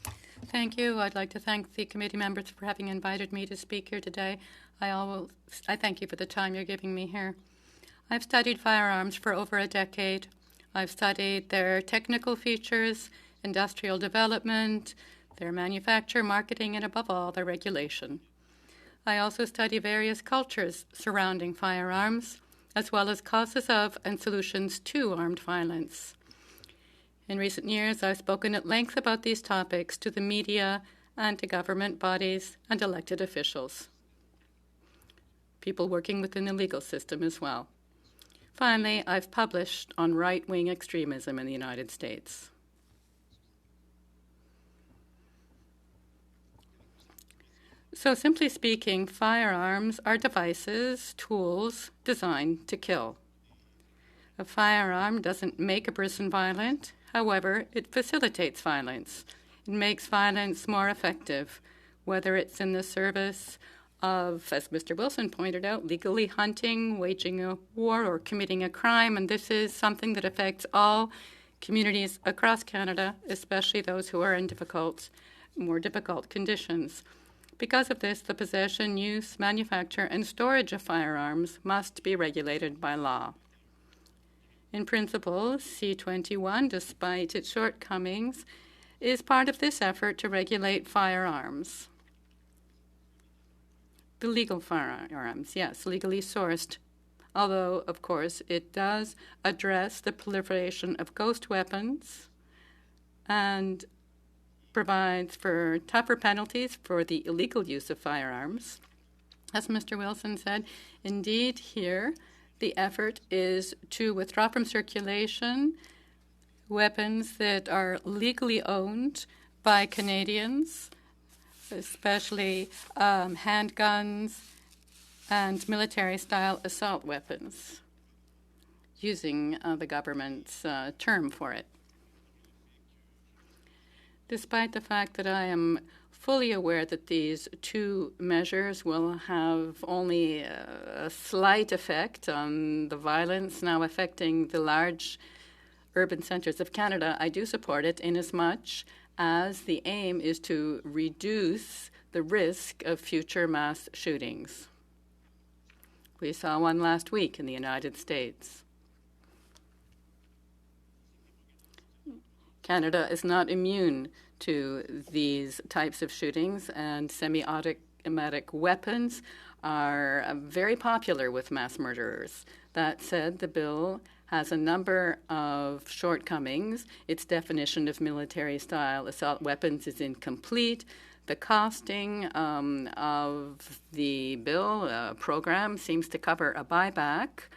Thank you. I'd like to thank the committee members for having invited me to speak here today. I thank you for the time you're giving me here. I've studied firearms for over a decade. I've studied their technical features, industrial development, their manufacture, marketing, and above all, their regulation. I also study various cultures surrounding firearms, as well as causes of and solutions to armed violence. In recent years, I've spoken at length about these topics to the media and to government bodies and elected officials, people working within the legal system as well. Finally, I've published on right-wing extremism in the United States. So simply speaking, firearms are devices, tools designed to kill. A firearm doesn't make a person violent. However, it facilitates violence. It makes violence more effective, whether it's in the service of, as Mr. Wilson pointed out, legally hunting, waging a war, or committing a crime. And this is something that affects all communities across Canada, especially those who are in more difficult conditions. Because of this, the possession, use, manufacture, and storage of firearms must be regulated by law. In principle, C-21, despite its shortcomings, is part of this effort to regulate firearms. The legal firearms, yes, legally sourced, although, of course, it does address the proliferation of ghost weapons and provides for tougher penalties for the illegal use of firearms. As Mr. Wilson said, indeed here the effort is to withdraw from circulation weapons that are legally owned by Canadians, especially handguns and military-style assault weapons, using the government's term for it. Despite the fact that I am fully aware that these two measures will have only a slight effect on the violence now affecting the large urban centres of Canada, I do support it inasmuch as the aim is to reduce the risk of future mass shootings. We saw one last week in the United States. Canada is not immune to these types of shootings, and semi-automatic weapons are very popular with mass murderers. That said, the bill has a number of shortcomings. Its definition of military-style assault weapons is incomplete. The costing of the bill program seems to cover a buyback,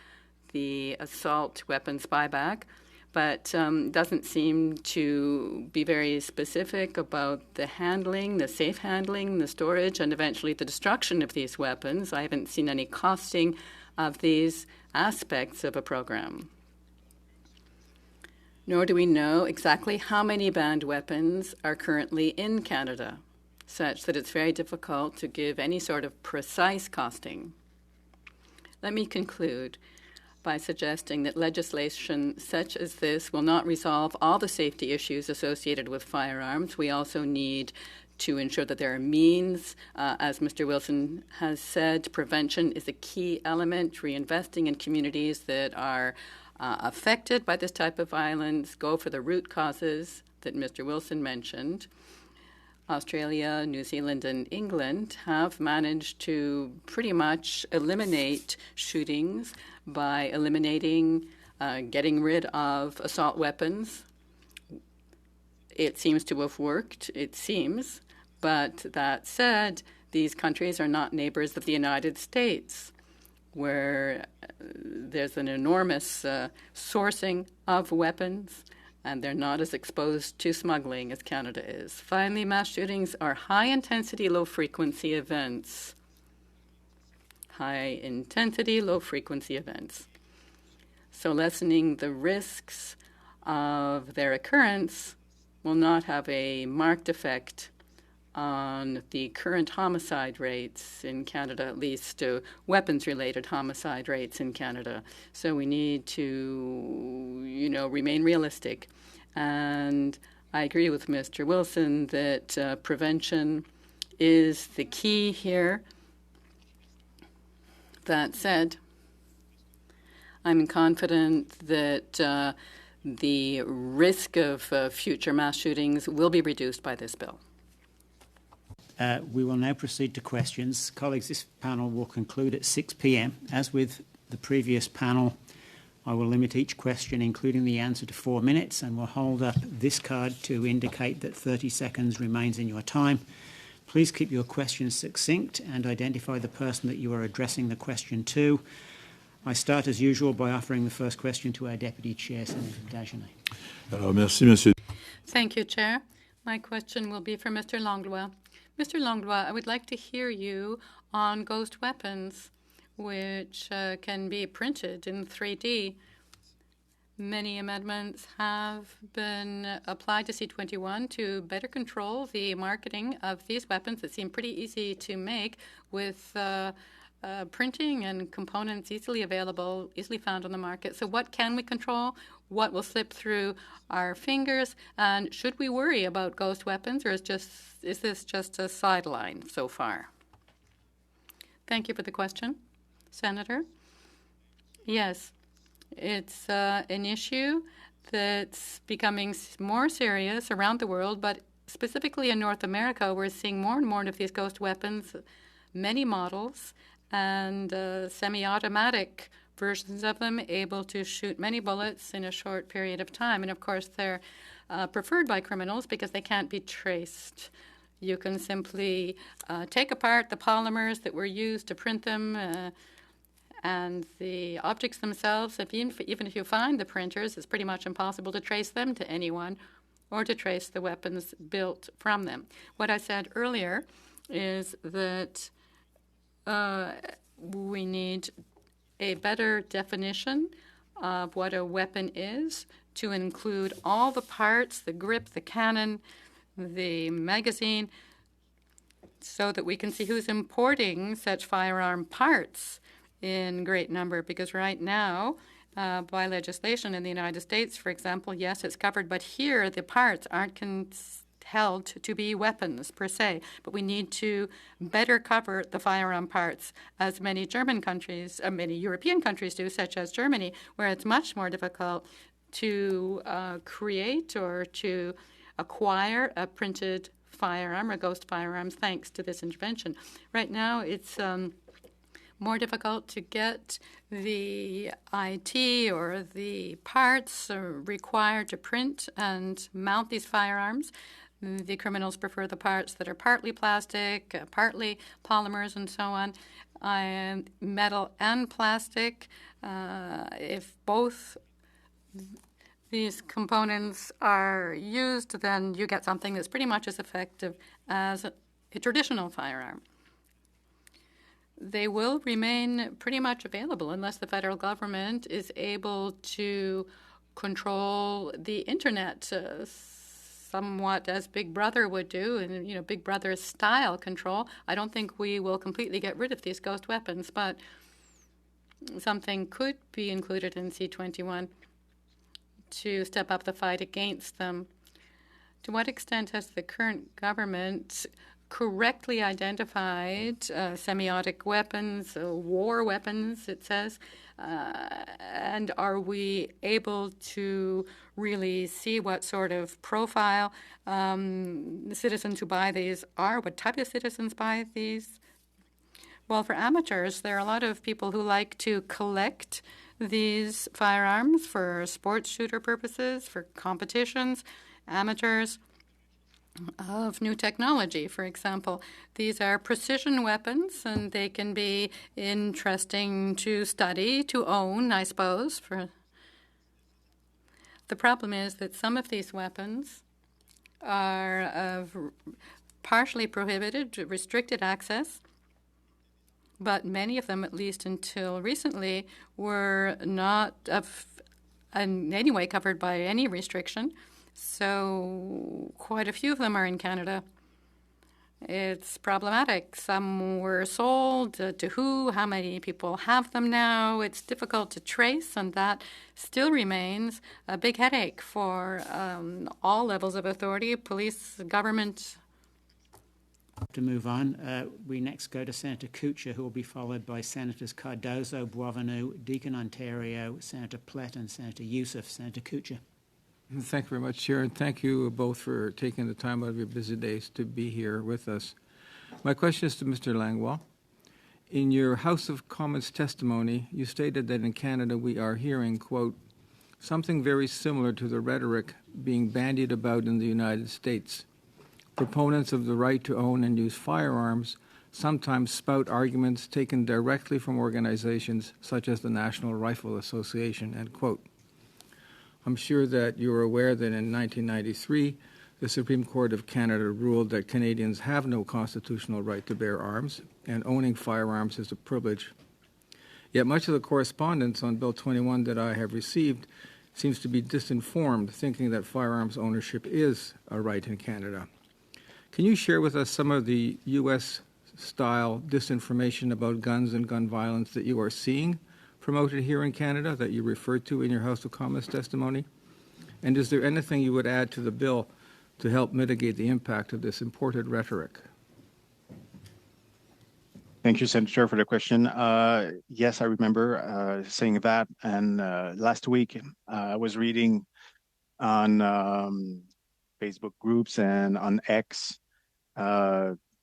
the assault weapons buyback, but doesn't seem to be very specific about the handling, the safe handling, the storage, and eventually the destruction of these weapons. I haven't seen any costing of these aspects of a program. Nor do we know exactly how many banned weapons are currently in Canada, such that it's very difficult to give any sort of precise costing. Let me conclude by suggesting that legislation such as this will not resolve all the safety issues associated with firearms. We also need to ensure that there are means. As Mr. Wilson has said, prevention is a key element. Reinvesting in communities that are affected by this type of violence, go for the root causes that Mr. Wilson mentioned. Australia, New Zealand, and England have managed to pretty much eliminate shootings by eliminating, getting rid of assault weapons. It seems to have worked, it seems, but that said, these countries are not neighbors of the United States, where there's an enormous sourcing of weapons, and they're not as exposed to smuggling as Canada is. Finally, mass shootings are high-intensity, low-frequency events. High-intensity, low-frequency events. So lessening the risks of their occurrence will not have a marked effect on the current homicide rates in Canada, at least weapons-related homicide rates in Canada. So we need to, remain realistic. And I agree with Mr. Wilson that prevention is the key here. That said, I'm confident that the risk of future mass shootings will be reduced by this bill. We will now proceed to questions. Colleagues, this panel will conclude at 6 p.m. As with the previous panel, I will limit each question, including the answer, to 4 minutes, and will hold up this card to indicate that 30 seconds remains in your time. Please keep your questions succinct and identify the person that you are addressing the question to. I start, as usual, by offering the first question to our Deputy Chair, Senator Dagenais. Merci, Monsieur. Thank you, Chair. My question will be for Mr. Langlois. Mr. Langlois, I would like to hear you on ghost weapons, which can be printed in 3D. Many amendments have been applied to C21 to better control the marketing of these weapons that seem pretty easy to make with printing and components easily available, easily found on the market. So what can we control? What will slip through our fingers? And should we worry about ghost weapons, or is this just a sideline so far? Thank you for the question, Senator. Yes, it's an issue that's becoming more serious around the world, but specifically in North America, we're seeing more and more of these ghost weapons, many models, and semi-automatic versions of them able to shoot many bullets in a short period of time. And of course, they're preferred by criminals because they can't be traced. You can simply take apart the polymers that were used to print them, and the objects themselves, even if you find the printers, it's pretty much impossible to trace them to anyone or to trace the weapons built from them. What I said earlier is that we need a better definition of what a weapon is to include all the parts, the grip, the cannon, the magazine, so that we can see who's importing such firearm parts in great number. Because right now, by legislation in the United States, for example, yes, it's covered, but here the parts aren't held to be weapons per se, but we need to better cover the firearm parts, as many German countries, many European countries do, such as Germany, where it's much more difficult to create or to acquire a printed firearm or ghost firearms thanks to this intervention. Right now, it's more difficult to get the IT or the parts required to print and mount these firearms. The criminals prefer the parts that are partly plastic, partly polymers, and so on. Metal and plastic, if both these components are used, then you get something that's pretty much as effective as a traditional firearm. They will remain pretty much available unless the federal government is able to control the internet somewhat as Big Brother would do, and Big Brother style control. I don't think we will completely get rid of these ghost weapons, but something could be included in C21 to step up the fight against them. To what extent has the current government correctly identified semiotic weapons, war weapons, it says, and are we able to really see what sort of profile the citizens who buy these are, what type of citizens buy these? Well, for amateurs, there are a lot of people who like to collect these firearms for sports shooter purposes, for competitions, amateurs of new technology, for example. These are precision weapons, and they can be interesting to study, to own, I suppose. The problem is that some of these weapons are of partially prohibited, restricted access, but many of them, at least until recently, were not in any way covered by any restriction. So quite a few of them are in Canada. It's problematic. Some were sold to who, how many people have them now. It's difficult to trace, and that still remains a big headache for all levels of authority, police, government. To move on, we next go to Senator Kutcher, who will be followed by Senators Cardozo, Boisvenu, Deacon, Ontario, Senator Plett, and Senator Yussuff. Senator Kutcher. Thank you very much, Chair, and thank you both for taking the time out of your busy days to be here with us. My question is to Mr. Langlois. In your House of Commons testimony, you stated that in Canada we are hearing, quote, something very similar to the rhetoric being bandied about in the United States. Proponents of the right to own and use firearms sometimes spout arguments taken directly from organizations such as the National Rifle Association, end quote. I'm sure that you're aware that in 1993, the Supreme Court of Canada ruled that Canadians have no constitutional right to bear arms, and owning firearms is a privilege. Yet much of the correspondence on Bill 21 that I have received seems to be disinformed, thinking that firearms ownership is a right in Canada. Can you share with us some of the U.S.-style disinformation about guns and gun violence that you are seeing promoted here in Canada that you referred to in your House of Commons testimony? And is there anything you would add to the bill to help mitigate the impact of this imported rhetoric? Thank you, Senator, for the question. Yes, I remember saying that. And last week, I was reading on Facebook groups and on X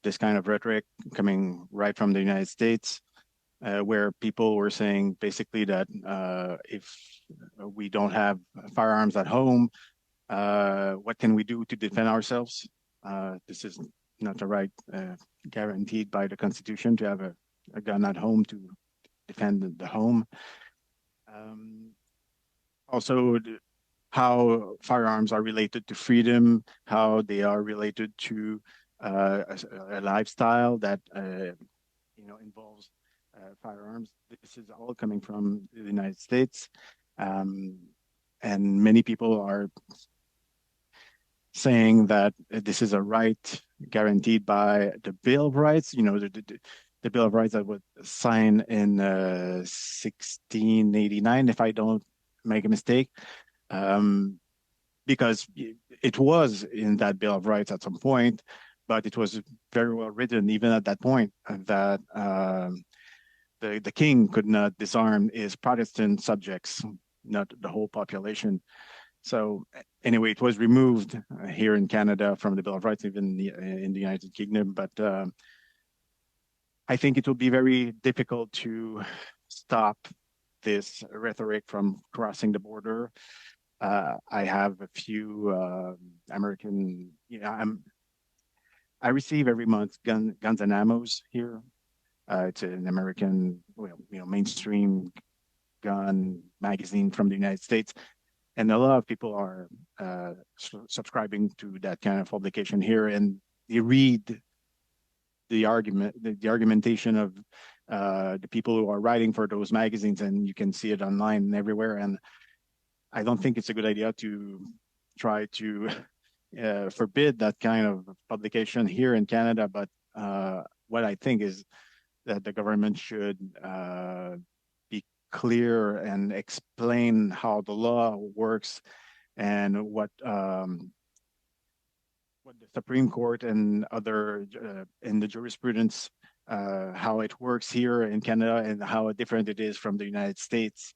this kind of rhetoric coming right from the United States, where people were saying basically that if we don't have firearms at home, what can we do to defend ourselves? This is not a right guaranteed by the Constitution to have a gun at home to defend the home. Also, how firearms are related to freedom, how they are related to a lifestyle that involves firearms. This is all coming from the United States, and many people are saying that this is a right guaranteed by the Bill of Rights. You know, the Bill of Rights that was signed in 1689, if I don't make a mistake, because it was in that Bill of Rights at some point, but it was very well written even at that point that the king could not disarm his Protestant subjects, not the whole population. So anyway, it was removed here in Canada from the Bill of Rights, even in the United Kingdom. But I think it will be very difficult to stop this rhetoric from crossing the border. I have a few American, I receive every month Guns and Ammos here. It's an American, mainstream gun magazine from the United States. And a lot of people are subscribing to that kind of publication here, and they read the argumentation of the people who are writing for those magazines, and you can see it online and everywhere. And I don't think it's a good idea to try to forbid that kind of publication here in Canada. But what I think is that the government should be clear and explain how the law works and what the Supreme Court and other in the jurisprudence, how it works here in Canada and how different it is from the United States.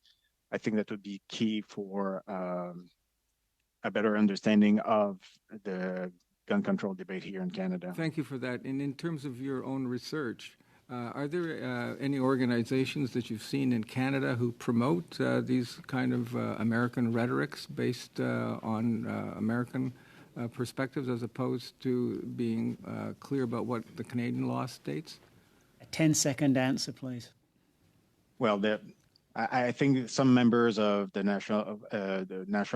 I think that would be key for a better understanding of the gun control debate here in Canada. Thank you for that. And in terms of your own research, are there any organizations that you've seen in Canada who promote these kind of American rhetorics based on American perspectives as opposed to being clear about what the Canadian law states? A 10-second answer, please. Well, I think some members of the National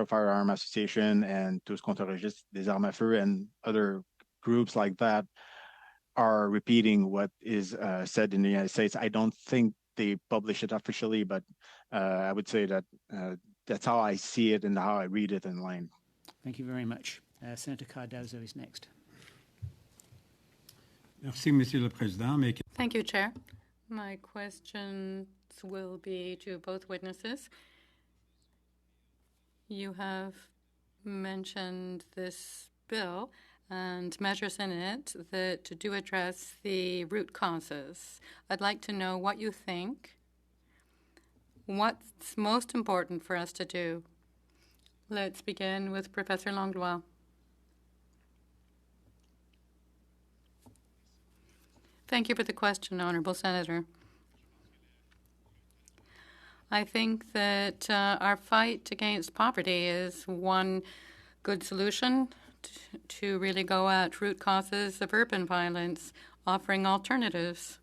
Firearm Association and Tous contre le registre des armes à feu and other groups like that are repeating what is said in the United States. I don't think they publish it officially, but I would say that that's how I see it and how I read it online. Thank you very much. Senator Cardozo is next. Merci, Monsieur le Président. Thank you, Chair. My questions will be to both witnesses. You have mentioned this bill and measures in it that do address the root causes. I'd like to know what you think. What's most important for us to do? Let's begin with Professor Langlois. Thank you for the question, Honourable Senator. I think that our fight against poverty is one good solution to really go at root causes of urban violence, offering alternatives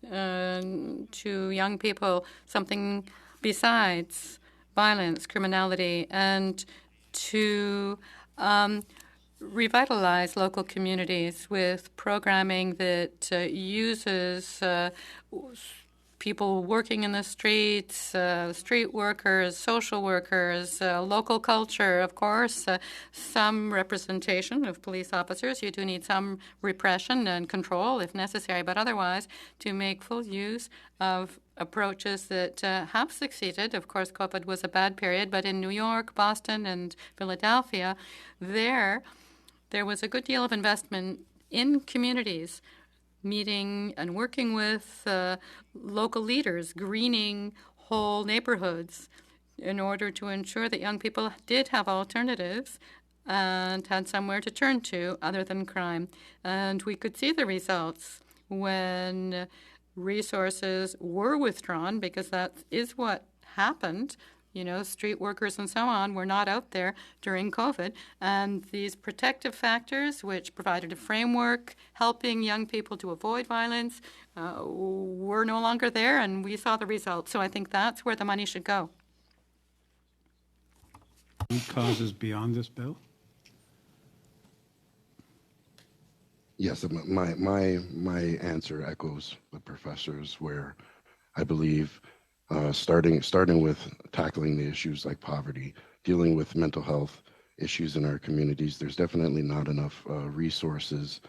to young people, something besides violence, criminality, and to revitalize local communities with programming that uses people working in the streets, street workers, social workers, local culture, of course, some representation of police officers. You do need some repression and control if necessary, but otherwise to make full use of approaches that have succeeded. Of course, COVID was a bad period, but in New York, Boston, and Philadelphia, there was a good deal of investment in communities, meeting and working with local leaders, greening whole neighborhoods in order to ensure that young people did have alternatives and had somewhere to turn to other than crime. And we could see the results when resources were withdrawn, because that is what happened. You know, street workers and so on were not out there during COVID. And these protective factors, which provided a framework helping young people to avoid violence, were no longer there, and we saw the results. So I think that's where the money should go. Root causes beyond this bill? Yes, my answer echoes the professor's, where I believe starting with tackling the issues like poverty, dealing with mental health issues in our communities. There's definitely not enough resources.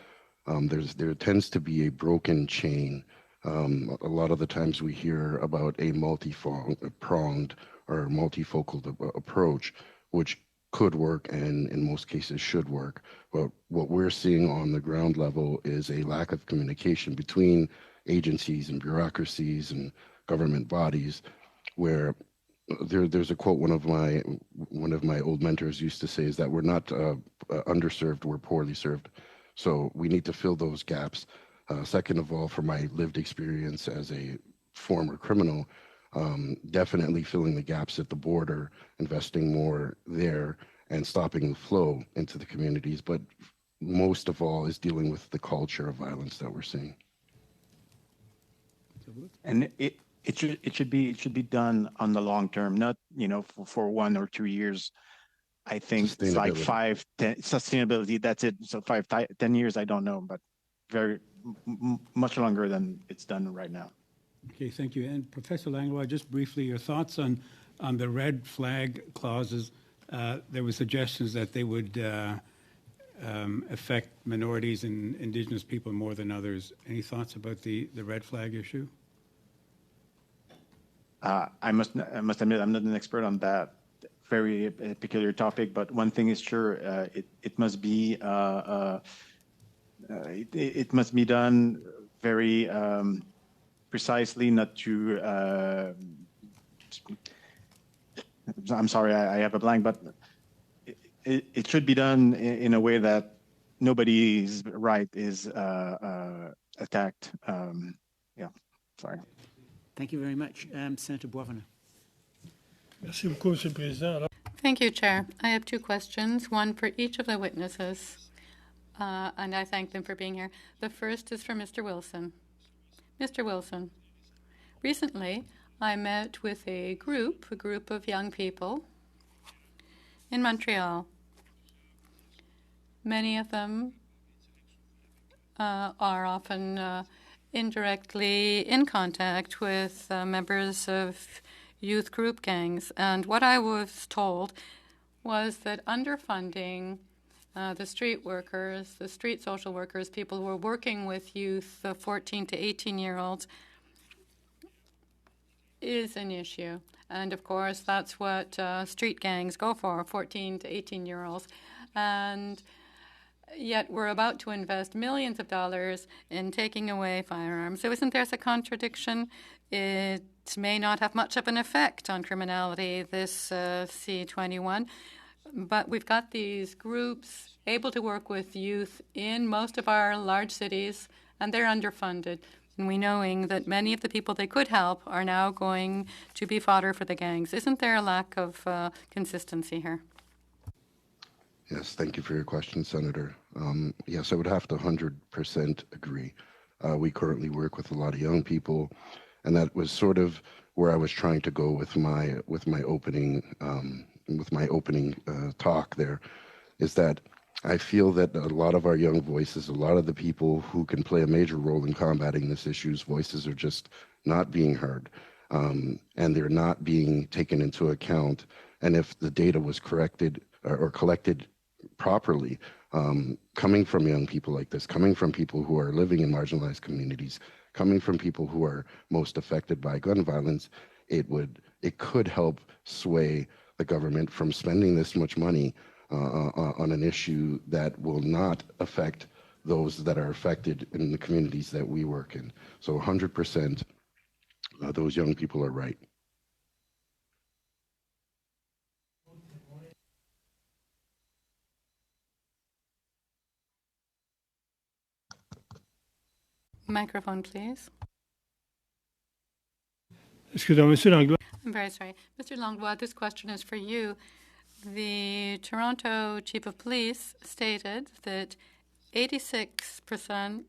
There tends to be a broken chain. A lot of the times we hear about a multi-pronged or multifocal approach, which could work and in most cases should work. But what we're seeing on the ground level is a lack of communication between agencies and bureaucracies and government bodies, where there's a quote one of my old mentors used to say, is that we're not underserved, we're poorly served. So we need to fill those gaps. Second of all, from my lived experience as a former criminal, definitely filling the gaps at the border, investing more there, and stopping the flow into the communities. But most of all is dealing with the culture of violence that we're seeing. And it should be done on the long term, not for 1 or 2 years. I think it's like 5, 10 sustainability. That's it. So 5, 10 years, I don't know, but very much longer than it's done right now. Okay, thank you. And Professor Langlois, just briefly, your thoughts on the red flag clauses. There were suggestions that they would affect minorities and Indigenous people more than others. Any thoughts about the red flag issue? I must admit, I'm not an expert on that very peculiar topic, but one thing is sure, it must be done very precisely, not to. I'm sorry, I have a blank, but it should be done in a way that nobody's right is attacked. Yeah, sorry. Thank you very much. Senator Boisvenu. Merci beaucoup, Monsieur le Président. Thank you, Chair. I have 2 questions, one for each of the witnesses, and I thank them for being here. The first is for Mr. Wilson. Mr. Wilson, recently I met with a group of young people in Montreal. Many of them are often indirectly in contact with members of youth group gangs. And what I was told was that underfunding the street workers, the street social workers, people who are working with youth, 14 to 18-year-olds, is an issue. And of course, that's what street gangs go for, 14 to 18-year-olds. And yet we're about to invest millions of dollars in taking away firearms. So isn't there a contradiction? It may not have much of an effect on criminality, this C21. But we've got these groups able to work with youth in most of our large cities, and they're underfunded. And we knowing that many of the people they could help are now going to be fodder for the gangs. Isn't there a lack of consistency here? Yes, thank you for your question, Senator. Yes, I would have to 100% agree. We currently work with a lot of young people, and that was sort of where I was trying to go with my opening talk. There is that I feel that a lot of our young voices, a lot of the people who can play a major role in combating this issue's voices are just not being heard, and they're not being taken into account. And if the data was corrected or collected properly, coming from young people like this, coming from people who are living in marginalized communities, coming from people who are most affected by gun violence, it could help sway the government from spending this much money on an issue that will not affect those that are affected in the communities that we work in. So 100%, those young people are right. Microphone, please. Excusez-moi, Monsieur Langlois. I'm very sorry. Mr. Langlois, this question is for you. The Toronto Chief of Police stated that 86%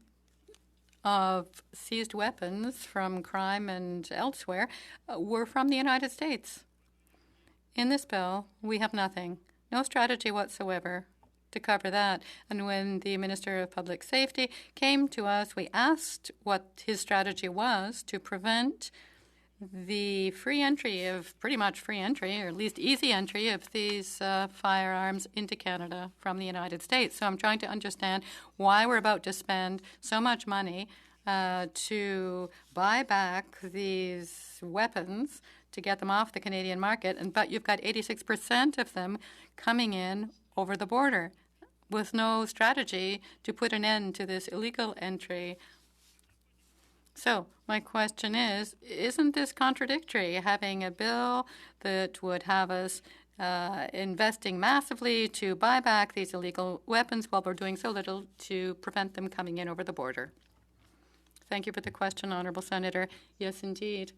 of seized weapons from crime and elsewhere were from the United States. In this bill, we have nothing, no strategy whatsoever to cover that. And when the Minister of Public Safety came to us, we asked what his strategy was to prevent the free entry of, pretty much free entry, or at least easy entry of these firearms into Canada from the United States. So I'm trying to understand why we're about to spend so much money to buy back these weapons to get them off the Canadian market, but you've got 86% of them coming in over the border with no strategy to put an end to this illegal entry. So my question is, isn't this contradictory, having a bill that would have us investing massively to buy back these illegal weapons while we're doing so little to prevent them coming in over the border? Thank you for the question, Honourable Senator. Yes, indeed.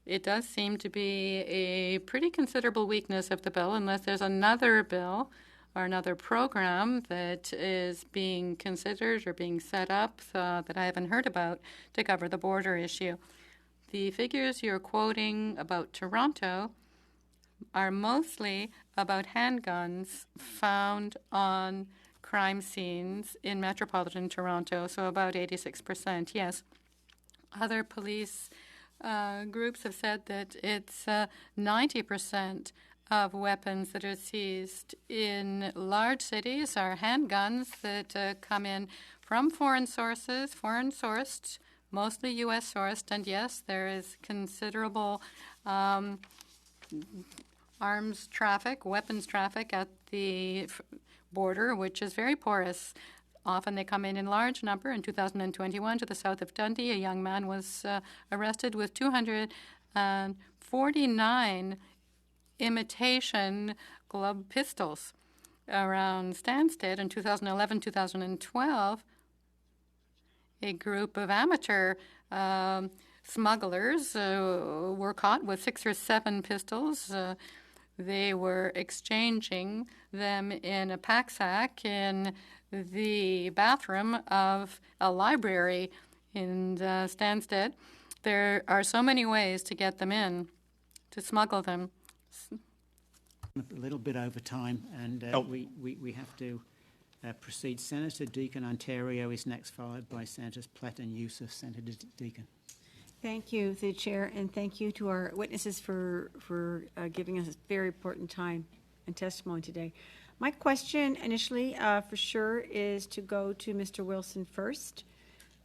It does seem to be a pretty considerable weakness of the bill, unless there's another bill or another program that is being considered or being set up that I haven't heard about to cover the border issue. The figures you're quoting about Toronto are mostly about handguns found on crime scenes in metropolitan Toronto, so about 86%, yes. Other police groups have said that it's 90% of weapons that are seized in large cities are handguns that come in from foreign sources, foreign sourced, mostly U.S. sourced, and yes, there is considerable arms traffic, weapons traffic at the border, which is very porous. Often they come in large number. In 2021, to the south of Dundee, a young man was arrested with 249 imitation club pistols. Around Stansted in 2011-2012, a group of amateur smugglers were caught with 6 or 7 pistols. They were exchanging them in a pack sack in the bathroom of a library in Stansted. There are so many ways to get them in, to smuggle them. A little bit over time, and we have to proceed. Senator Deacon, Ontario, is next, followed by Senators Plett and Yussuff. Senator Deacon. Thank you, the Chair, and thank you to our witnesses for giving us this very important time and testimony today. My question initially, for sure, is to go to Mr. Wilson first.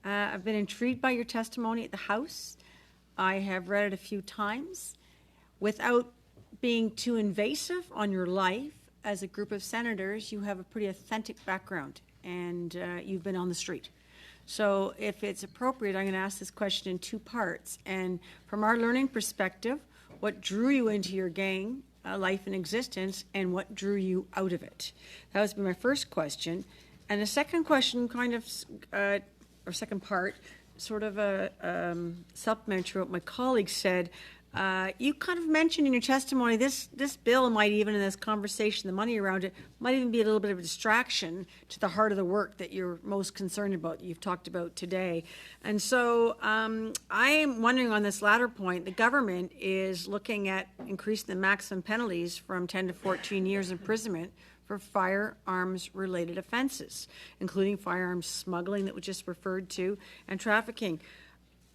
I've been intrigued by your testimony at the House. I have read it a few times. Without being too invasive on your life, as a group of senators, you have a pretty authentic background, and you've been on the street. So if it's appropriate, I'm going to ask this question in two parts. And from our learning perspective, what drew you into your gang life and existence, and what drew you out of it? That was my first question. And the second question, kind of, or second part, sort of a supplement to what my colleague said. You kind of mentioned in your testimony this bill might even, in this conversation, the money around it, might even be a little bit of a distraction to the heart of the work that you're most concerned about, you've talked about today. And so I am wondering on this latter point, the government is looking at increasing the maximum penalties from 10 to 14 years imprisonment for firearms-related offenses, including firearms smuggling that was just referred to, and trafficking.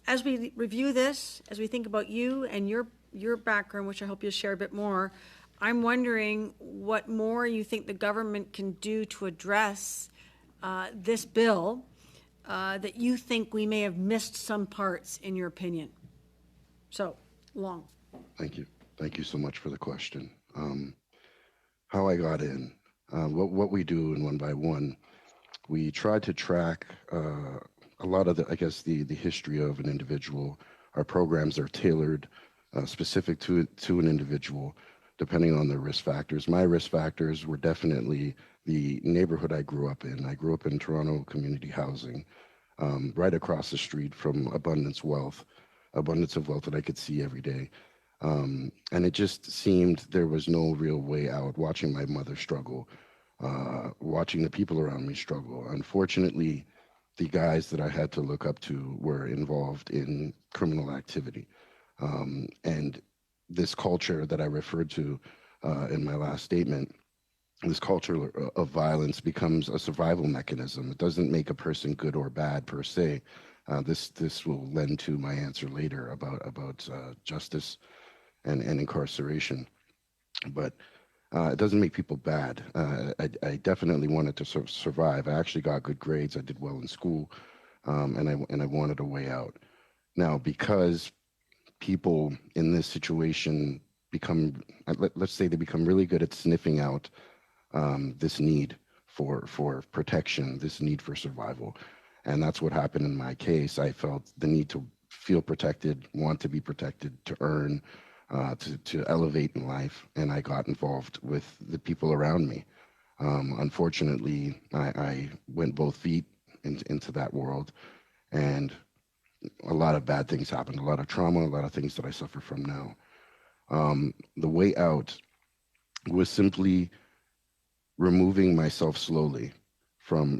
As we review this, as we think about you and your background, which I hope you'll share a bit more, I'm wondering what more you think the government can do to address this bill that you think we may have missed some parts, in your opinion. So, Long. Thank you. Thank you so much for the question. How I got in, what we do in One by One, we try to track a lot of the history of an individual. Our programs are tailored specific to an individual, depending on their risk factors. My risk factors were definitely the neighborhood I grew up in. I grew up in Toronto community housing, right across the street from abundance of wealth that I could see every day. And it just seemed there was no real way out, watching my mother struggle, watching the people around me struggle. Unfortunately, the guys that I had to look up to were involved in criminal activity. And this culture that I referred to in my last statement, this culture of violence becomes a survival mechanism. It doesn't make a person good or bad per se. This will lend to my answer later about justice and incarceration. But it doesn't make people bad. I definitely wanted to survive. I actually got good grades. I did well in school, and I wanted a way out. Now, because people in this situation become, let's say, they become really good at sniffing out this need for protection, this need for survival, and that's what happened in my case. I felt the need to feel protected, want to be protected, to earn. To elevate in life, and I got involved with the people around me. Unfortunately, I went both feet into that world, and a lot of bad things happened, a lot of trauma, a lot of things that I suffer from now. The way out was simply removing myself slowly from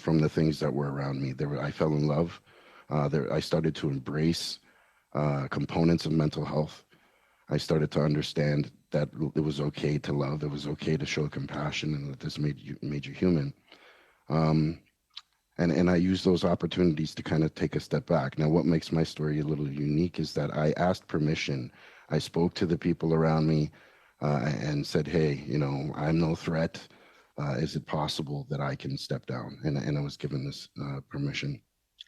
the things that were around me. I fell in love. I started to embrace components of mental health. I started to understand that it was okay to love, it was okay to show compassion, and that this made you human. And I used those opportunities to kind of take a step back. Now, what makes my story a little unique is that I asked permission. I spoke to the people around me and said, hey, I'm no threat. Is it possible that I can step down? And I was given this permission.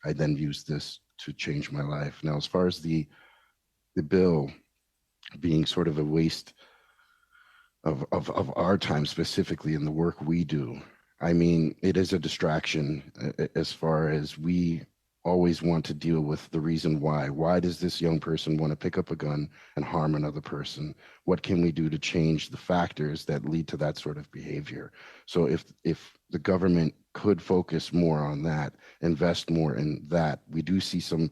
I then used this to change my life. Now, as far as the bill being sort of a waste of our time, specifically in the work we do, I mean, it is a distraction as far as we always want to deal with the reason why. Why does this young person want to pick up a gun and harm another person? What can we do to change the factors that lead to that sort of behavior? So if the government could focus more on that, invest more in that, we do see some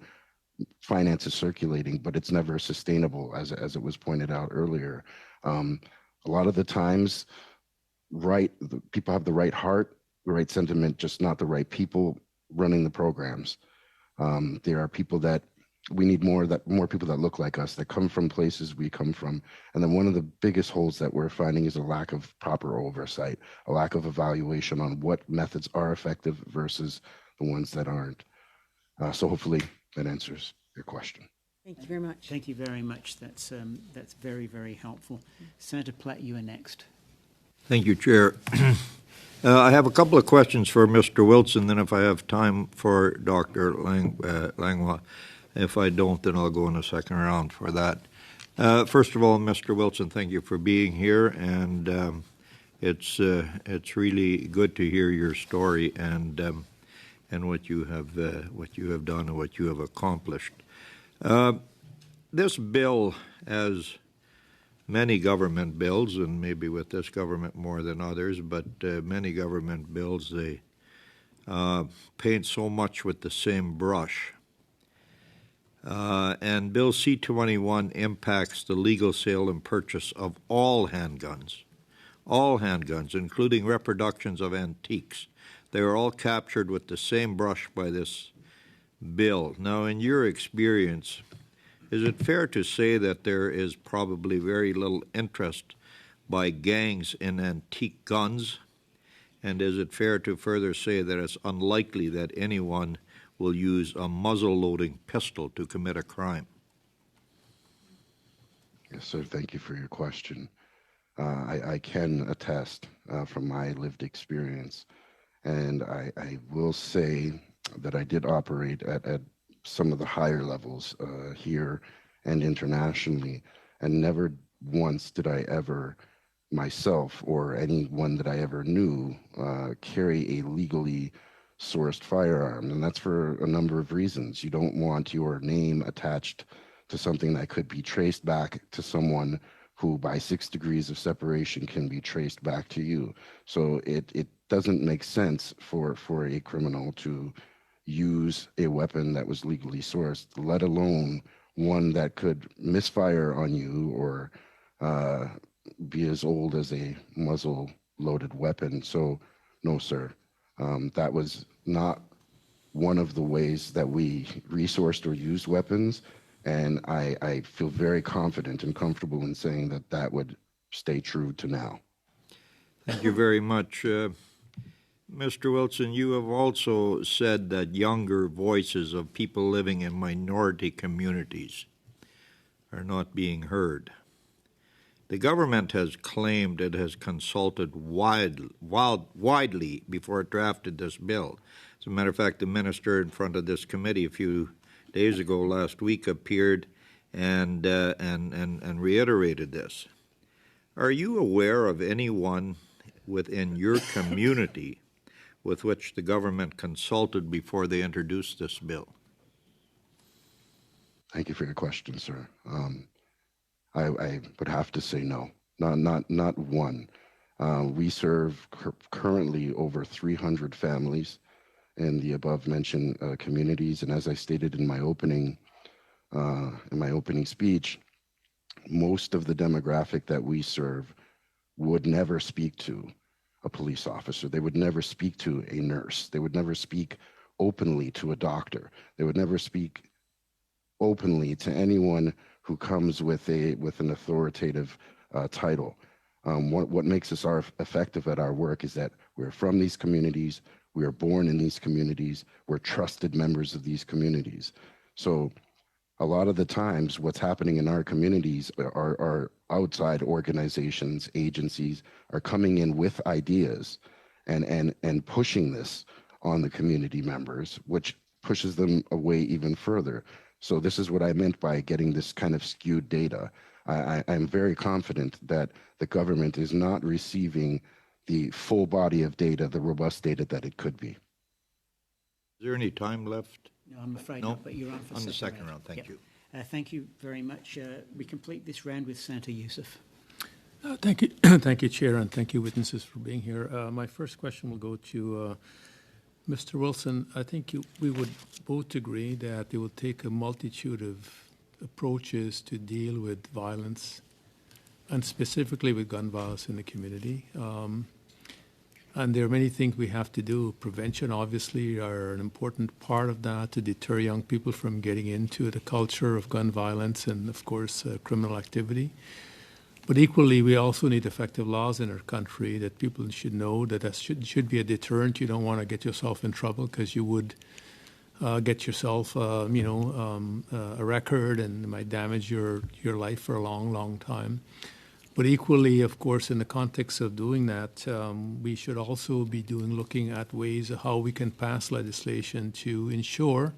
finances circulating, but it's never sustainable, as it was pointed out earlier. A lot of the times, people have the right heart, the right sentiment, just not the right people running the programs. There are people that we need more people that look like us, that come from places we come from. And then one of the biggest holes that we're finding is a lack of proper oversight, a lack of evaluation on what methods are effective versus the ones that aren't. So hopefully that answers your question. Thank you very much. Thank you very much. That's very, very helpful. Senator Plett, you are next. Thank you, Chair. I have a couple of questions for Mr. Wilson, then if I have time for Dr. Langlois. If I don't, then I'll go in a second round for that. First of all, Mr. Wilson, thank you for being here, and it's really good to hear your story. And and what you have done and what you have accomplished. This bill, as many government bills, and maybe with this government more than others, but many government bills, they paint so much with the same brush. And Bill C-21 impacts the legal sale and purchase of all handguns, including reproductions of antiques. They are all captured with the same brush by this bill. Now, in your experience, is it fair to say that there is probably very little interest by gangs in antique guns? And is it fair to further say that it's unlikely that anyone will use a muzzle-loading pistol to commit a crime? Yes, sir. Thank you for your question. I can attest from my lived experience, and I will say that I did operate at some of the higher levels here and internationally, and never once did I ever myself or anyone that I ever knew carry a legally sourced firearm. And that's for a number of reasons. You don't want your name attached to something that could be traced back to someone who by 6 degrees of separation can be traced back to you. So it doesn't make sense for a criminal to use a weapon that was legally sourced, let alone one that could misfire on you or be as old as a muzzle-loaded weapon. So, no, sir. That was not one of the ways that we resourced or used weapons, and I feel very confident and comfortable in saying that that would stay true to now. Thank you very much. Mr. Wilson, you have also said that younger voices of people living in minority communities are not being heard. The government has claimed it has consulted widely before it drafted this bill. As a matter of fact, the minister in front of this committee a few days ago, last week, appeared and reiterated this. Are you aware of anyone within your community with which the government consulted before they introduced this bill? Thank you for your question, sir. I would have to say no, not one. We serve currently over 300 families in the above-mentioned communities, and as I stated in my opening speech, most of the demographic that we serve would never speak to a police officer. They would never speak to a nurse. They would never speak openly to a doctor. They would never speak openly to anyone who comes with an authoritative title. What makes us effective at our work is that we're from these communities, we are born in these communities, we're trusted members of these communities. So a lot of the times what's happening in our communities are outside organizations, agencies are coming in with ideas and pushing this on the community members, which pushes them away even further. So this is what I meant by getting this kind of skewed data. I'm very confident that the government is not receiving the full body of data, the robust data that it could be. Is there any time left? No, I'm afraid No? not, but you're on for the second round. Thank you. Thank you very much. We complete this round with Senator Yussuff. Thank you, thank you, Chair, and thank you, witnesses, for being here. My first question will go to Mr. Wilson. I think we would both agree that it will take a multitude of approaches to deal with violence, and specifically with gun violence in the community. And there are many things we have to do. Prevention, obviously, are an important part of that to deter young people from getting into the culture of gun violence and, of course, criminal activity. But equally, we also need effective laws in our country that people should know that should be a deterrent. You don't want to get yourself in trouble because you would get yourself, a record, and it might damage your life for a long, long time. But equally, of course, in the context of doing that, we should also be looking at ways of how we can pass legislation to ensure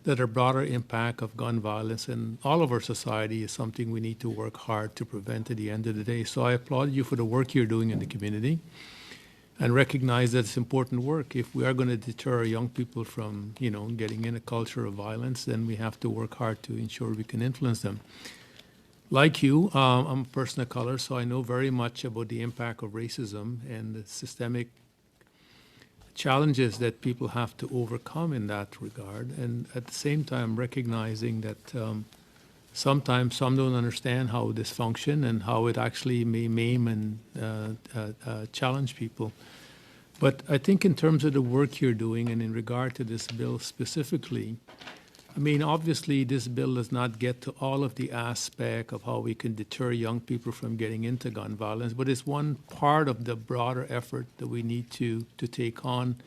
that a broader impact of gun violence in all of our society is something we need to work hard to prevent at the end of the day. So I applaud you for the work you're doing in the community. and recognize that it's important work. If we are going to deter young people from, getting in a culture of violence, then we have to work hard to ensure we can influence them. Like you, I'm a person of color, so I know very much about the impact of racism and the systemic challenges that people have to overcome in that regard. And at the same time, recognizing that sometimes some don't understand how this functions and how it actually may maim and challenge people. But I think in terms of the work you're doing and in regard to this bill specifically, I mean, obviously this bill does not get to all of the aspect of how we can deter young people from getting into gun violence, but it's one part of the broader effort that we need to take on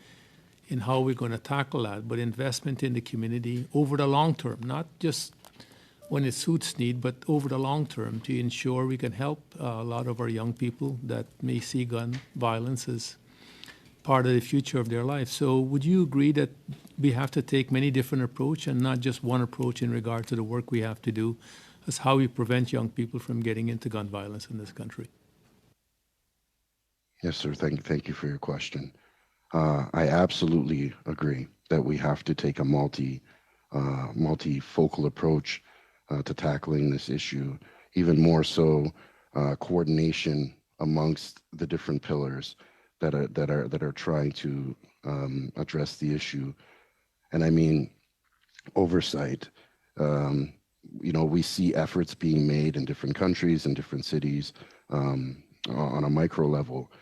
in how we're going to tackle that. But investment in the community over the long term, not just when it suits need, but over the long term to ensure we can help a lot of our young people that may see gun violence as part of the future of their life. So would you agree that we have to take many different approaches and not just one approach in regard to the work we have to do as how we prevent young people from getting into gun violence in this country? Yes, sir. Thank you for your question. I absolutely agree that we have to take a multifocal approach to tackling this issue, even more so coordination amongst the different pillars that are trying to address the issue. And I mean, oversight. We see efforts being made in different countries and different cities on a micro level,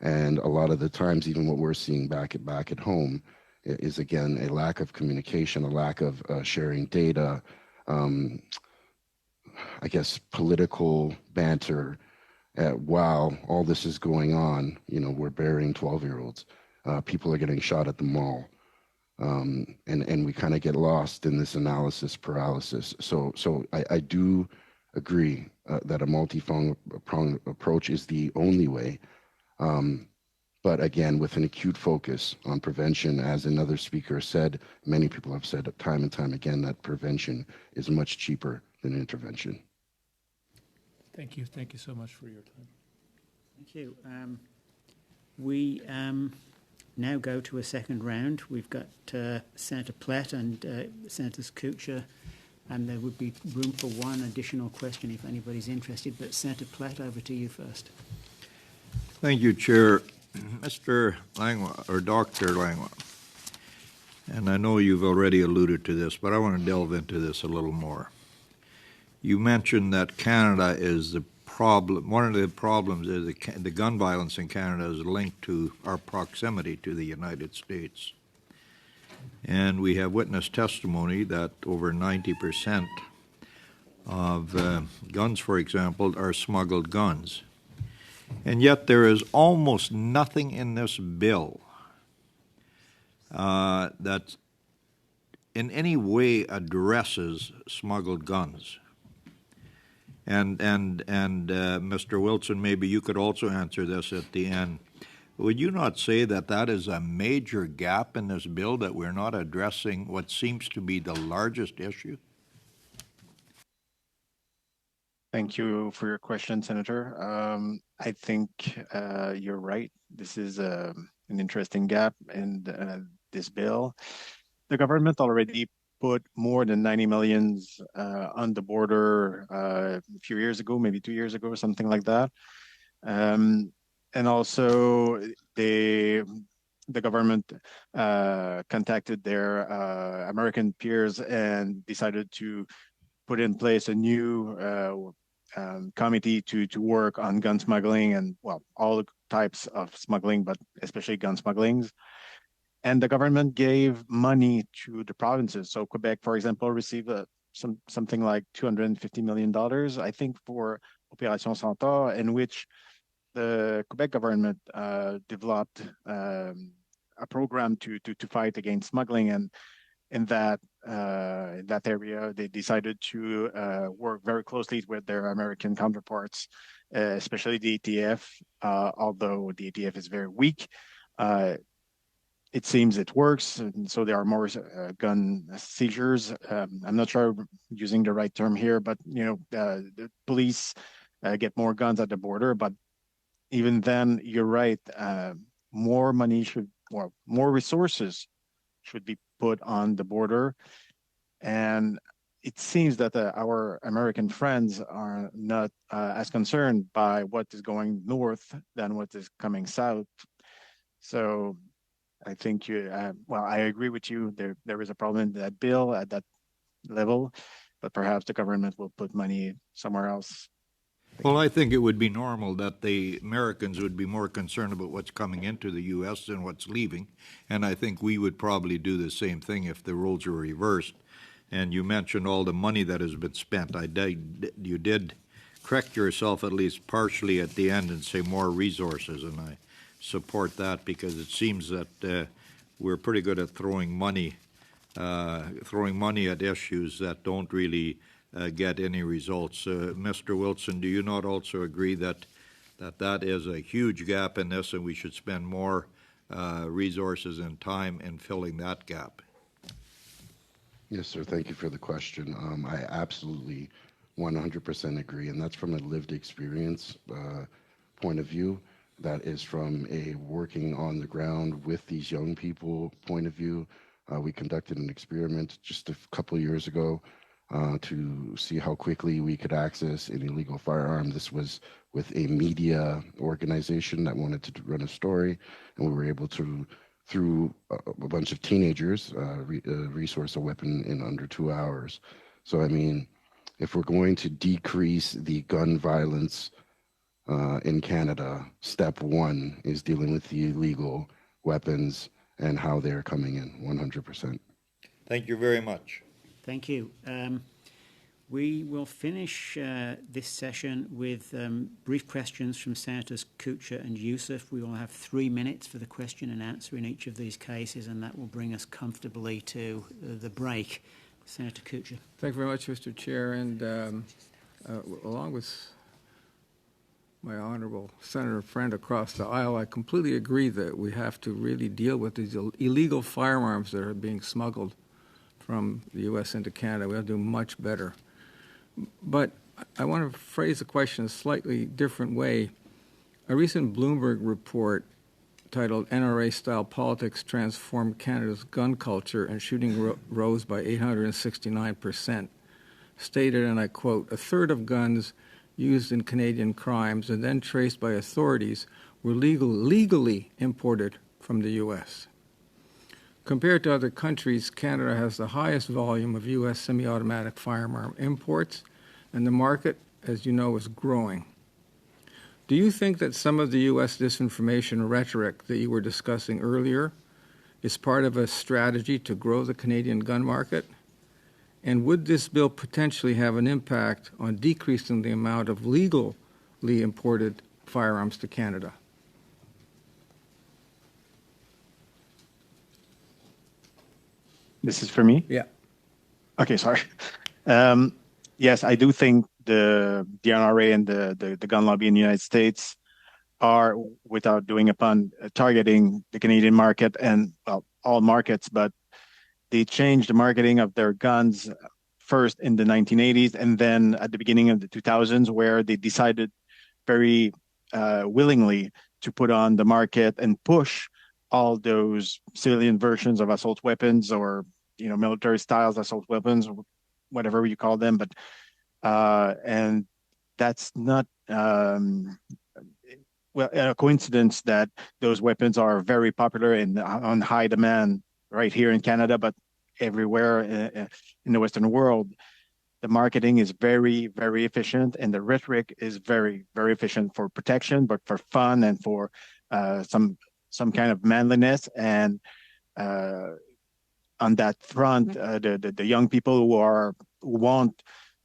and a lot of the times, even what we're seeing back at home is again a lack of communication, a lack of sharing data. I guess political banter. While all this is going on, we're burying 12-year-olds. People are getting shot at the mall. And we kind of get lost in this analysis paralysis. So I do agree that a multi-pronged approach is the only way. But again, with an acute focus on prevention, as another speaker said, many people have said time and time again that prevention is much cheaper than intervention. Thank you. Thank you so much for your time. Thank you. We now go to a second round. We've got Senator Plett and Senators Kutcher, and there would be room for one additional question if anybody's interested. But Senator Plett, over to you first. Thank you, Chair. Mr. Langlois, or Dr. Langlois, and I know you've already alluded to this, but I want to delve into this a little more. You mentioned that Canada is the problem. One of the problems is the gun violence in Canada is linked to our proximity to the United States. And we have witnessed testimony that over 90% of guns, for example, are smuggled guns. And yet there is almost nothing in this bill that in any way addresses smuggled guns. And Mr. Wilson, maybe you could also answer this at the end. Would you not say that that is a major gap in this bill, that we're not addressing what seems to be the largest issue? Thank you for your question, Senator. I think you're right. This is an interesting gap in this bill. The government already put more than 90 million on the border a few years ago, maybe 2 years ago, or something like that. And also, the government contacted their American peers and decided to put in place a new committee to work on gun smuggling and, well, all types of smuggling, but especially gun smugglings. And the government gave money to the provinces. So Quebec, for example, received something like $250 million, I think, for Opération Centaure, in which the Quebec government developed a program to fight against smuggling. And in that area, they decided to work very closely with their American counterparts, especially the ATF. Although the ATF is very weak, it seems it works, and so there are more gun seizures. I'm not sure I'm using the right term here, but the police get more guns at the border. But even then, you're right. more money more resources should be put on the border. And it seems that our American friends are not as concerned by what is going north than what is coming south. So I think I agree with you. There is a problem in that bill at that level, but perhaps the government will put money somewhere else. Well, I think it would be normal that the Americans would be more concerned about what's coming into the U.S. than what's leaving, and I think we would probably do the same thing if the roles were reversed. And you mentioned all the money that has been spent. You did correct yourself at least partially at the end and say more resources, and I support that because it seems that we're pretty good at throwing money at issues that don't really get any results. Mr. Wilson, do you not also agree that is a huge gap in this and we should spend more resources and time in filling that gap? Yes, sir. Thank you for the question. I absolutely 100% agree, and that's from a lived experience point of view. That is from a working on the ground with these young people point of view. We conducted an experiment just a couple of years ago to see how quickly we could access an illegal firearm. This was with a media organization that wanted to run a story, and we were able to, through a bunch of teenagers, resource a weapon in under 2 hours. So, I mean, if we're going to decrease the gun violence in Canada, step one is dealing with the illegal weapons and how they're coming in, 100%. Thank you very much. Thank you. We will finish this session with brief questions from Senators Kutcher and Yussuff. We will have 3 minutes for the question and answer in each of these cases, and that will bring us comfortably to the break. Senator Kutcher. Thank you very much, Mr. Chair. And along with my honorable senator friend across the aisle, I completely agree that we have to really deal with these illegal firearms that are being smuggled from the U.S. into Canada. We have to do much better. But I want to phrase the question a slightly different way. A recent Bloomberg report titled NRA-Style Politics Transformed Canada's Gun Culture and Shooting Rose by 869% stated, and I quote, "A third of guns used in Canadian crimes and then traced by authorities were legally imported from the U.S. Compared to other countries, Canada has the highest volume of U.S. semi-automatic firearm imports, and the market, as you know, is growing. Do you think that some of the U.S. disinformation rhetoric that you were discussing earlier is part of a strategy to grow the Canadian gun market? And would this bill potentially have an impact on decreasing the amount of legally imported firearms to Canada? This is for me? Yeah. Okay, sorry. Yes, I do think the NRA and the gun lobby in the United States are, without doing upon targeting the Canadian market and, well, all markets, but they changed the marketing of their guns first in the 1980s and then at the beginning of the 2000s, where they decided very willingly to put on the market and push all those civilian versions of assault weapons, or military styles assault weapons, whatever you call them. But and that's not a coincidence that those weapons are very popular and on high demand right here in Canada, but everywhere in the Western world. The marketing is very, very efficient, and the rhetoric is very, very efficient for protection, but for fun and for some kind of manliness. And on that front, the young people who want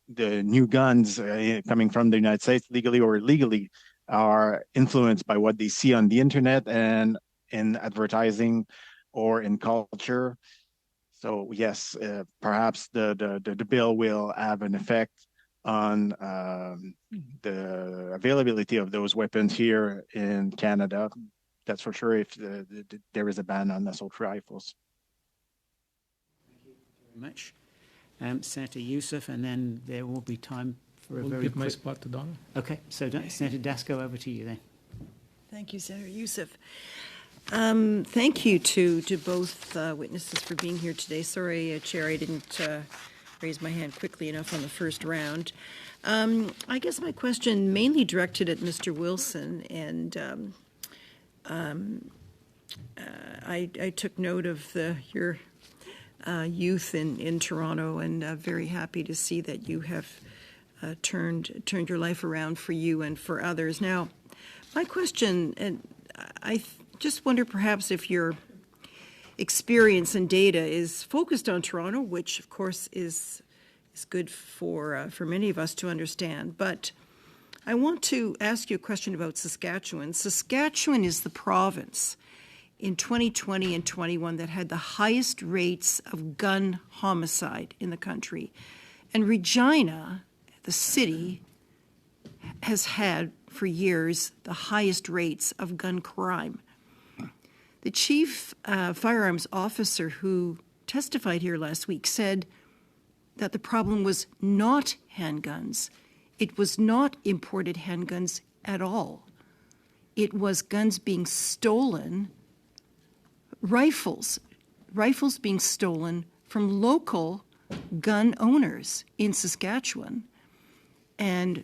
the new guns coming from the United States, legally or illegally, are influenced by what they see on the internet and in advertising or in culture. So yes, perhaps the bill will have an effect on the availability of those weapons here in Canada. That's for sure, if there is a ban on assault rifles. Thank you very much. Senator Yussuff, and then there will be time for a We'll very give my quick... spot to Donna. Okay, so Senator Dasko, over to you then. Thank you, Senator Yussuff. Thank you to both witnesses for being here today. Sorry, Chair, I didn't raise my hand quickly enough on the first round. I guess my question mainly directed at Mr. Wilson, and I took note of your youth in Toronto, and very happy to see that you have turned your life around for you and for others. Now, my question, and I just wonder perhaps if your experience and data is focused on Toronto, which of course is good for many of us to understand. But I want to ask you a question about Saskatchewan. Saskatchewan is the province in 2020 and 21 that had the highest rates of gun homicide in the country. And Regina, the city, has had for years the highest rates of gun crime. The chief firearms officer who testified here last week said that the problem was not handguns. It was not imported handguns at all. It was guns being stolen, rifles being stolen from local gun owners in Saskatchewan. And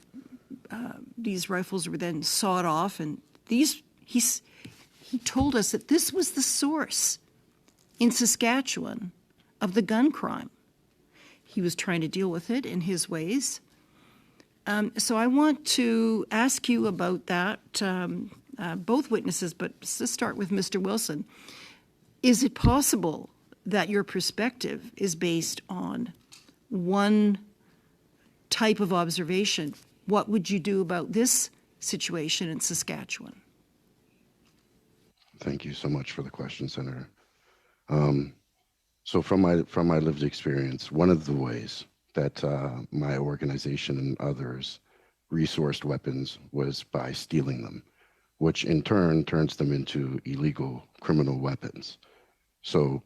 these rifles were then sawed off, and he told us that this was the source in Saskatchewan of the gun crime. He was trying to deal with it in his ways. So I want to ask you about that, both witnesses, but let's start with Mr. Wilson. Is it possible that your perspective is based on one type of observation? What would you do about this situation in Saskatchewan? Thank you so much for the question, Senator. So from my lived experience, one of the ways that my organization and others resourced weapons was by stealing them, which in turn turns them into illegal criminal weapons. So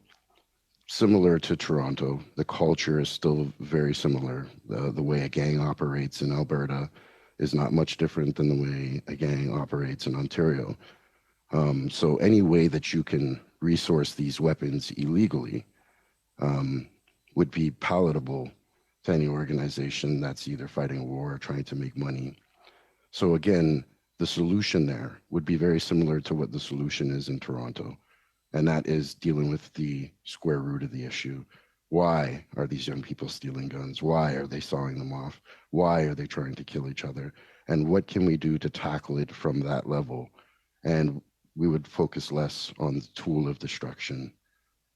similar to Toronto, the culture is still very similar. The way a gang operates in Alberta is not much different than the way a gang operates in Ontario. So any way that you can resource these weapons illegally would be palatable to any organization that's either fighting a war or trying to make money. So again, the solution there would be very similar to what the solution is in Toronto, and that is dealing with the square root of the issue. Why are these young people stealing guns? Why are they sawing them off? Why are they trying to kill each other? And what can we do to tackle it from that level? And we would focus less on the tool of destruction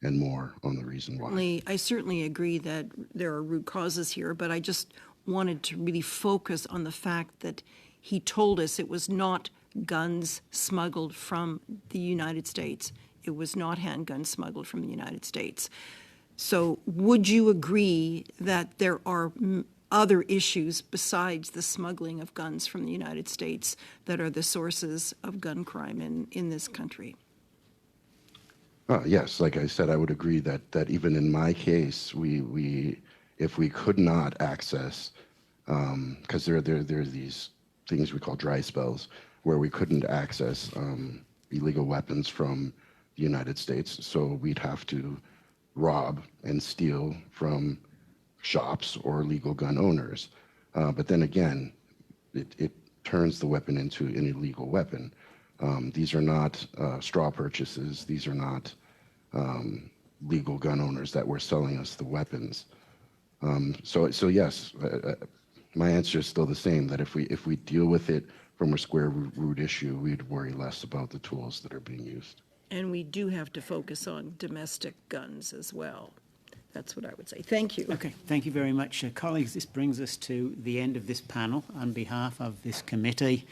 and more on the reason why. I certainly agree that there are root causes here, but I just wanted to really focus on the fact that he told us it was not guns smuggled from the United States. It was not handguns smuggled from the United States. So would you agree that there are other issues besides the smuggling of guns from the United States that are the sources of gun crime in this country? Yes, like I said, I would agree that even in my case, if we could not access, because there are these things we call dry spells, where we couldn't access illegal weapons from the United States, so we'd have to rob and steal from shops or legal gun owners. But then again, it turns the weapon into an illegal weapon. These are not straw purchases. These are not legal gun owners that were selling us the weapons. So yes, my answer is still the same, that if we deal with it from a square root issue, we'd worry less about the tools that are being used. And we do have to focus on domestic guns as well. That's what I would say. Thank you. Okay, thank you very much. Colleagues, this brings us to the end of this panel. On behalf of this committee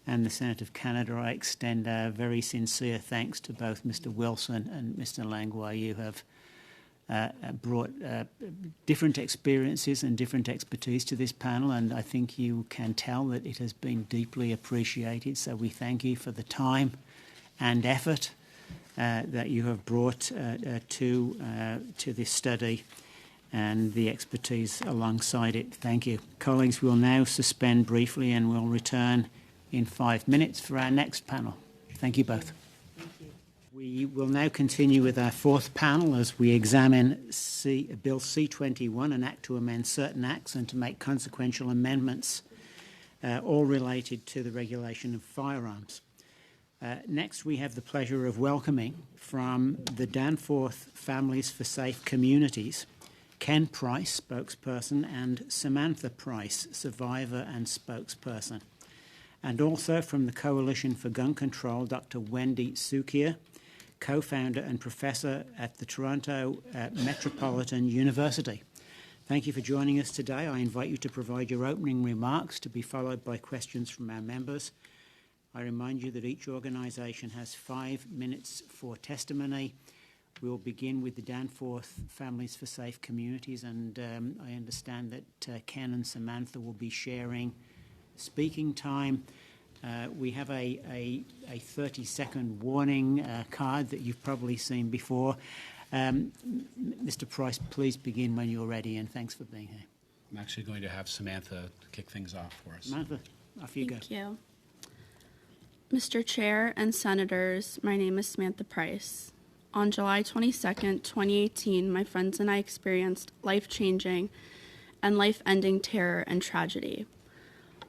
and the Senate of Canada, I extend our very sincere thanks to both Mr. Wilson and Mr. Langlois. You have brought different experiences and different expertise to this panel, and I think you can tell that it has been deeply appreciated. So we thank you for the time and effort that you have brought to this study and the expertise alongside it. Thank you. Colleagues, we'll now suspend briefly and we'll return in 5 minutes for our next panel. Thank you both. We will now continue with our fourth panel as we examine Bill C-21, an act to amend certain acts and to make consequential amendments, all related to the regulation of firearms. Next, we have the pleasure of welcoming from the Danforth Families for Safe Communities, Ken Price, spokesperson, and Samantha Price, survivor and spokesperson. And also from the Coalition for Gun Control, Dr. Wendy Cukier, co-founder and professor at the Toronto Metropolitan University. Thank you for joining us today. I invite you to provide your opening remarks, to be followed by questions from our members. I remind you that each organisation has 5 minutes for testimony. We'll begin with the Danforth Families for Safe Communities, and I understand that Ken and Samantha will be sharing speaking time. We have a 30-second warning card that you've probably seen before. Mr. Price, please begin when you're ready, and thanks for being here. I'm actually going to have Samantha kick things off for us. Samantha, off you go. Thank you. Mr. Chair and Senators, my name is Samantha Price. On July 22nd, 2018, my friends and I experienced life-changing and life-ending terror and tragedy.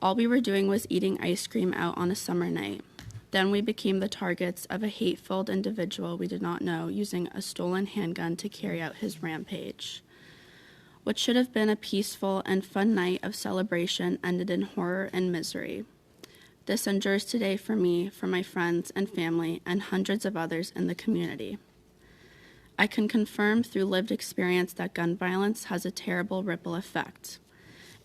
All we were doing was eating ice cream out on a summer night. Then we became the targets of a hate-filled individual we did not know using a stolen handgun to carry out his rampage. What should have been a peaceful and fun night of celebration ended in horror and misery. This endures today for me, for my friends and family, and hundreds of others in the community. I can confirm through lived experience that gun violence has a terrible ripple effect.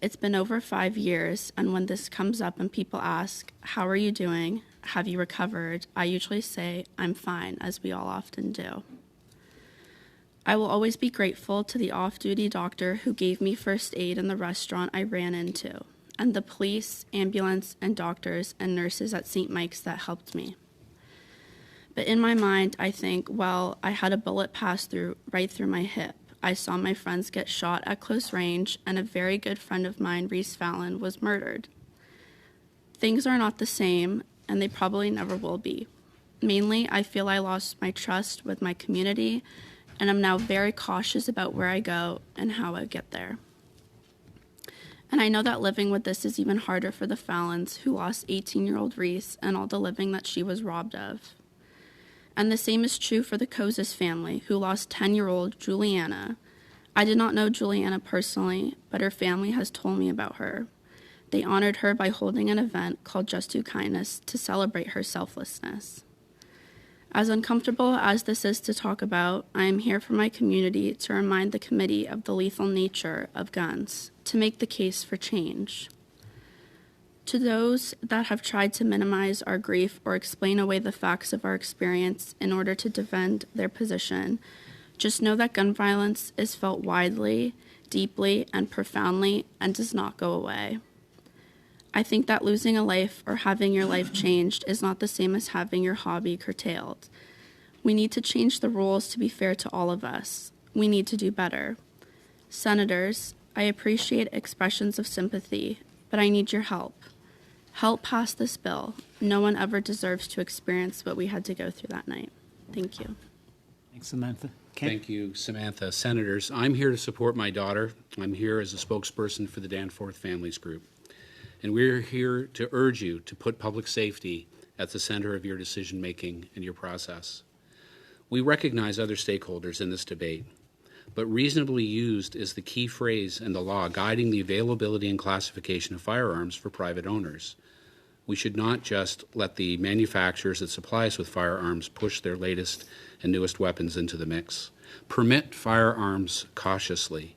It's been over 5 years, and when this comes up and people ask, "How are you doing? Have you recovered?" I usually say, "I'm fine," as we all often do. I will always be grateful to the off-duty doctor who gave me first aid in the restaurant I ran into, and the police, ambulance, and doctors and nurses at St. Mike's that helped me. But in my mind, I think, well, I had a bullet pass right through my hip. I saw my friends get shot at close range, and a very good friend of mine, Reese Fallon, was murdered. Things are not the same, and they probably never will be. Mainly, I feel I lost my trust with my community, and I'm now very cautious about where I go and how I get there. And I know that living with this is even harder for the Fallons, who lost 18-year-old Reese and all the living that she was robbed of. And the same is true for the Kozis family, who lost 10-year-old Juliana. I did not know Juliana personally, but her family has told me about her. They honored her by holding an event called Just Do Kindness to celebrate her selflessness. As uncomfortable as this is to talk about, I am here for my community to remind the committee of the lethal nature of guns, to make the case for change. To those that have tried to minimize our grief or explain away the facts of our experience in order to defend their position, just know that gun violence is felt widely, deeply, and profoundly, and does not go away. I think that losing a life or having your life changed is not the same as having your hobby curtailed. We need to change the rules to be fair to all of us. We need to do better. Senators, I appreciate expressions of sympathy, but I need your help. Help pass this bill. No one ever deserves to experience what we had to go through that night. Thank you. Thanks, Samantha. Ken? Thank you, Samantha. Senators, I'm here to support my daughter. I'm here as a spokesperson for the Danforth Families Group. And we're here to urge you to put public safety at the center of your decision-making and your process. We recognize other stakeholders in this debate, but reasonably used is the key phrase in the law guiding the availability and classification of firearms for private owners. We should not just let the manufacturers that supply us with firearms push their latest and newest weapons into the mix. Permit firearms cautiously,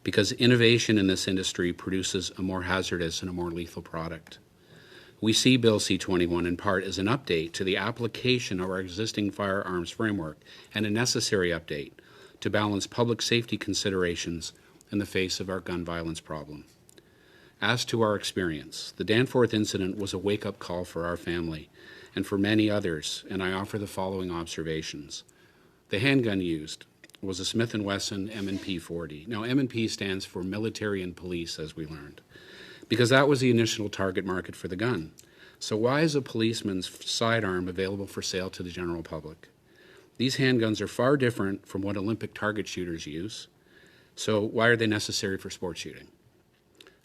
because innovation in this industry produces a more hazardous and a more lethal product. We see Bill C-21 in part as an update to the application of our existing firearms framework, and a necessary update to balance public safety considerations in the face of our gun violence problem. As to our experience, the Danforth incident was a wake-up call for our family and for many others, and I offer the following observations. The handgun used was a Smith & Wesson M&P 40. Now, M&P stands for military and police, as we learned, because that was the initial target market for the gun. So why is a policeman's sidearm available for sale to the general public? These handguns are far different from what Olympic target shooters use, so why are they necessary for sport shooting?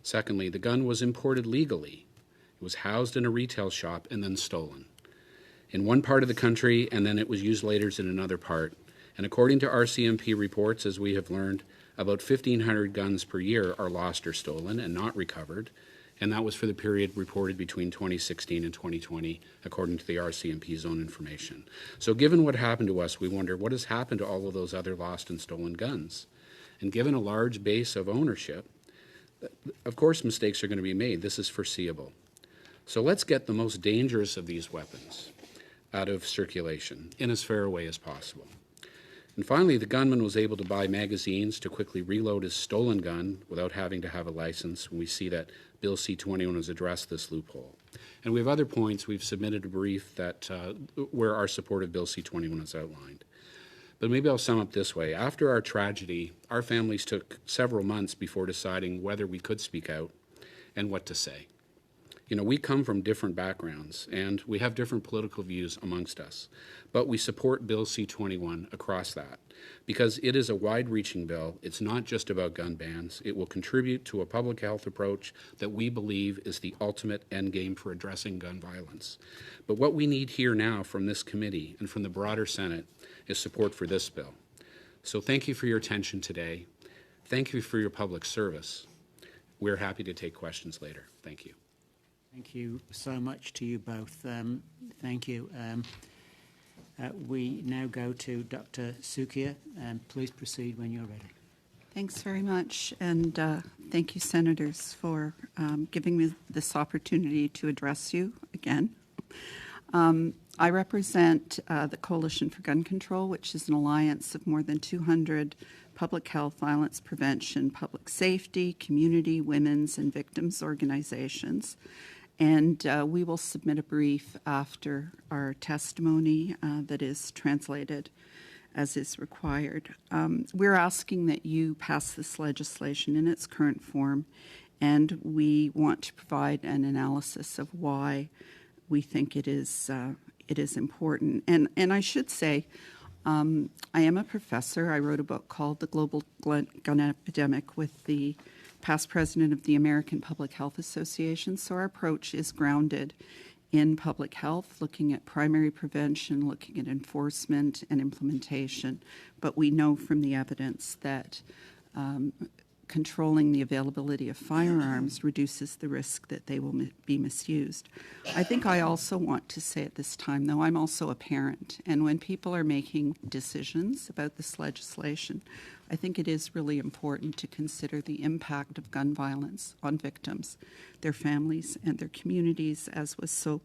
Secondly, the gun was imported legally. It was housed in a retail shop and then stolen in one part of the country, and then it was used later in another part. And according to RCMP reports, as we have learned, about 1,500 guns per year are lost or stolen and not recovered, and that was for the period reported between 2016 and 2020, according to the RCMP's own information. So given what happened to us, we wonder what has happened to all of those other lost and stolen guns. And given a large base of ownership, of course mistakes are going to be made. This is foreseeable. So let's get the most dangerous of these weapons out of circulation in as fair a way as possible. And finally, the gunman was able to buy magazines to quickly reload his stolen gun without having to have a license. And we see that Bill C-21 has addressed this loophole. And we have other points. We've submitted a brief that where our support of Bill C-21 is outlined. But maybe I'll sum up this way. After our tragedy, our families took several months before deciding whether we could speak out and what to say. You know, we come from different backgrounds, and we have different political views amongst us. But we support Bill C-21 across that, because it is a wide-reaching bill. It's not just about gun bans. It will contribute to a public health approach that we believe is the ultimate endgame for addressing gun violence. But what we need here now from this committee and from the broader Senate is support for this bill. So thank you for your attention today. Thank you for your public service. We're happy to take questions later. Thank you. Thank you so much to you both. Thank you. We now go to Dr. Cukier. Please proceed when you're ready. Thanks very much, and thank you, Senators, for giving me this opportunity to address you again. I represent the Coalition for Gun Control, which is an alliance of more than 200 public health, violence prevention, public safety, community, women's, and victims organizations. And we will submit a brief after our testimony that is translated as is required. We're asking that you pass this legislation in its current form, and we want to provide an analysis of why we think it is important. And I should say, I am a professor. I wrote a book called The Global Gun Epidemic with the past president of the American Public Health Association. So our approach is grounded in public health, looking at primary prevention, looking at enforcement and implementation. But we know from the evidence that controlling the availability of firearms reduces the risk that they will be misused. I think I also want to say at this time, though, I'm also a parent, and when people are making decisions about this legislation, I think it is really important to consider the impact of gun violence on victims, their families, and their communities, as was so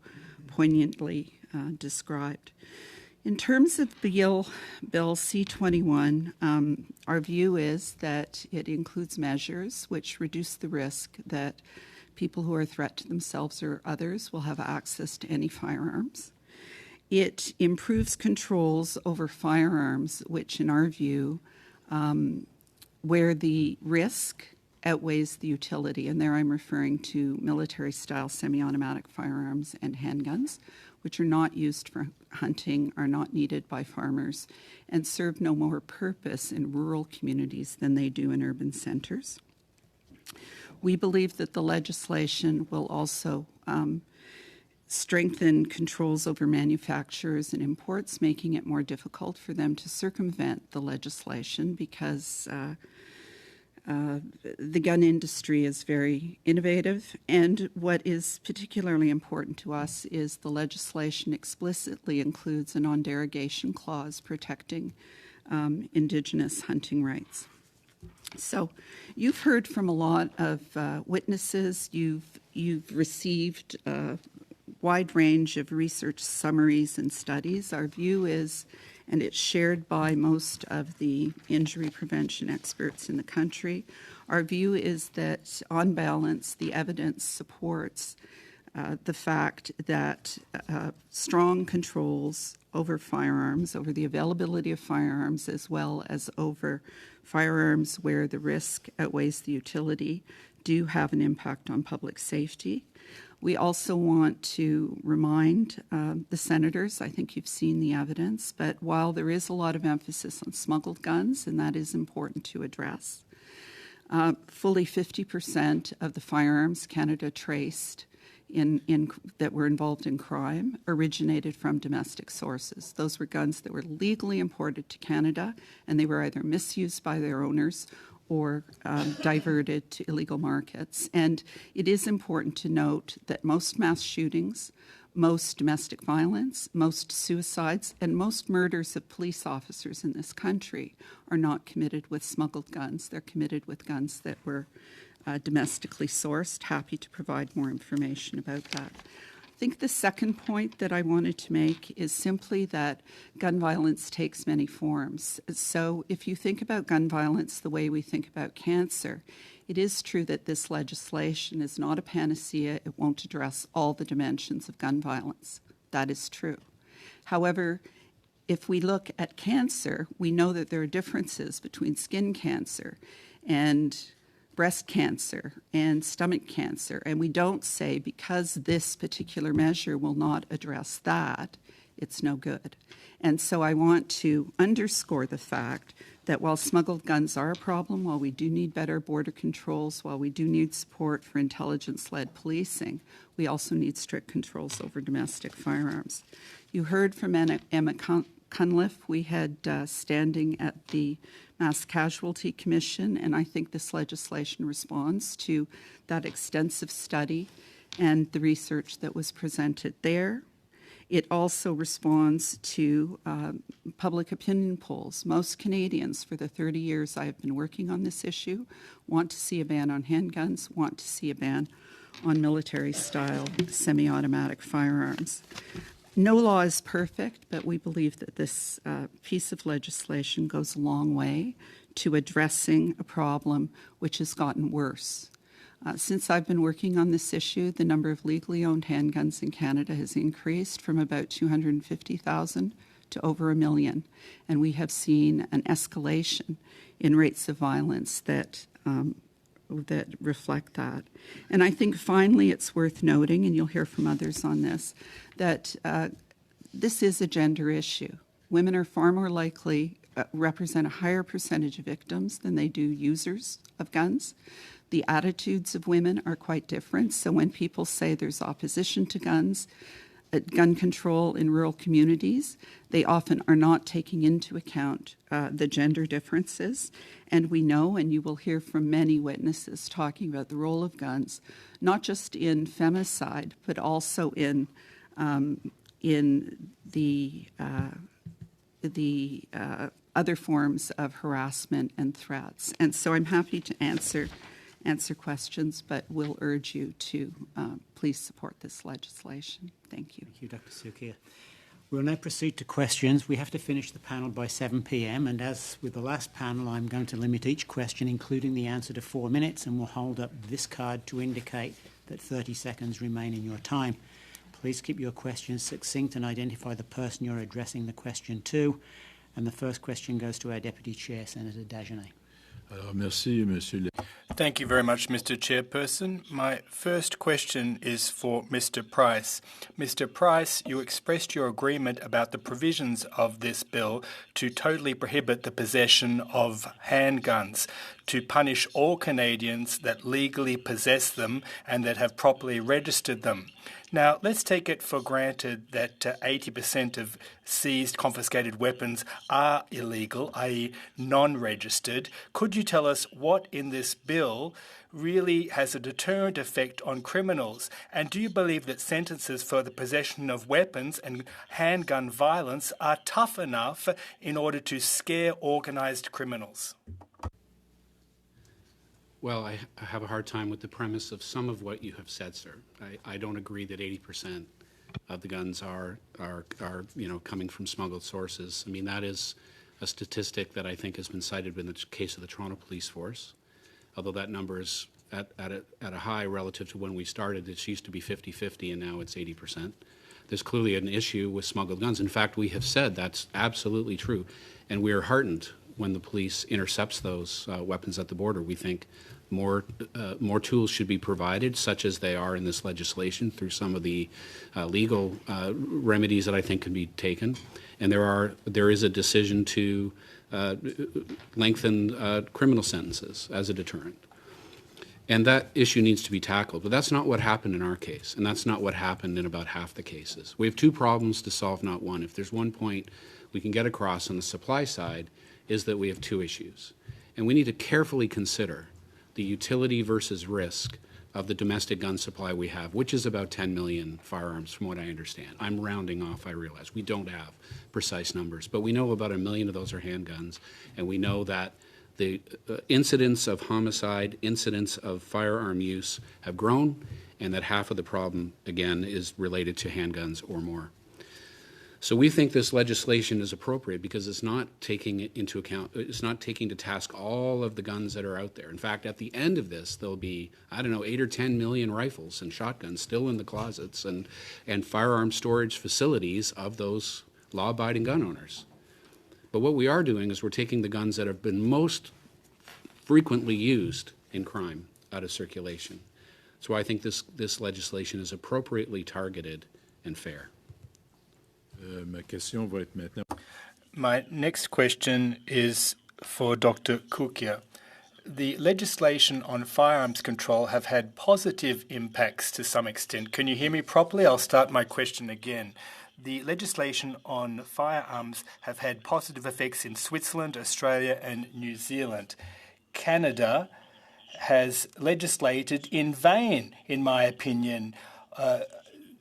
poignantly described. In terms of Bill C-21, our view is that it includes measures which reduce the risk that people who are a threat to themselves or others will have access to any firearms. It improves controls over firearms, which in our view, where the risk outweighs the utility, and there I'm referring to military-style semi-automatic firearms and handguns, which are not used for hunting, are not needed by farmers, and serve no more purpose in rural communities than they do in urban centers. We believe that the legislation will also strengthen controls over manufacturers and imports, making it more difficult for them to circumvent the legislation because the gun industry is very innovative, and what is particularly important to us is the legislation explicitly includes a non-derogation clause protecting Indigenous hunting rights. So you've heard from a lot of witnesses. You've received a wide range of research summaries and studies. Our view is, and it's shared by most of the injury prevention experts in the country, our view is that, on balance, the evidence supports the fact that strong controls over firearms, over the availability of firearms, as well as over firearms where the risk outweighs the utility, do have an impact on public safety. We also want to remind the senators, I think you've seen the evidence, but while there is a lot of emphasis on smuggled guns, and that is important to address, fully 50% of the firearms Canada traced that were involved in crime originated from domestic sources. Those were guns that were legally imported to Canada, and they were either misused by their owners or diverted to illegal markets. And it is important to note that most mass shootings, most domestic violence, most suicides, and most murders of police officers in this country are not committed with smuggled guns. They're committed with guns that were domestically sourced. Happy to provide more information about that. I think the second point that I wanted to make is simply that gun violence takes many forms. So if you think about gun violence the way we think about cancer, it is true that this legislation is not a panacea. It won't address all the dimensions of gun violence. That is true. However, if we look at cancer, we know that there are differences between skin cancer and breast cancer and stomach cancer, and we don't say because this particular measure will not address that, it's no good. And so I want to underscore the fact that while smuggled guns are a problem, while we do need better border controls, while we do need support for intelligence-led policing, we also need strict controls over domestic firearms. You heard from Emma Cunliffe. We had standing at the Mass Casualty Commission, and I think this legislation responds to that extensive study and the research that was presented there. It also responds to public opinion polls. Most Canadians, for the 30 years I have been working on this issue, want to see a ban on handguns, want to see a ban on military-style semi-automatic firearms. No law is perfect, but we believe that this piece of legislation goes a long way to addressing a problem which has gotten worse. Since I've been working on this issue, the number of legally owned handguns in Canada has increased from about 250,000 to over 1 million, and we have seen an escalation in rates of violence that reflect that. And I think finally it's worth noting, and you'll hear from others on this, that this is a gender issue. Women are far more likely, represent a higher percentage of victims than they do users of guns. The attitudes of women are quite different. So when people say there's opposition to guns, gun control in rural communities, they often are not taking into account the gender differences. And we know, and you will hear from many witnesses talking about the role of guns, not just in femicide, but also in the other forms of harassment and threats. And so I'm happy to answer questions, but will urge you to please support this legislation. Thank you. Thank you, Dr. Cukier. We'll now proceed to questions. We have to finish the panel by 7 p.m. and as with the last panel, I'm going to limit each question, including the answer, to 4 minutes, and we'll hold up this card to indicate that 30 seconds remain in your time. Please keep your questions succinct and identify the person you're addressing the question to. And the first question goes to our Deputy Chair, Senator Dagenais. Merci, Monsieur le... Thank you very much, Mr. Chairperson. My first question is for Mr. Price. Mr. Price, you expressed your agreement about the provisions of this bill to totally prohibit the possession of handguns, to punish all Canadians that legally possess them and that have properly registered them. Now, let's take it for granted that 80% of seized, confiscated weapons are illegal, i.e. non-registered. Could you tell us what in this bill really has a deterrent effect on criminals? And do you believe that sentences for the possession of weapons and handgun violence are tough enough in order to scare organised criminals? Well, I have a hard time with the premise of some of what you have said, sir. I don't agree that 80% of the guns are coming from smuggled sources. I mean, that is a statistic that I think has been cited in the case of the Toronto Police Force, although that number is at a high relative to when we started. It used to be 50-50, and now it's 80%. There's clearly an issue with smuggled guns. In fact, we have said that's absolutely true, and we are heartened when the police intercepts those weapons at the border. We think more tools should be provided, such as they are in this legislation, through some of the legal remedies that I think can be taken. And there is a decision to lengthen criminal sentences as a deterrent. And that issue needs to be tackled. But that's not what happened in our case, and that's not what happened in about half the cases. We have two problems to solve, not one. If there's one point we can get across on the supply side, is that we have two issues. And we need to carefully consider the utility versus risk of the domestic gun supply we have, which is about 10 million firearms from what I understand. I'm rounding off, I realize. We don't have precise numbers, but we know about 1 million of those are handguns, and we know that the incidents of homicide, incidents of firearm use have grown, and that half of the problem, again, is related to handguns or more. So we think this legislation is appropriate because it's not taking into account, it's not taking to task all of the guns that are out there. In fact, at the end of this, there'll be, 8 or 10 million rifles and shotguns still in the closets and firearm storage facilities of those law-abiding gun owners. But what we are doing is we're taking the guns that have been most frequently used in crime out of circulation. So I think this legislation is appropriately targeted and fair. My next question is for Dr. Cukier. The legislation on firearms control have had positive impacts to some extent. Can you hear me properly? I'll start my question again. The legislation on firearms have had positive effects in Switzerland, Australia, and New Zealand. Canada has legislated in vain, in my opinion.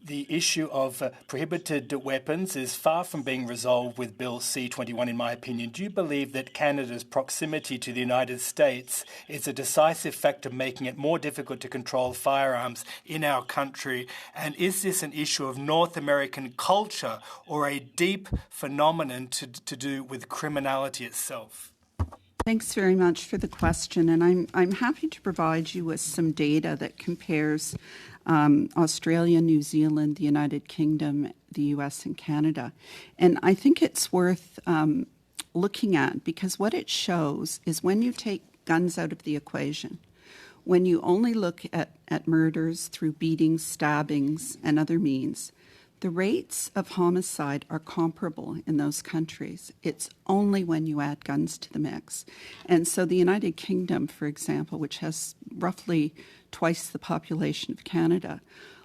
The issue of prohibited weapons is far from being resolved with Bill C-21, in my opinion. Do you believe that Canada's proximity to the United States is a decisive factor making it more difficult to control firearms in our country? And is this an issue of North American culture or a deep phenomenon to do with criminality itself? Thanks very much for the question, and I'm happy to provide you with some data that compares Australia, New Zealand, the United Kingdom, the US, and Canada. And I think it's worth looking at because what it shows is when you take guns out of the equation, when you only look at murders through beatings, stabbings, and other means, the rates of homicide are comparable in those countries. It's only when you add guns to the mix. And so the United Kingdom, for example, which has roughly twice the population of Canada,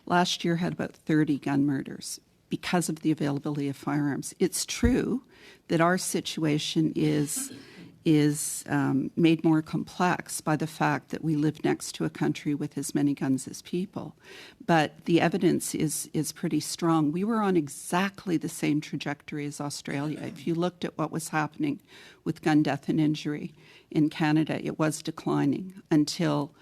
last year had about 30 gun murders because of the availability of firearms. It's true that our situation is made more complex by the fact that we live next to a country with as many guns as people. But the evidence is pretty strong. We were on exactly the same trajectory as Australia. If you looked at what was happening with gun death and injury in Canada, it was declining until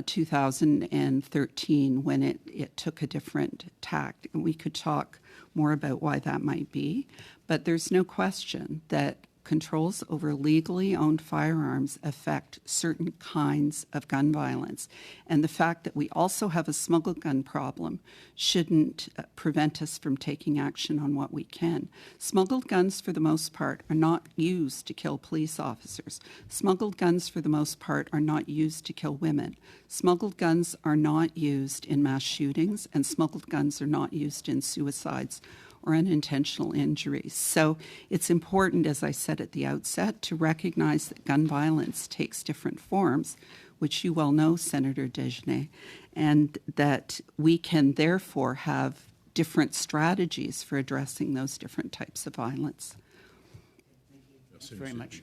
2013 when it took a different tack. And we could talk more about why that might be. But there's no question that controls over legally owned firearms affect certain kinds of gun violence. And the fact that we also have a smuggled gun problem shouldn't prevent us from taking action on what we can. Smuggled guns, for the most part, are not used to kill police officers. Smuggled guns, for the most part, are not used to kill women. Smuggled guns are not used in mass shootings, and smuggled guns are not used in suicides or unintentional injuries. So it's important, as I said at the outset, to recognize that gun violence takes different forms, which you well know, Senator Dagenais, and that we can therefore have different strategies for addressing those different types of violence. Thank you very much.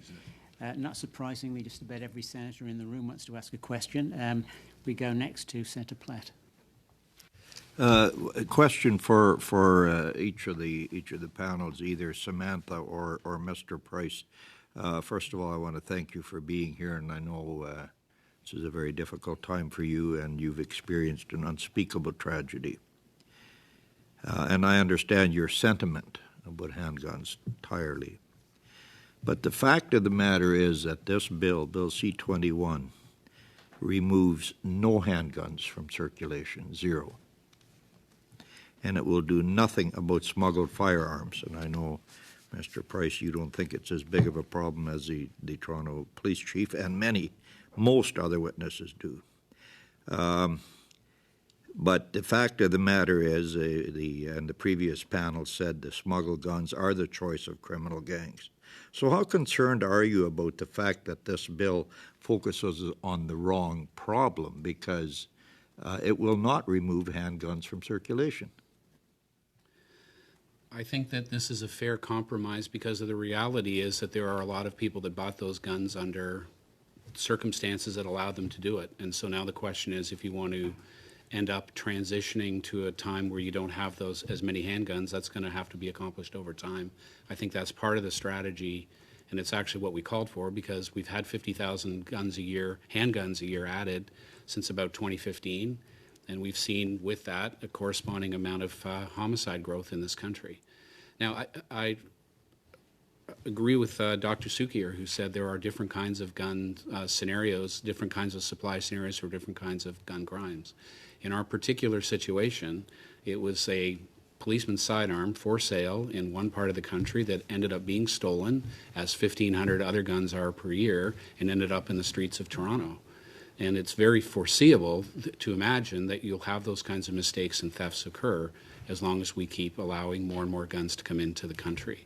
Not surprisingly, just about every senator in the room wants to ask a question. We go next to Senator Plett. A question for each of the panels, either Samantha or Mr. Price. First of all, I want to thank you for being here, and I know this is a very difficult time for you, and you've experienced an unspeakable tragedy. And I understand your sentiment about handguns entirely. But the fact of the matter is that this bill, Bill C-21, removes no handguns from circulation, zero. And it will do nothing about smuggled firearms. And I know Mr. Price, you don't think it's as big of a problem as the Toronto police chief and most other witnesses do. But the fact of the matter is, the previous panel said the smuggled guns are the choice of criminal gangs. So how concerned are you about the fact that this bill focuses on the wrong problem, because it will not remove handguns from circulation? I think that this is a fair compromise because of the reality is that there are a lot of people that bought those guns under circumstances that allowed them to do it. And so now the question is, if you want to end up transitioning to a time where you don't have those as many handguns, that's going to have to be accomplished over time. I think that's part of the strategy, and it's actually what we called for, because we've had 50,000 handguns a year added since about 2015, and we've seen with that a corresponding amount of homicide growth in this country. Now, I agree with Dr. Cukier, who said there are different kinds of gun scenarios, different kinds of supply scenarios for different kinds of gun crimes. In our particular situation, it was a policeman's sidearm for sale in one part of the country that ended up being stolen, as 1,500 other guns are per year, and ended up in the streets of Toronto. And it's very foreseeable to imagine that you'll have those kinds of mistakes and thefts occur as long as we keep allowing more and more guns to come into the country.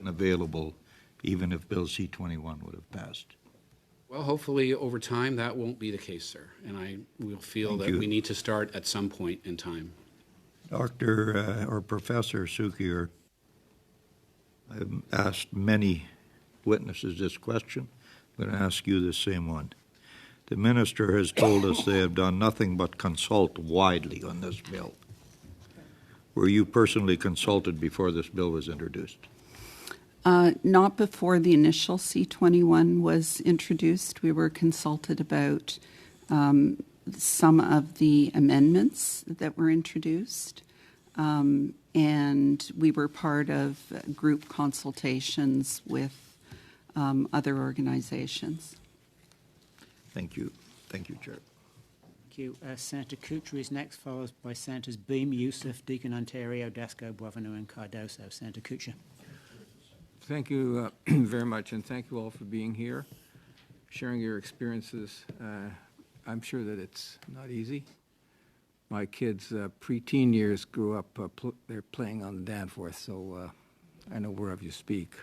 Available even if Bill C-21 would have passed. Well, hopefully over time that won't be the case, sir. And I will feel that we need to start at some point in time. Dr. or Professor Cukier, I've asked many witnesses this question. I'm going to ask you the same one. The minister has told us they have done nothing but consult widely on this bill. Were you personally consulted before this bill was introduced? Not before the initial C-21 was introduced. We were consulted about some of the amendments that were introduced, and we were part of group consultations with other organizations. Thank you. Thank you, Chair. Thank you. Senator Kutcher is next, followed by Senators Boehm, Yussuff, Deacon, Ontario, Dasko, Boisvenu, and Cardozo. Senator Kutcher. Thank you very much, and thank you all for being here, sharing your experiences. I'm sure that it's not easy. My kids' pre-teen years grew up, they're playing on the Danforth, so I know whereof you speak.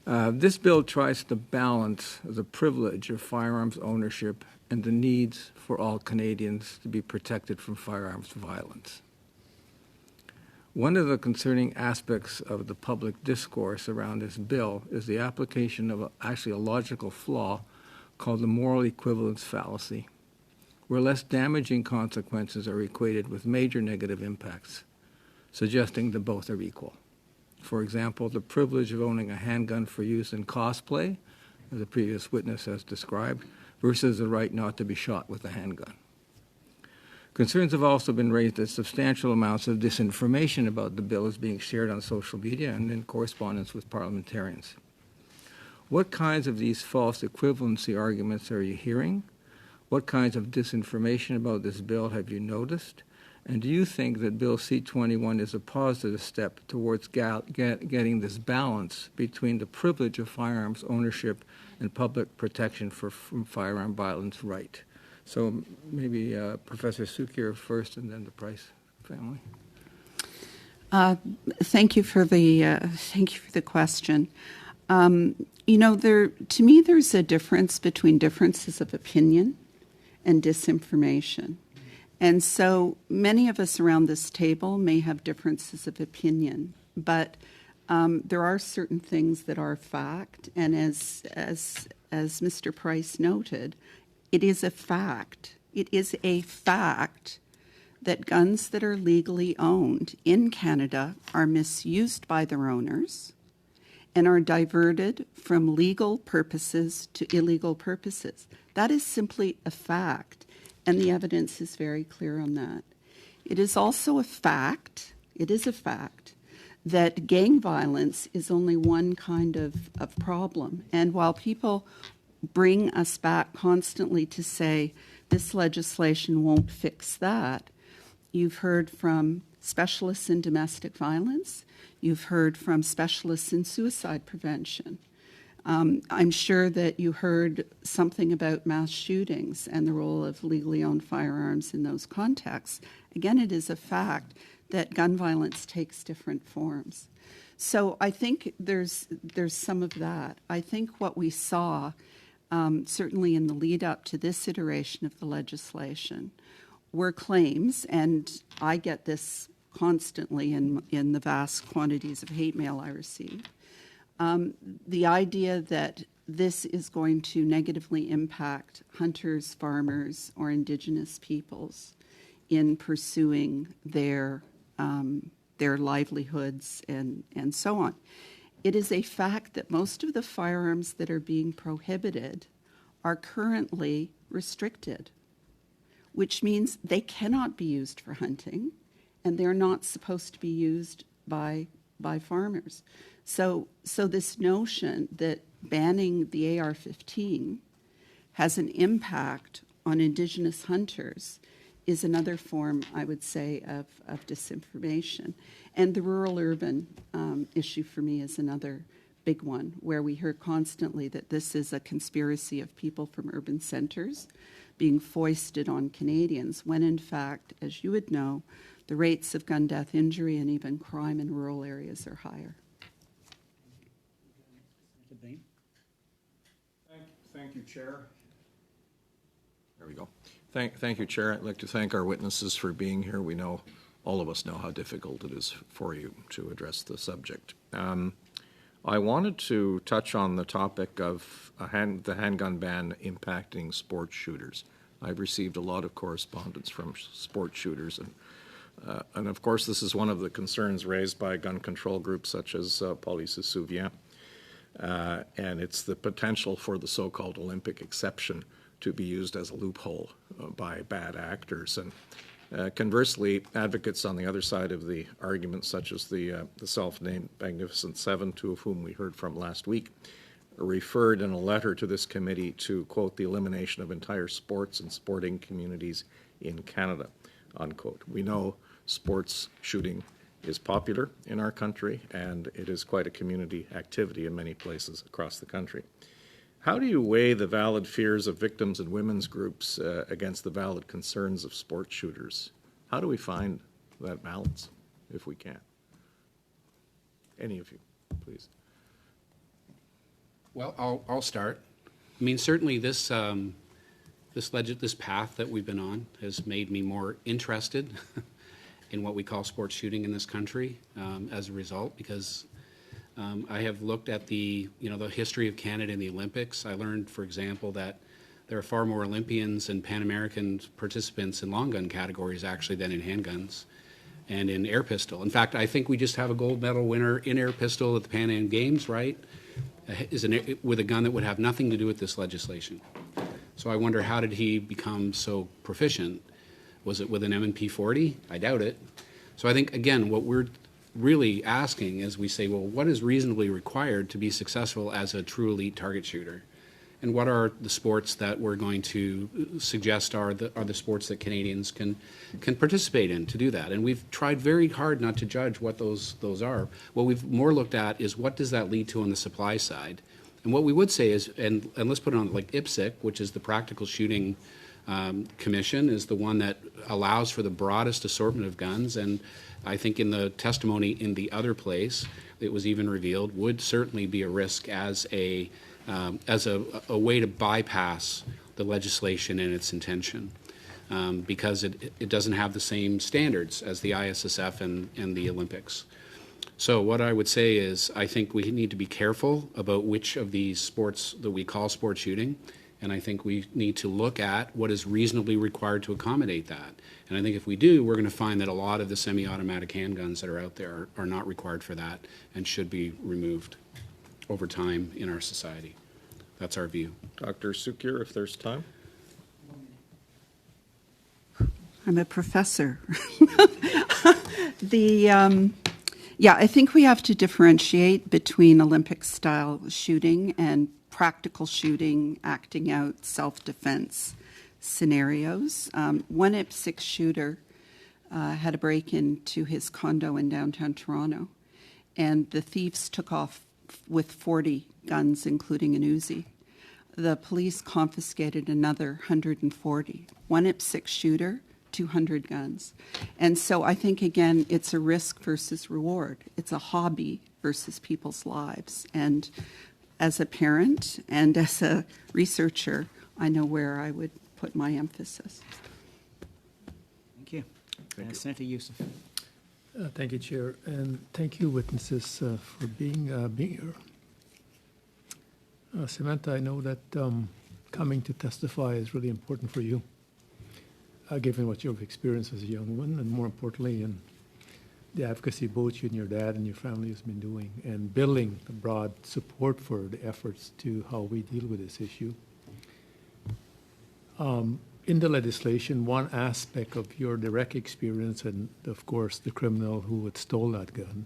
This bill tries to balance the privilege of firearms ownership and the needs for all Canadians to be protected from firearms violence. One of the concerning aspects of the public discourse around this bill is the application of actually a logical flaw called the moral equivalence fallacy, where less damaging consequences are equated with major negative impacts, suggesting that both are equal. For example, the privilege of owning a handgun for use in cosplay, as the previous witness has described, versus the right not to be shot with a handgun. Concerns have also been raised that substantial amounts of disinformation about the bill is being shared on social media and in correspondence with parliamentarians. What kinds of these false equivalency arguments are you hearing? What kinds of disinformation about this bill have you noticed? And do you think that Bill C-21 is a positive step towards getting this balance between the privilege of firearms ownership and public protection from firearm violence right? So maybe Professor Cukier first, and then the Price family. Thank you for the question. You know, to me, there's a difference between differences of opinion and disinformation. And so many of us around this table may have differences of opinion, but there are certain things that are fact. And as Mr. Price noted, it is a fact. It is a fact that guns that are legally owned in Canada are misused by their owners and are diverted from legal purposes to illegal purposes. That is simply a fact, and the evidence is very clear on that. It is also a fact, that gang violence is only one kind of problem. And while people bring us back constantly to say this legislation won't fix that, you've heard from specialists in domestic violence, You've heard from specialists in suicide prevention. I'm sure that you heard something about mass shootings and the role of legally owned firearms in those contexts. Again, it is a fact that gun violence takes different forms. So I think there's some of that. I think what we saw, certainly in the lead up to this iteration of the legislation, were claims, and I get this constantly in the vast quantities of hate mail I receive, the idea that this is going to negatively impact hunters, farmers, or Indigenous peoples in pursuing their livelihoods and so on. It is a fact that most of the firearms that are being prohibited are currently restricted, which means they cannot be used for hunting, and they're not supposed to be used by farmers. So this notion that banning the AR-15 has an impact on Indigenous hunters is another form, I would say, of disinformation. And the rural-urban issue for me is another big one, where we hear constantly that this is a conspiracy of people from urban centres being foisted on Canadians, when in fact, as you would know, the rates of gun death, injury, and even crime in rural areas are higher. Thank you, Chair. There we go. Thank you, Chair. I'd like to thank our witnesses for being here. We know, all of us know how difficult it is for you to address the subject. I wanted to touch on the topic of the handgun ban impacting sports shooters. I've received a lot of correspondence from sports shooters, and of course this is one of the concerns raised by gun control groups such as Police se souvient, and it's the potential for the so-called Olympic exception to be used as a loophole by bad actors. And conversely, advocates on the other side of the argument, such as the self-named Magnificent Seven, two of whom we heard from last week, referred in a letter to this committee to, quote, the elimination of entire sports and sporting communities in Canada, unquote. We know sports shooting is popular in our country, and it is quite a community activity in many places across the country. How do you weigh the valid fears of victims and women's groups against the valid concerns of sports shooters? How do we find that balance, if we can? Any of you, please. Well, I'll start. I mean, certainly this path that we've been on has made me more interested in what we call sports shooting in this country as a result, because I have looked at the history of Canada in the Olympics. I learned, for example, that there are far more Olympians and Pan American participants in long gun categories actually than in handguns and in air pistol. In fact, I think we just have a gold medal winner in air pistol at the Pan Am Games, right? With a gun that would have nothing to do with this legislation. So I wonder, how did he become so proficient? Was it with an M&P 40? I doubt it. So I think, again, what we're really asking is, we say, well, what is reasonably required to be successful as a true elite target shooter? And what are the sports that we're going to suggest are the sports that Canadians can participate in to do that? And we've tried very hard not to judge what those are. What we've more looked at is, what does that lead to on the supply side? And what we would say is, and let's put it on, like IPSC, which is the Practical Shooting Commission, is the one that allows for the broadest assortment of guns. And I think in the testimony in the other place, it was even revealed, would certainly be a risk as a way to bypass the legislation and its intention, because it doesn't have the same standards as the ISSF and the Olympics. So what I would say is, I think we need to be careful about which of these sports that we call sports shooting, and I think we need to look at what is reasonably required to accommodate that. And I think if we do, we're going to find that a lot of the semi-automatic handguns that are out there are not required for that and should be removed over time in our society. That's our view. Dr. Cukier, if there's time. I'm a professor. I think we have to differentiate between Olympic-style shooting and practical shooting, acting out self-defense scenarios. One IPSC shooter had a break into his condo in downtown Toronto, and the thieves took off with 40 guns, including an Uzi. The police confiscated another 140. One IPSC shooter, 200 guns. And so I think, again, it's a risk versus reward. It's a hobby versus people's lives. And as a parent and as a researcher, I know where I would put my emphasis. Thank you. Senator Yussuff. Thank you, Chair, and thank you, witnesses, for being here. Samantha, I know that coming to testify is really important for you, given what you've experienced as a young woman, and more importantly, in the advocacy both you and your dad and your family has been doing, and building a broad support for the efforts to how we deal with this issue. In the legislation, one aspect of your direct experience, and of course the criminal who had stole that gun,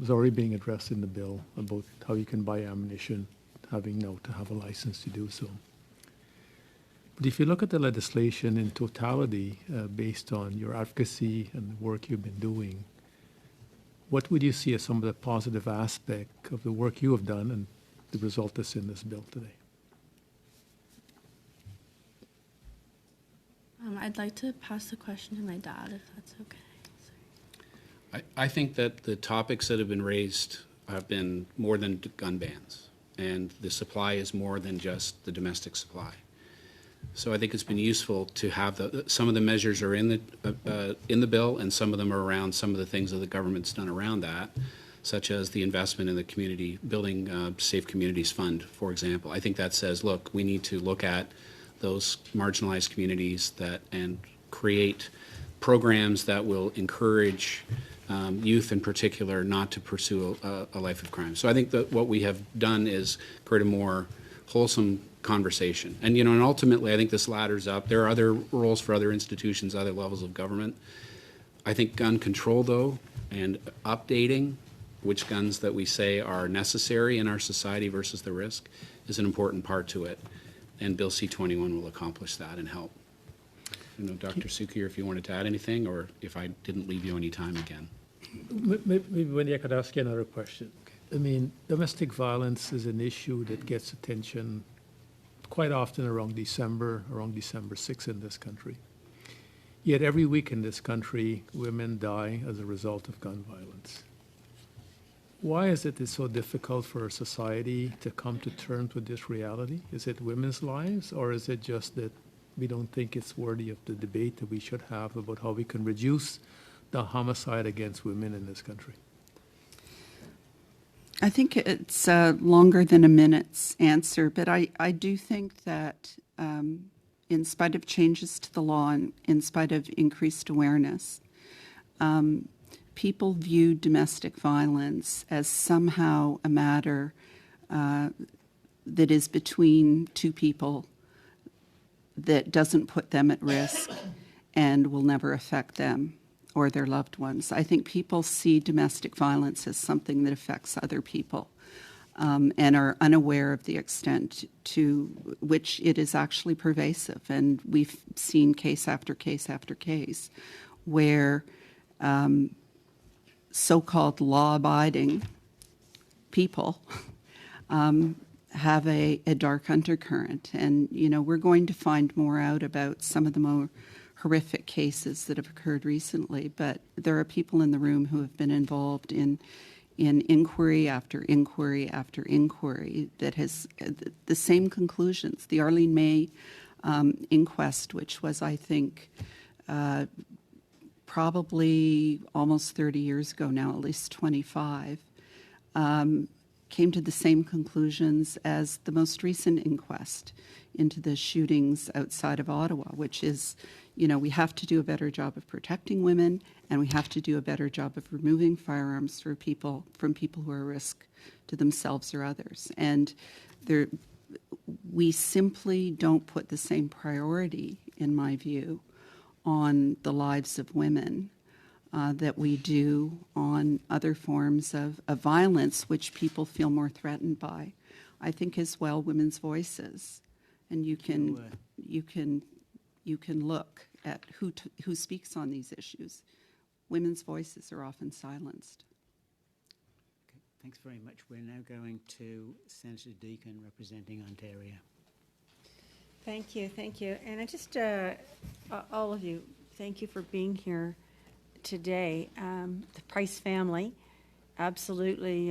is already being addressed in the bill about how you can buy ammunition, having now to have a license to do so. But if you look at the legislation in totality, based on your advocacy and the work you've been doing, what would you see as some of the positive aspect of the work you have done and the result that's in this bill today? I'd like to pass the question to my dad, if that's okay. I think that the topics that have been raised have been more than gun bans, and the supply is more than just the domestic supply. So I think it's been useful to have some of the measures are in the bill, and some of them are around some of the things that the government's done around that, such as the investment in the community, building Safe Communities Fund, for example. I think that says, look, we need to look at those marginalized communities and create programs that will encourage youth in particular not to pursue a life of crime. So I think that what we have done is create a more wholesome conversation. And, and ultimately I think this ladders up. There are other roles for other institutions, other levels of government. I think gun control, though, and updating which guns that we say are necessary in our society versus the risk is an important part to it. And Bill C-21 will accomplish that and help. Dr. Cukier, if you wanted to add anything, or if I didn't leave you any time again. Maybe Wendy, I could ask you another question. I mean, domestic violence is an issue that gets attention quite often around December 6th in this country. Yet every week in this country, women die as a result of gun violence. Why is it so difficult for a society to come to terms with this reality? Is it women's lives, or is it just that we don't think it's worthy of the debate that we should have about how we can reduce the homicide against women in this country? I think it's longer than a minute's answer, but I do think that in spite of changes to the law and in spite of increased awareness, people view domestic violence as somehow a matter that is between two people, that doesn't put them at risk and will never affect them or their loved ones. I think people see domestic violence as something that affects other people and are unaware of the extent to which it is actually pervasive. And we've seen case after case after case where so-called law-abiding people have a dark undercurrent. And, we're going to find more out about some of the more horrific cases that have occurred recently, but there are people in the room who have been involved in inquiry after inquiry after inquiry that has the same conclusions. The Arlene May inquest, which was, I think, probably almost 30 years ago now, at least 25, came to the same conclusions as the most recent inquest into the shootings outside of Ottawa, which is, we have to do a better job of protecting women, and we have to do a better job of removing firearms from people who are a risk to themselves or others. And we simply don't put the same priority, in my view, on the lives of women that we do on other forms of violence, which people feel more threatened by. I think as well women's voices, and you can look at who speaks on these issues. Women's voices are often silenced. Okay. Thanks very much. We're now going to Senator Deacon representing Ontario. Thank you, thank you. And I just, all of you, thank you for being here today. The Price family, absolutely,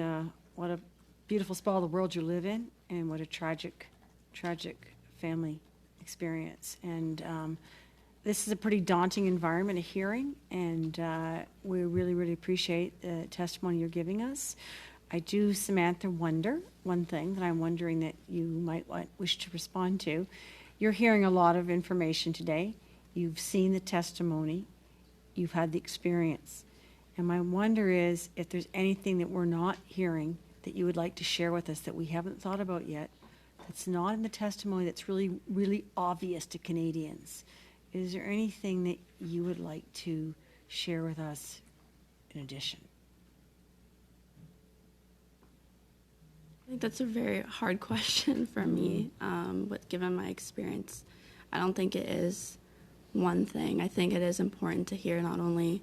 what a beautiful spot of the world you live in, and what a tragic family experience. And this is a pretty daunting environment, a hearing, and we really, really appreciate the testimony you're giving us. I do, Samantha, wonder one thing that I'm wondering that you might wish to respond to. You're hearing a lot of information today. You've seen the testimony. You've had the experience. And my wonder is if there's anything that we're not hearing that you would like to share with us that we haven't thought about yet, that's not in the testimony, that's really, really obvious to Canadians. Is there anything that you would like to share with us in addition? I think that's a very hard question for me, but given my experience, I don't think it is one thing. I think it is important to hear not only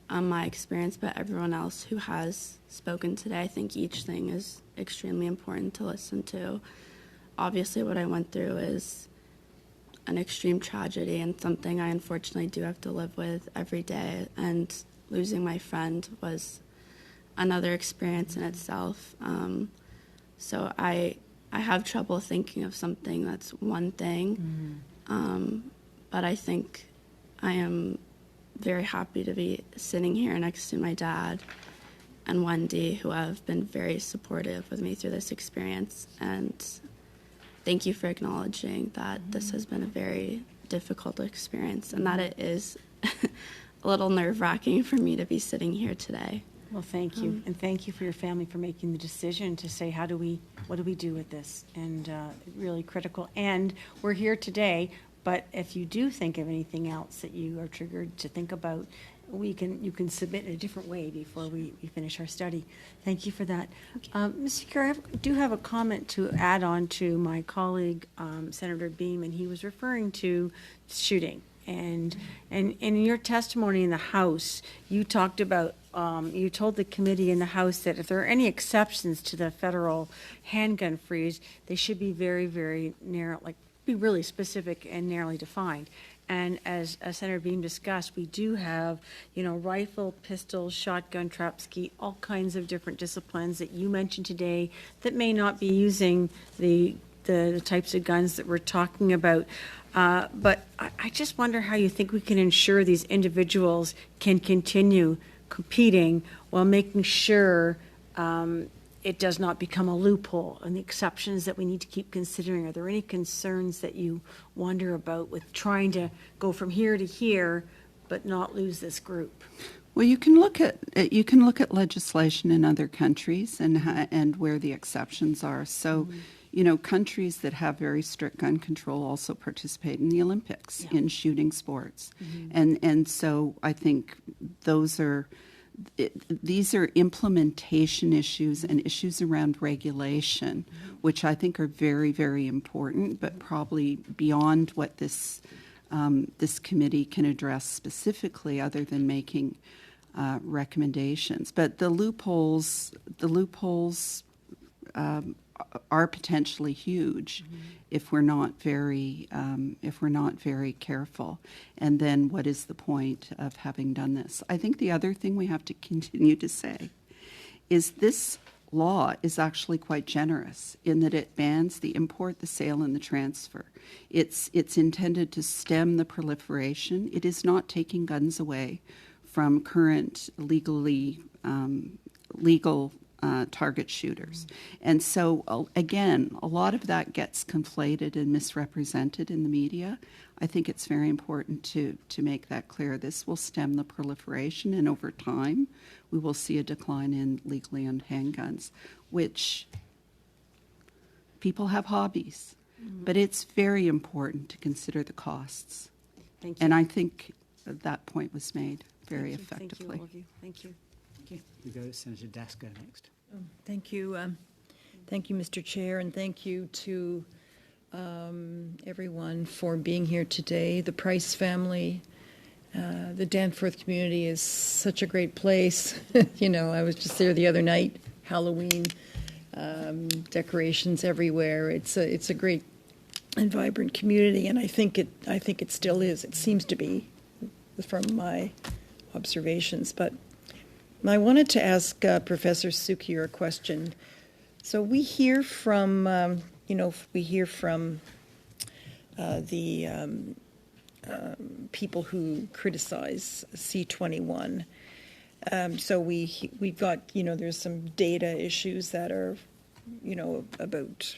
my experience, but everyone else who has spoken today. I think each thing is extremely important to listen to. Obviously, what I went through is an extreme tragedy and something I unfortunately do have to live with every day, and losing my friend was another experience in itself. So I have trouble thinking of something that's one thing, but I think I am very happy to be sitting here next to my dad and Wendy, who have been very supportive with me through this experience. And thank you for acknowledging that this has been a very difficult experience and that it is a little nerve-wracking for me to be sitting here today. Well, thank you, and thank you for your family for making the decision to say, what do we do with this? And really critical. And we're here today, but if you do think of anything else that you are triggered to think about, you can submit in a different way before we finish our study. Thank you for that. Ms. Cukier, I do have a comment to add on to my colleague, Senator Boehm, and he was referring to shooting. And in your testimony in the House, you talked about, you told the committee in the House that if there are any exceptions to the federal handgun freeze, they should be very, very narrow, like be really specific and narrowly defined. And as Senator Boehm discussed, we do have, rifle, pistol, shotgun, trap, skeet, all kinds of different disciplines that you mentioned today that may not be using the types of guns that we're talking about. But I just wonder how you think we can ensure these individuals can continue competing while making sure it does not become a loophole, and the exceptions that we need to keep considering. Are there any concerns that you wonder about with trying to go from here to here but not lose this group? Well, you can look at legislation in other countries and where the exceptions are. So, countries that have very strict gun control also participate in the Olympics in shooting sports, and so I think these are implementation issues and issues around regulation, which I think are very, very important, but probably beyond what this committee can address specifically, other than making recommendations. But the loopholes are potentially huge if we're not very careful. And then what is the point of having done this? I think the other thing we have to continue to say is this law is actually quite generous in that it bans the import, the sale, and the transfer. It's intended to stem the proliferation. It is not taking guns away from current legal target shooters. And so, again, a lot of that gets conflated and misrepresented in the media. I think it's very important to make that clear. This will stem the proliferation, and over time, we will see a decline in legally owned handguns, which people have hobbies. But it's very important to consider the costs. Thank you. And I think that point was made very effectively. Thank you, all of you. Thank you. We go to Senator Dasko next. Thank you. Thank you, Mr. Chair, and thank you to everyone for being here today. The Price family, the Danforth community is such a great place. I was just there the other night Halloween decorations everywhere. It's a great and vibrant community, and I think it still is. It seems to be, from my observations. But I wanted to ask Professor Cukier a question. So we hear from the people who criticize C21. So we've got, there's some data issues that are, about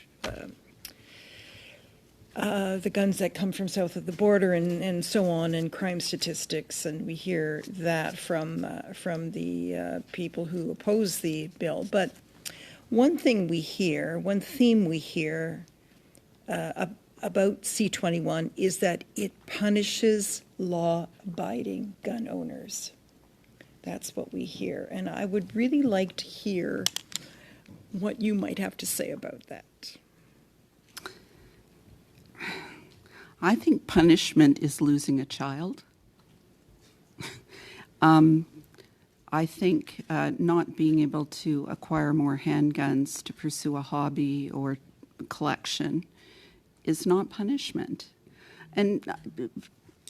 the guns that come from south of the border and so on, and crime statistics, and we hear that from the people who oppose the bill. But one theme we hear about C21 is that it punishes law-abiding gun owners. That's what we hear, and I would really like to hear what you might have to say about that. I think punishment is losing a child. I think not being able to acquire more handguns to pursue a hobby or collection is not punishment. And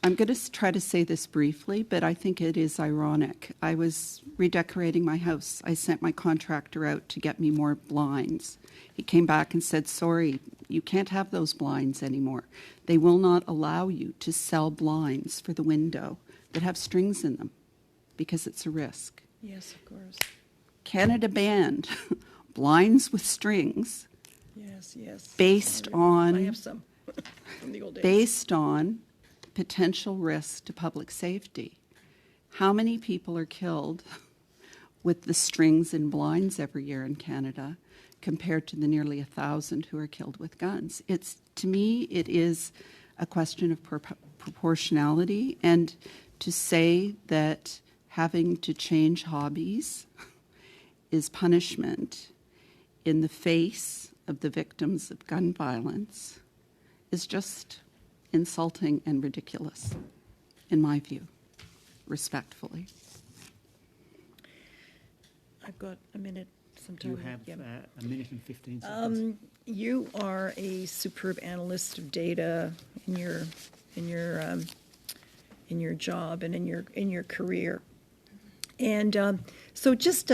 I'm going to try to say this briefly, but I think it is ironic. I was redecorating my house. I sent my contractor out to get me more blinds. He came back and said, sorry, you can't have those blinds anymore. They will not allow you to sell blinds for the window that have strings in them because it's a risk. Yes, of course. Canada banned blinds with strings. Yes. Based on I have some from the old days. Based on potential risk to public safety. How many people are killed with the strings and blinds every year in Canada compared to the nearly 1,000 who are killed with guns? To me, it is a question of proportionality, and to say that having to change hobbies is punishment in the face of the victims of gun violence is just insulting and ridiculous, in my view, respectfully. I've got a minute sometime. You have a minute and 15 seconds. You are a superb analyst of data in your job and in your career, and so just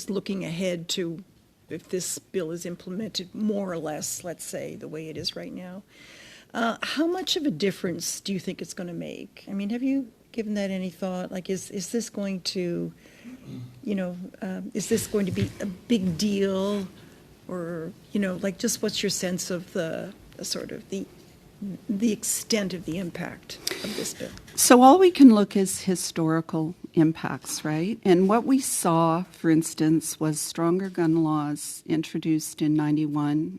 looking ahead to if this bill is implemented more or less, let's say the way it is right now, how much of a difference do you think it's going to make? I mean, have you given that any thought? Like, is this going to, is this going to be a big deal, or like, just what's your sense of the sort of the extent of the impact of this bill? So all we can look is historical impacts, right? And what we saw, for instance, was stronger gun laws introduced in 91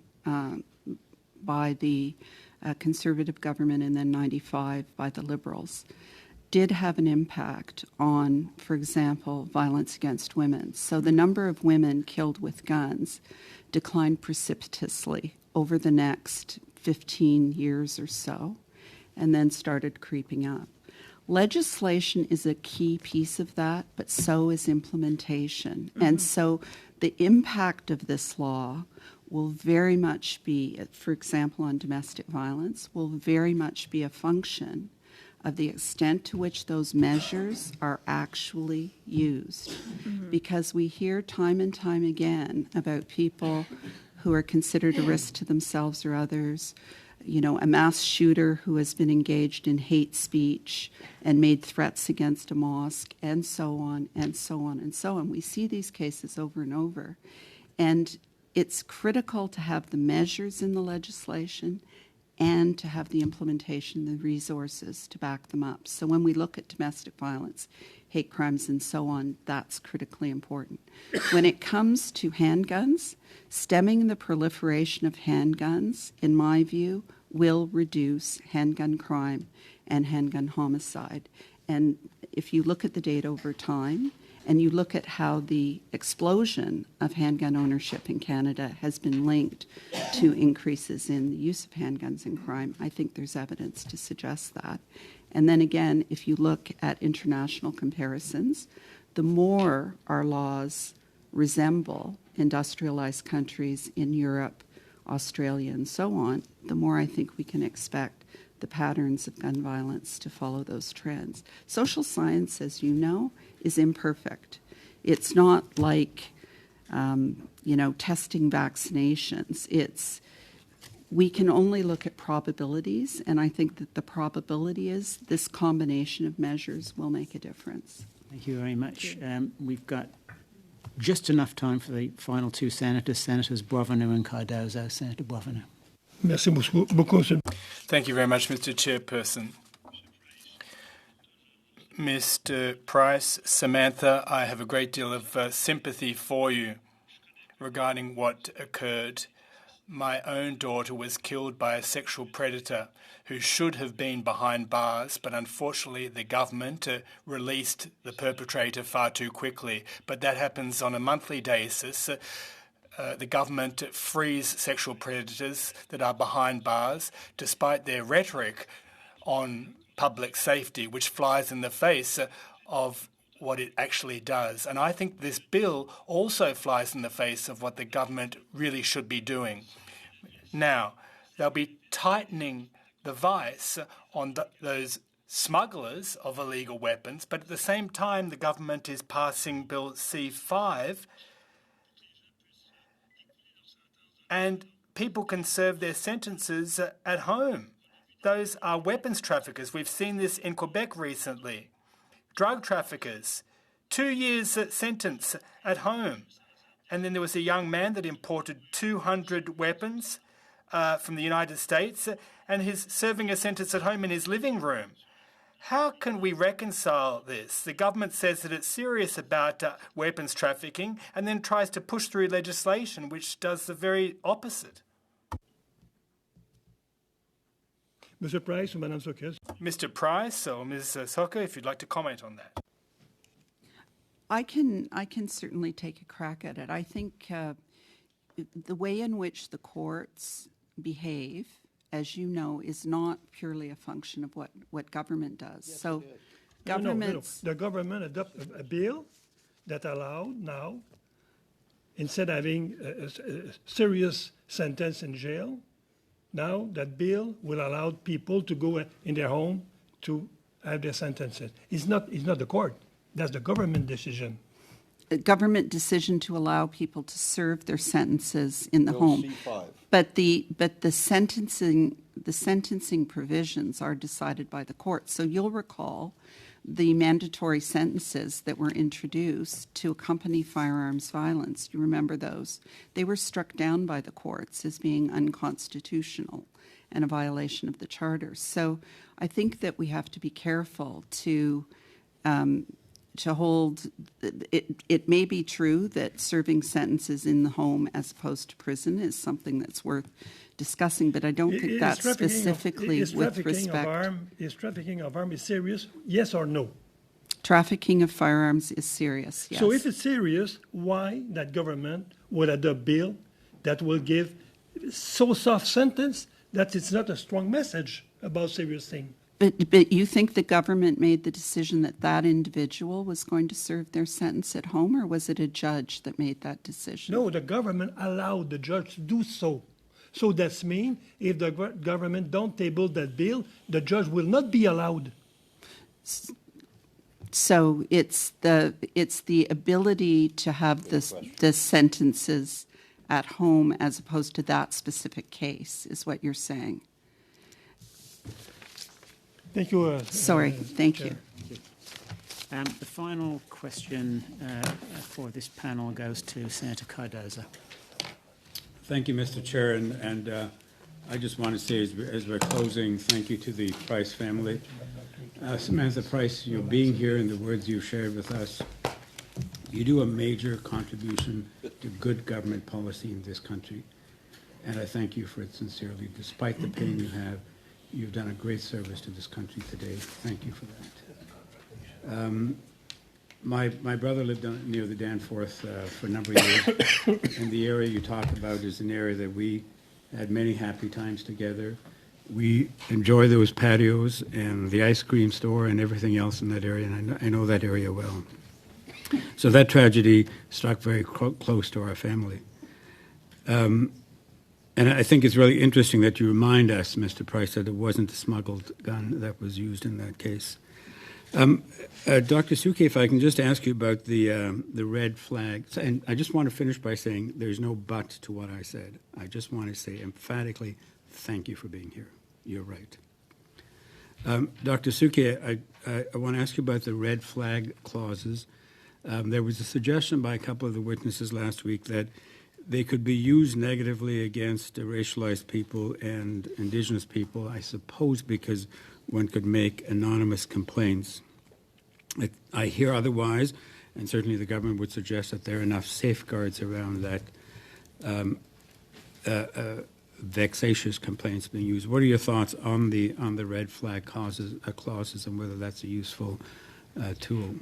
by the Conservative government, and then 95 by the Liberals, did have an impact on, for example, violence against women. So the number of women killed with guns declined precipitously over the next 15 years or so, and then started creeping up. Legislation is a key piece of that, but so is implementation. Mm-hmm. And so the impact of this law will very much be, for example, on domestic violence, will very much be a function of the extent to which those measures are actually used. Mm-hmm. Because we hear time and time again about people who are considered a risk to themselves or others, a mass shooter who has been engaged in hate speech and made threats against a mosque, and so on, and so on, and so on. We see these cases over and over. And it's critical to have the measures in the legislation and to have the implementation, the resources to back them up. So when we look at domestic violence, hate crimes, and so on, that's critically important. When it comes to handguns, stemming the proliferation of handguns, in my view, will reduce handgun crime and handgun homicide. And if you look at the data over time, and you look at how the explosion of handgun ownership in Canada has been linked to increases in the use of handguns in crime, I think there's evidence to suggest that. And then again, if you look at international comparisons, the more our laws resemble industrialized countries in Europe, Australia, and so on, the more I think we can expect the patterns of gun violence to follow those trends. Social science, as you know, is imperfect. It's not like, testing vaccinations. We can only look at probabilities, and I think that the probability is this combination of measures will make a difference. Thank you very much. We've got just enough time for the final two senators, Senators Boisvenu and Cardozo. Senator Boisvenu. Merci beaucoup. Thank you very much, Mr. Chairperson. Mr. Price, Samantha, I have a great deal of sympathy for you regarding what occurred. My own daughter was killed by a sexual predator who should have been behind bars, but unfortunately the government released the perpetrator far too quickly. But that happens on a monthly basis. The government frees sexual predators that are behind bars, despite their rhetoric on public safety, which flies in the face of what it actually does. And I think this bill also flies in the face of what the government really should be doing. Now, they'll be tightening the vice on those smugglers of illegal weapons, but at the same time, the government is passing Bill C5, and people can serve their sentences at home. Those are weapons traffickers. We've seen this in Quebec recently. Drug traffickers, 2 years sentence at home. And then there was a young man that imported 200 weapons from the United States, and he's serving a sentence at home in his living room. How can we reconcile this? The government says that it's serious about weapons trafficking and then tries to push through legislation which does the very opposite. Mr. Price or Madame Cukier? Mr. Price or Ms. Soccer, if you'd like to comment on that. I can certainly take a crack at it. I think the way in which the courts behave, as you know, is not purely a function of what government does. Yes, so governments... No. The government adopted a bill that allowed now, instead of having a serious sentence in jail, now that bill will allow people to go in their home to have their sentences. It's not the court. That's the government decision. A government decision to allow people to serve their sentences in the Bill home. C5. But the sentencing provisions are decided by the court. So you'll recall the mandatory sentences that were introduced to accompany firearms violence. You remember those? They were struck down by the courts as being unconstitutional and a violation of the charter. So I think that we have to be careful to hold. It may be true that serving sentences in the home as opposed to prison is something that's worth discussing, but I don't think that's specifically with respect. Is trafficking of arms serious, yes or no? Trafficking of firearms is serious, yes. So if it's serious, why that government would adopt a bill that will give so soft sentence that it's not a strong message about serious things? But you think the government made the decision that that individual was going to serve their sentence at home, or was it a judge that made that decision? No, the government allowed the judge to do so. So that's mean if the government don't table that bill, the judge will not be allowed. So it's the ability to have the sentences at home as opposed to that specific case is what you're saying. Thank you. Thank you. The final question for this panel goes to Senator Cardozo. Thank you, Mr. Chair, and I just want to say, as we're closing, thank you to the Price family. Samantha Price, you being here and the words you've shared with us, you do a major contribution to good government policy in this country, and I thank you for it sincerely. Despite the pain you have, you've done a great service to this country today. Thank you for that. My brother lived near the Danforth for a number of years, and the area you talk about is an area that we had many happy times together. We enjoy those patios and the ice cream store and everything else in that area, and I know that area well. So that tragedy struck very close to our family. And I think it's really interesting that you remind us, Mr. Price, that it wasn't a smuggled gun that was used in that case. Dr. Cukier, if I can just ask you about the red flag. And I just want to finish by saying there's no but to what I said. I just want to say emphatically, thank you for being here. You're right. Dr. Cukier, I want to ask you about the red flag clauses. There was a suggestion by a couple of the witnesses last week that they could be used negatively against racialized people and Indigenous people, I suppose because one could make anonymous complaints. I hear otherwise, and certainly the government would suggest that there are enough safeguards around that vexatious complaints being used. What are your thoughts on the red flag clauses and whether that's a useful tool?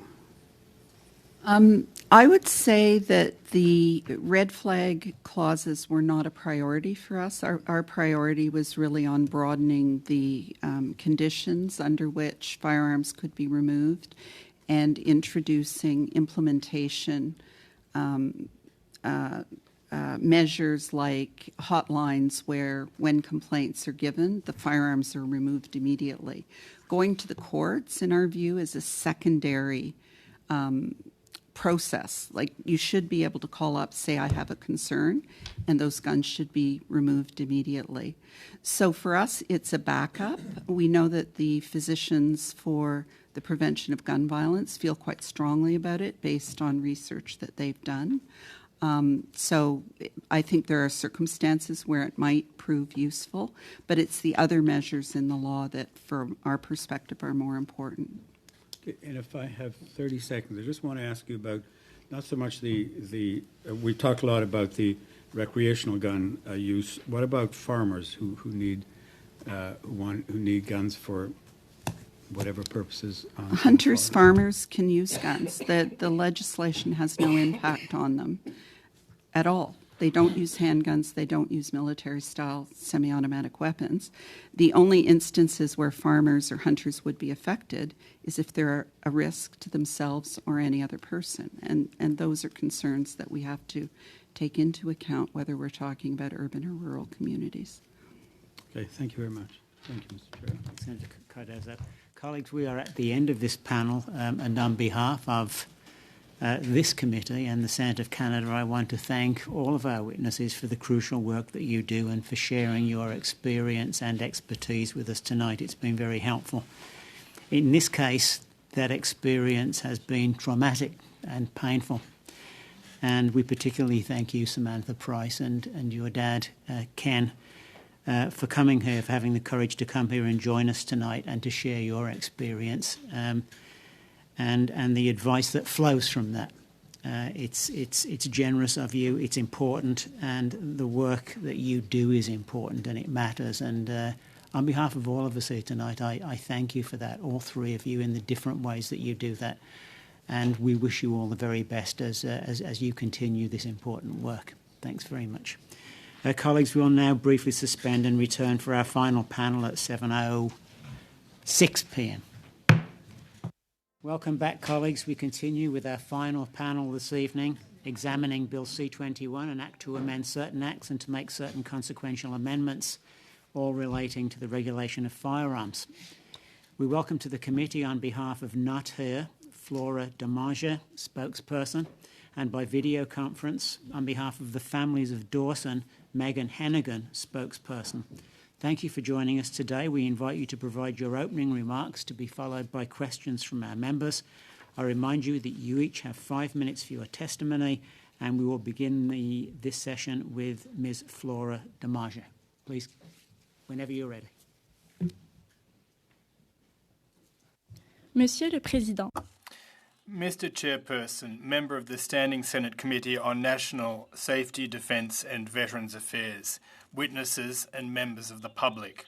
I would say that the red flag clauses were not a priority for us. Our priority was really on broadening the conditions under which firearms could be removed and introducing implementation measures like hotlines where when complaints are given, the firearms are removed immediately. Going to the courts, in our view, is a secondary process. Like, you should be able to call up, say, I have a concern, and those guns should be removed immediately. So for us, it's a backup. We know that the physicians for the prevention of gun violence feel quite strongly about it based on research that they've done. So I think there are circumstances where it might prove useful, but it's the other measures in the law that, from our perspective, are more important. And if I have 30 seconds, I just want to ask you about not so much we talked a lot about the recreational gun use. What about farmers who need guns for whatever purposes? Hunters, farmers can use guns. The legislation has no impact on them at all. They don't use handguns. They don't use military-style semi-automatic weapons. The only instances where farmers or hunters would be affected is if they're a risk to themselves or any other person. And those are concerns that we have to take into account, whether we're talking about urban or rural communities. Okay, thank you very much. Thank you, Mr. Chair. Senator Cardozo. Colleagues, we are at the end of this panel, and on behalf of this committee and the Senate of Canada, I want to thank all of our witnesses for the crucial work that you do and for sharing your experience and expertise with us tonight. It's been very helpful. In this case, that experience has been traumatic and painful. And we particularly thank you, Samantha Price, and your dad, Ken, for coming here, for having the courage to come here and join us tonight and to share your experience. And the advice that flows from that. It's generous of you, it's important, and the work that you do is important and it matters. And on behalf of all of us here tonight, I thank you for that, all three of you, in the different ways that you do that. And we wish you all the very best as you continue this important work. Thanks very much. Colleagues, we will now briefly suspend and return for our final panel at 7:06 p.m. Welcome back, colleagues. We continue with our final panel this evening, examining Bill C-21, an act to amend certain acts and to make certain consequential amendments, all relating to the regulation of firearms. We welcome to the committee, on behalf of Not Here, Flora Dommanget, spokesperson, and by video conference, on behalf of the families of Dawson, Meaghan Hennegan, spokesperson. Thank you for joining us today. We invite you to provide your opening remarks, to be followed by questions from our members. I remind you that you each have 5 minutes for your testimony, and we will begin this session with Ms. Flora Dommanget. Please, whenever you're ready. Monsieur le Président. Mr. Chairperson, member of the Standing Senate Committee on National Safety, Defence and Veterans Affairs, witnesses and members of the public.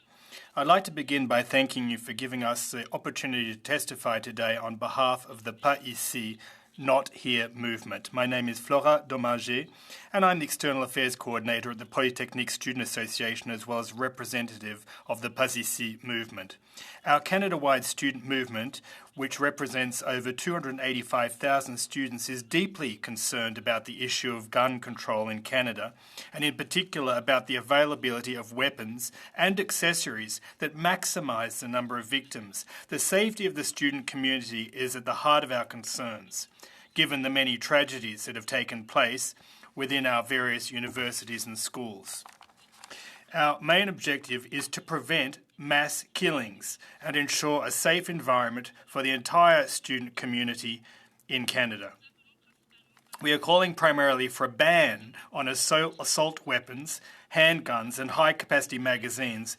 I'd like to begin by thanking you for giving us the opportunity to testify today on behalf of the Pate Not Here movement. My name is Flora Dommanget, and I'm the External Affairs Coordinator at the Polytechnique Student Association, as well as representative of the Pas Ici movement. Our Canada-wide student movement, which represents over 285,000 students, is deeply concerned about the issue of gun control in Canada, and in particular about the availability of weapons and accessories that maximise the number of victims. The safety of the student community is at the heart of our concerns, given the many tragedies that have taken place within our various universities and schools. Our main objective is to prevent mass killings and ensure a safe environment for the entire student community in Canada. We are calling primarily for a ban on assault weapons, handguns and high-capacity magazines,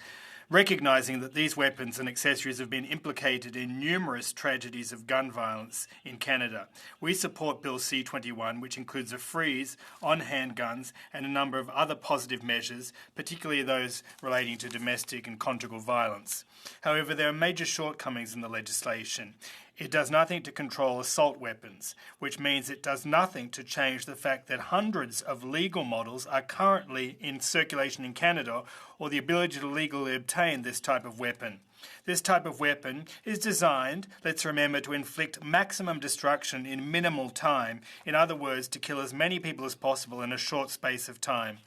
recognising that these weapons and accessories have been implicated in numerous tragedies of gun violence in Canada. We support Bill C-21, which includes a freeze on handguns and a number of other positive measures, particularly those relating to domestic and conjugal violence. However, there are major shortcomings in the legislation. It does nothing to control assault weapons, which means it does nothing to change the fact that hundreds of legal models are currently in circulation in Canada, or the ability to legally obtain this type of weapon. This type of weapon is designed, let's remember, to inflict maximum destruction in minimal time. In other words, to kill as many people as possible in a short space of time.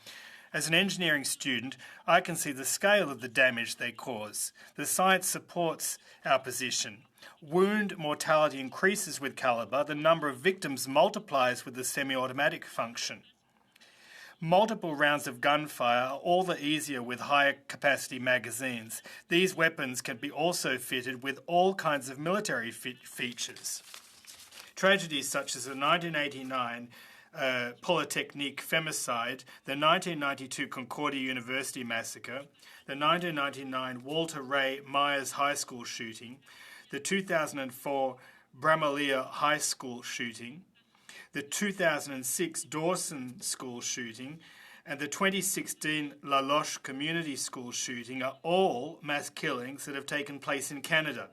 As an engineering student, I can see the scale of the damage they cause. The science supports our position. Wound mortality increases with calibre. The number of victims multiplies with the semi-automatic function. Multiple rounds of gunfire are all the easier with higher capacity magazines. These weapons can be also fitted with all kinds of military features. Tragedies such as the 1989 Polytechnique femicide, the 1992 Concordia University massacre, the 1999 Walter Ray Myers High School shooting, the 2004 Bramalea High School shooting, the 2006 Dawson School shooting, and the 2016 La Loche Community School shooting are all mass killings that have taken place in Canada.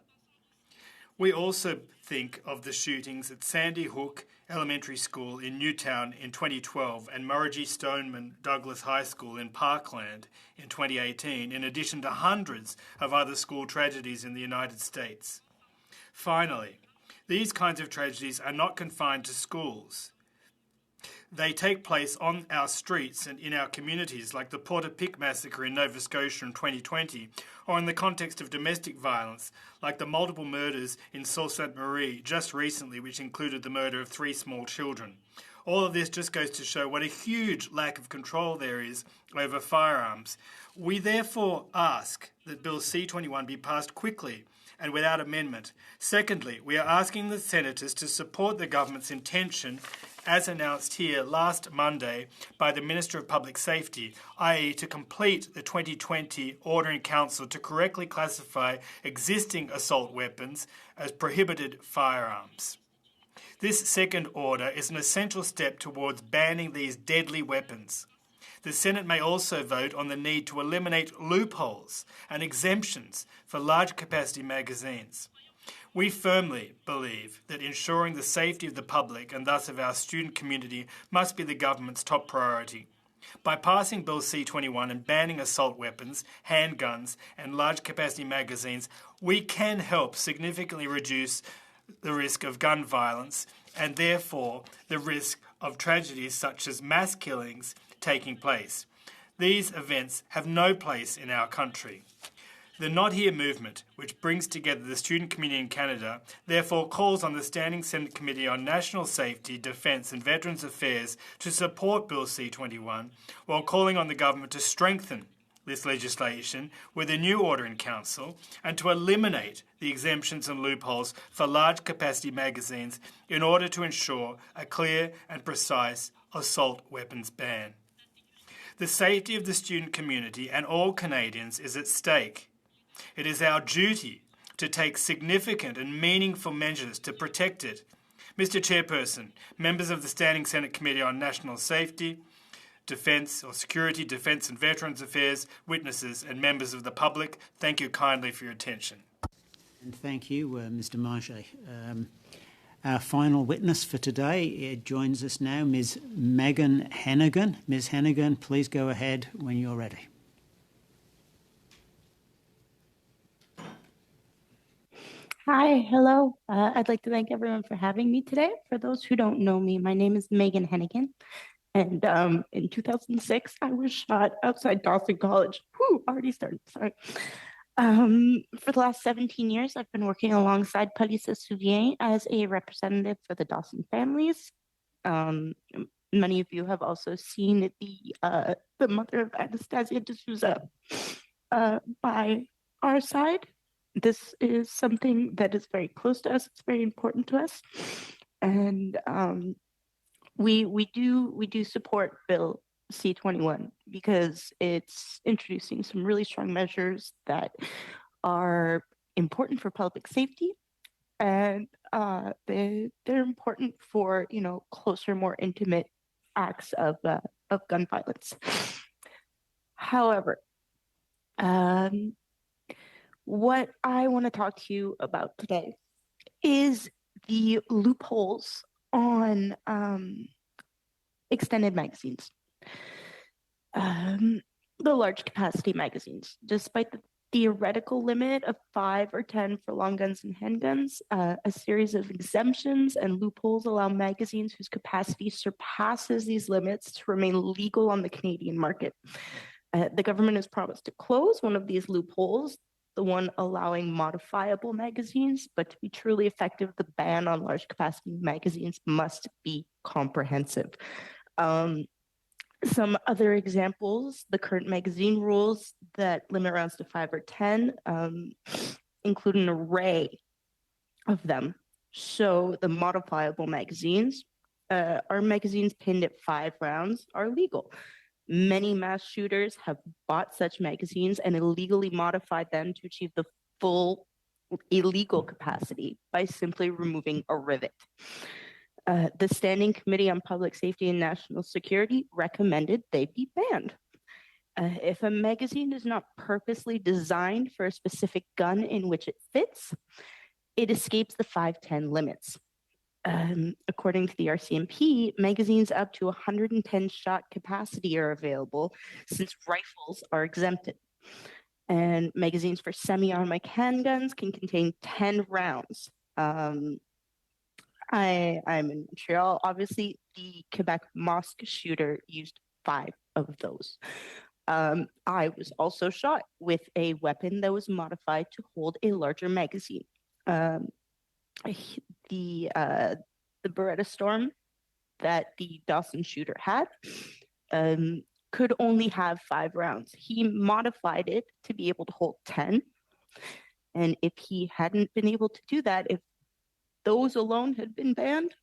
We also think of the shootings at Sandy Hook Elementary School in Newtown in 2012 and Murray Stoneman Douglas High School in Parkland in 2018, in addition to hundreds of other school tragedies in the United States. Finally, these kinds of tragedies are not confined to schools. They take place on our streets and in our communities, like the Portapique massacre in Nova Scotia in 2020, or in the context of domestic violence, like the multiple murders in Sault Ste. Marie just recently, which included the murder of 3 small children. All of this just goes to show what a huge lack of control there is over firearms. We therefore ask that Bill C-21 be passed quickly and without amendment. Secondly, we are asking the senators to support the government's intention, as announced here last Monday by the Minister of Public Safety, i.e. to complete the 2020 Order in Council to correctly classify existing assault weapons as prohibited firearms. This second order is an essential step towards banning these deadly weapons. The Senate may also vote on the need to eliminate loopholes and exemptions for large capacity magazines. We firmly believe that ensuring the safety of the public and thus of our student community must be the government's top priority. By passing Bill C-21 and banning assault weapons, handguns and large capacity magazines, we can help significantly reduce the risk of gun violence and therefore the risk of tragedies such as mass killings taking place. These events have no place in our country. The Not Here movement, which brings together the student community in Canada, therefore calls on the Standing Senate Committee on National Safety, Defence and Veterans Affairs to support Bill C-21, while calling on the government to strengthen this legislation with a new order in council and to eliminate the exemptions and loopholes for large capacity magazines in order to ensure a clear and precise assault weapons ban. The safety of the student community and all Canadians is at stake. It is our duty to take significant and meaningful measures to protect it. Mr. Chairperson, members of the Standing Senate Committee on National Safety, Defence or Security, Defence and Veterans Affairs, witnesses and members of the public, thank you kindly for your attention. And thank you, Mr. Marche. Our final witness for today joins us now, Ms. Meaghan Hennegan. Ms. Hennegan, please go ahead when you're ready. Hi, hello. I'd like to thank everyone for having me today. For those who don't know me, my name is Meaghan Hennegan. And in 2006, I was shot outside Dawson College. Whew, already started, sorry. For the last 17 years, I've been working alongside Police Souvien as a representative for the Dawson families. Many of you have also seen the mother of Anastasia D'Souza by our side. This is something that is very close to us. It's very important to us. And we do support Bill C-21 because it's introducing some really strong measures that are important for public safety, and they're important for closer, more intimate acts of gun violence. However, what I want to talk to you about today is the loopholes on extended magazines. The large capacity magazines, despite the theoretical limit of 5 or 10 for long guns and handguns, a series of exemptions and loopholes allow magazines whose capacity surpasses these limits to remain legal on the Canadian market. The government has promised to close one of these loopholes, the one allowing modifiable magazines, but to be truly effective, the ban on large capacity magazines must be comprehensive. Some other examples, the current magazine rules that limit rounds to 5 or 10 include an array of them. So the modifiable magazines, our magazines pinned at 5 rounds are legal. Many mass shooters have bought such magazines and illegally modified them to achieve the full illegal capacity by simply removing a rivet. The Standing Committee on Public Safety and National Security recommended they be banned. If a magazine is not purposely designed for a specific gun in which it fits, it escapes the 5-10 limits. According to the RCMP, magazines up to 110 shot capacity are available since rifles are exempted. And magazines for semi-automatic handguns can contain 10 rounds. I'm in Montreal. Obviously, the Quebec mosque shooter used 5 of those. I was also shot with a weapon that was modified to hold a larger magazine. The Beretta Storm that the Dawson shooter had could only have 5 rounds. He modified it to be able to hold 10. And if he hadn't been able to do that, if those alone had been banned,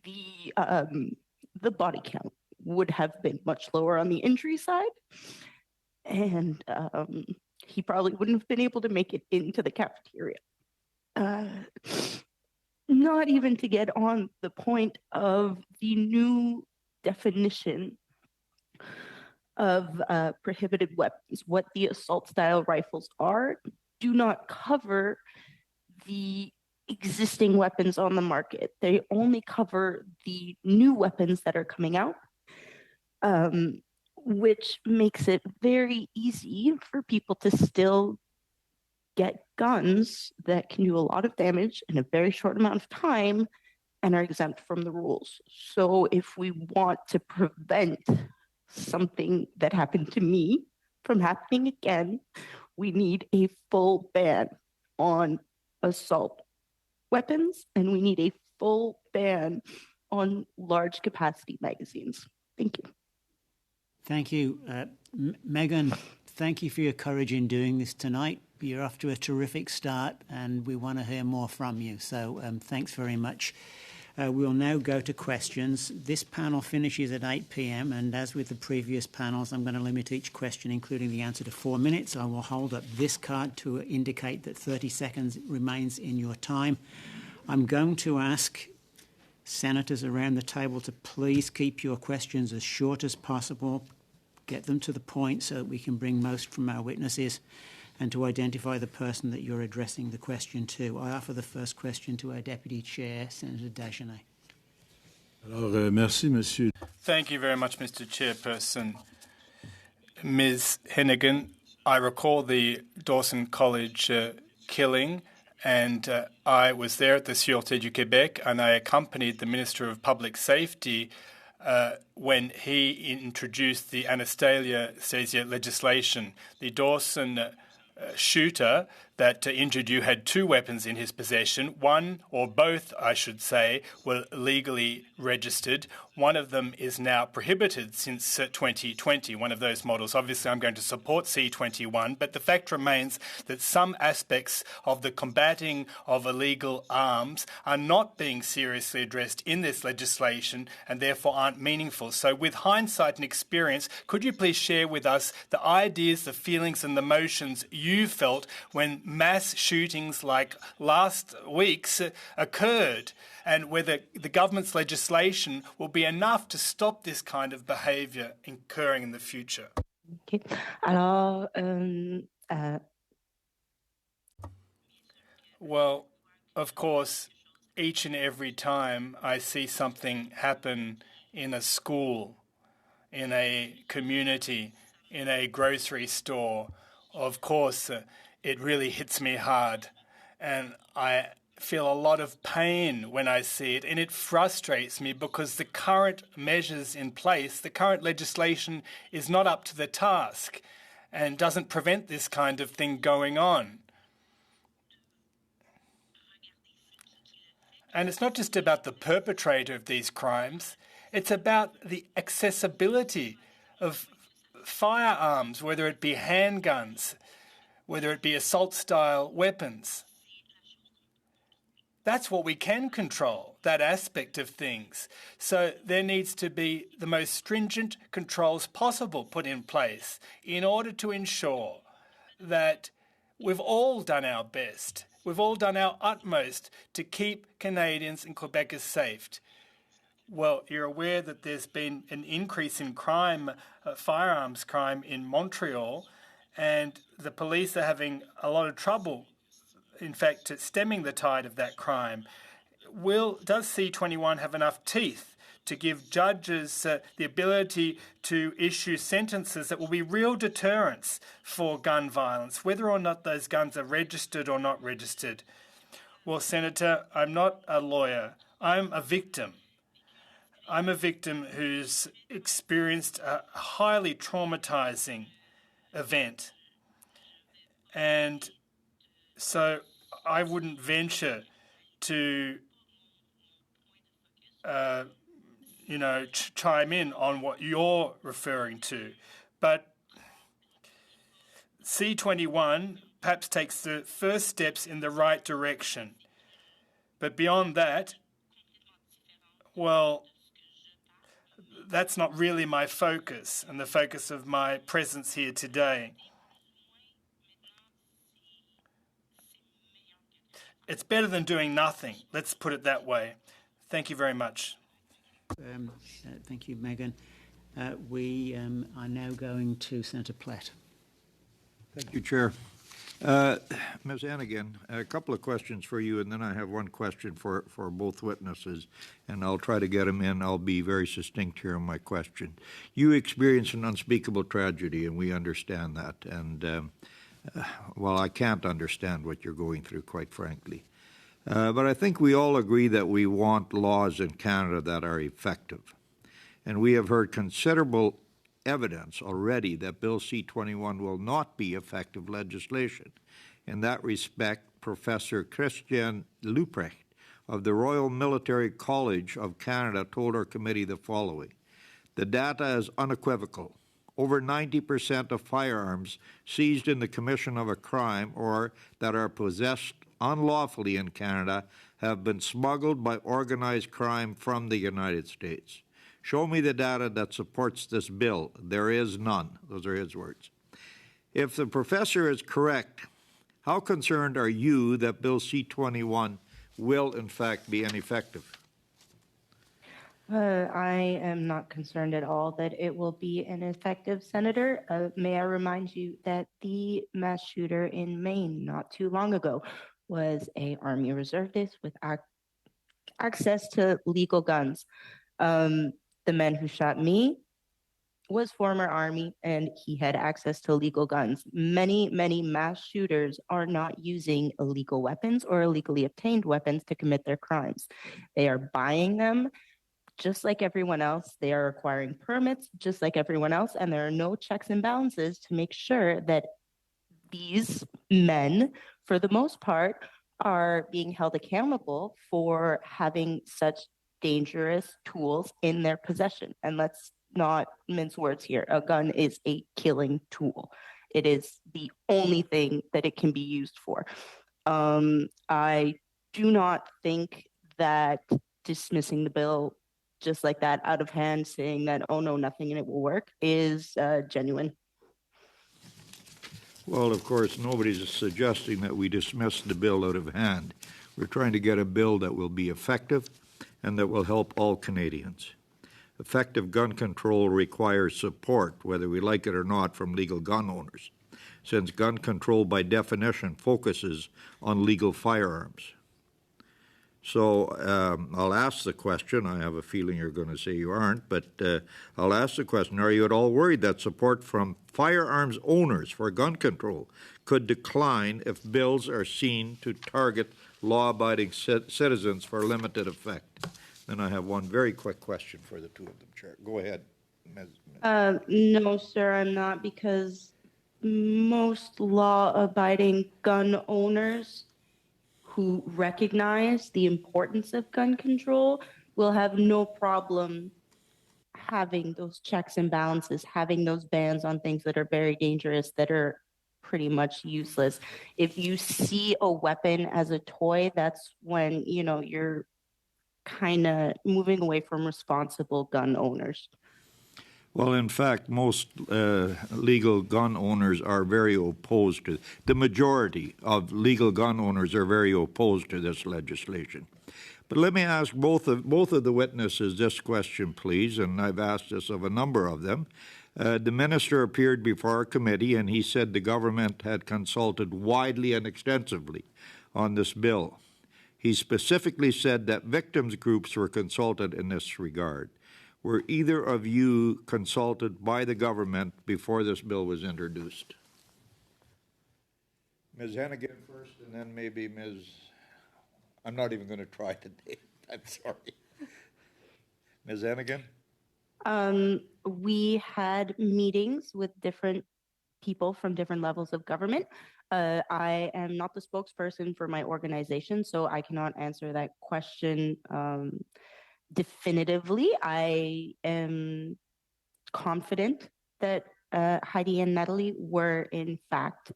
the body count would have been much lower on the injury side. And he probably wouldn't have been able to make it into the cafeteria. Not even to get on the point of the new definition of prohibited weapons. What the assault style rifles are do not cover the existing weapons on the market. They only cover the new weapons that are coming out, which makes it very easy for people to still get guns that can do a lot of damage in a very short amount of time and are exempt from the rules. So if we want to prevent something that happened to me from happening again, we need a full ban on assault weapons, and we need a full ban on large capacity magazines. Thank you. Thank you. Meaghan, thank you for your courage in doing this tonight. You're off to a terrific start, and we want to hear more from you. So thanks very much. We'll now go to questions. This panel finishes at 8 p.m, and as with the previous panels, I'm going to limit each question, including the answer, to 4 minutes. I will hold up this card to indicate that 30 seconds remains in your time. I'm going to ask senators around the table to please keep your questions as short as possible. Get them to the point so that we can bring most from our witnesses. and to identify the person that you're addressing the question to. I offer the first question to our Deputy Chair, Senator Dagenais. Alors, merci, Monsieur. Thank you very much, Mr. Chairperson. Ms. Hennegan, I recall the Dawson College killing, and I was there at the Sûreté du Québec, and I accompanied the Minister of Public Safety when he introduced the Anastasia legislation. The Dawson shooter that injured you had 2 weapons in his possession. One, or both, I should say, were legally registered. One of them is now prohibited since 2020, one of those models. Obviously, I'm going to support C21, but the fact remains that some aspects of the combating of illegal arms are not being seriously addressed in this legislation and therefore aren't meaningful. So with hindsight and experience, could you please share with us the ideas, the feelings and the emotions you felt when mass shootings like last week's occurred, and whether the government's legislation will be enough to stop this kind of behaviour occurring in the future? Okay. Alors, Well, of course, each and every time I see something happen in a school, in a community, in a grocery store, of course, it really hits me hard. And I feel a lot of pain when I see it, and it frustrates me because the current measures in place, the current legislation is not up to the task and doesn't prevent this kind of thing going on. And it's not just about the perpetrator of these crimes, it's about the accessibility of firearms, whether it be handguns, whether it be assault-style weapons. That's what we can control, that aspect of things. So there needs to be the most stringent controls possible put in place in order to ensure that we've all done our best, we've all done our utmost to keep Canadians and Quebecers safe. Well, you're aware that there's been an increase in crime, firearms crime in Montreal, and the police are having a lot of trouble, in fact, stemming the tide of that crime. Does C21 have enough teeth to give judges the ability to issue sentences that will be real deterrents for gun violence, whether or not those guns are registered or not registered? Well, Senator, I'm not a lawyer. I'm a victim. I'm a victim who's experienced a highly traumatizing event. And so I wouldn't venture to, chime in on what you're referring to. But C21 perhaps takes the first steps in the right direction. But beyond that, well, that's not really my focus and the focus of my presence here today. It's better than doing nothing. Let's put it that way. Thank you very much. Thank you, Meaghan. We are now going to Senator Plett. Thank you, Chair. Ms. Hennegan, a couple of questions for you, and then I have one question for both witnesses, and I'll try to get them in. I'll be very succinct here in my question. You experienced an unspeakable tragedy, and we understand that. And well, I can't understand what you're going through, quite frankly. But I think we all agree that we want laws in Canada that are effective. And we have heard considerable evidence already that Bill C-21 will not be effective legislation. In that respect, Professor Christian Luprecht of the Royal Military College of Canada told our committee the following: "The data is unequivocal. Over 90% of firearms seized in the commission of a crime or that are possessed unlawfully in Canada have been smuggled by organized crime from the United States. Show me the data that supports this bill. There is none." Those are his words. If the professor is correct, how concerned are you that Bill C-21 will, in fact, be ineffective? I am not concerned at all that it will be an effective, Senator. May I remind you that the mass shooter in Maine not too long ago was a Army reservist with access to legal guns. The man who shot me was former Army and he had access to legal guns. Many mass shooters are not using illegal weapons or illegally obtained weapons to commit their crimes. They are buying them just like everyone else. They are acquiring permits just like everyone else, and there are no checks and balances to make sure that these men, for the most part, are being held accountable for having such dangerous tools in their possession. And let's not mince words here. A gun is a killing tool. It is the only thing that it can be used for. I do not think that dismissing the bill just like that out of hand, saying that, oh no, nothing in it will work, is genuine. Well, of course, nobody's suggesting that we dismiss the bill out of hand. We're trying to get a bill that will be effective and that will help all Canadians. Effective gun control requires support, whether we like it or not, from legal gun owners, since gun control by definition focuses on legal firearms. So I'll ask the question. I have a feeling you're going to say you aren't, but I'll ask the question. Are you at all worried that support from firearms owners for gun control could decline if bills are seen to target law-abiding citizens for limited effect? Then I have one very quick question for the two of them, Chair. Go ahead, Ms. No, sir, I'm not, because most law-abiding gun owners who recognize the importance of gun control will have no problem having those checks and balances, having those bans on things that are very dangerous, that are pretty much useless. If you see a weapon as a toy, that's when, you know, you're kind of moving away from responsible gun owners. Well, in fact, most legal gun owners are very opposed to, the majority of legal gun owners are very opposed to this legislation. But let me ask both of the witnesses this question, please, and I've asked this of a number of them. The minister appeared before our committee and he said the government had consulted widely and extensively on this bill. He specifically said that victims groups were consulted in this regard. Were either of you consulted by the government before this bill was introduced? Ms. Hennegan first, and then maybe Ms. I'm not even going to try today. I'm sorry. Ms. Hennegan? We had meetings with different people from different levels of government. I am not the spokesperson for my organization, so I cannot answer that question definitively. I am confident that Heidi and Natalie were in fact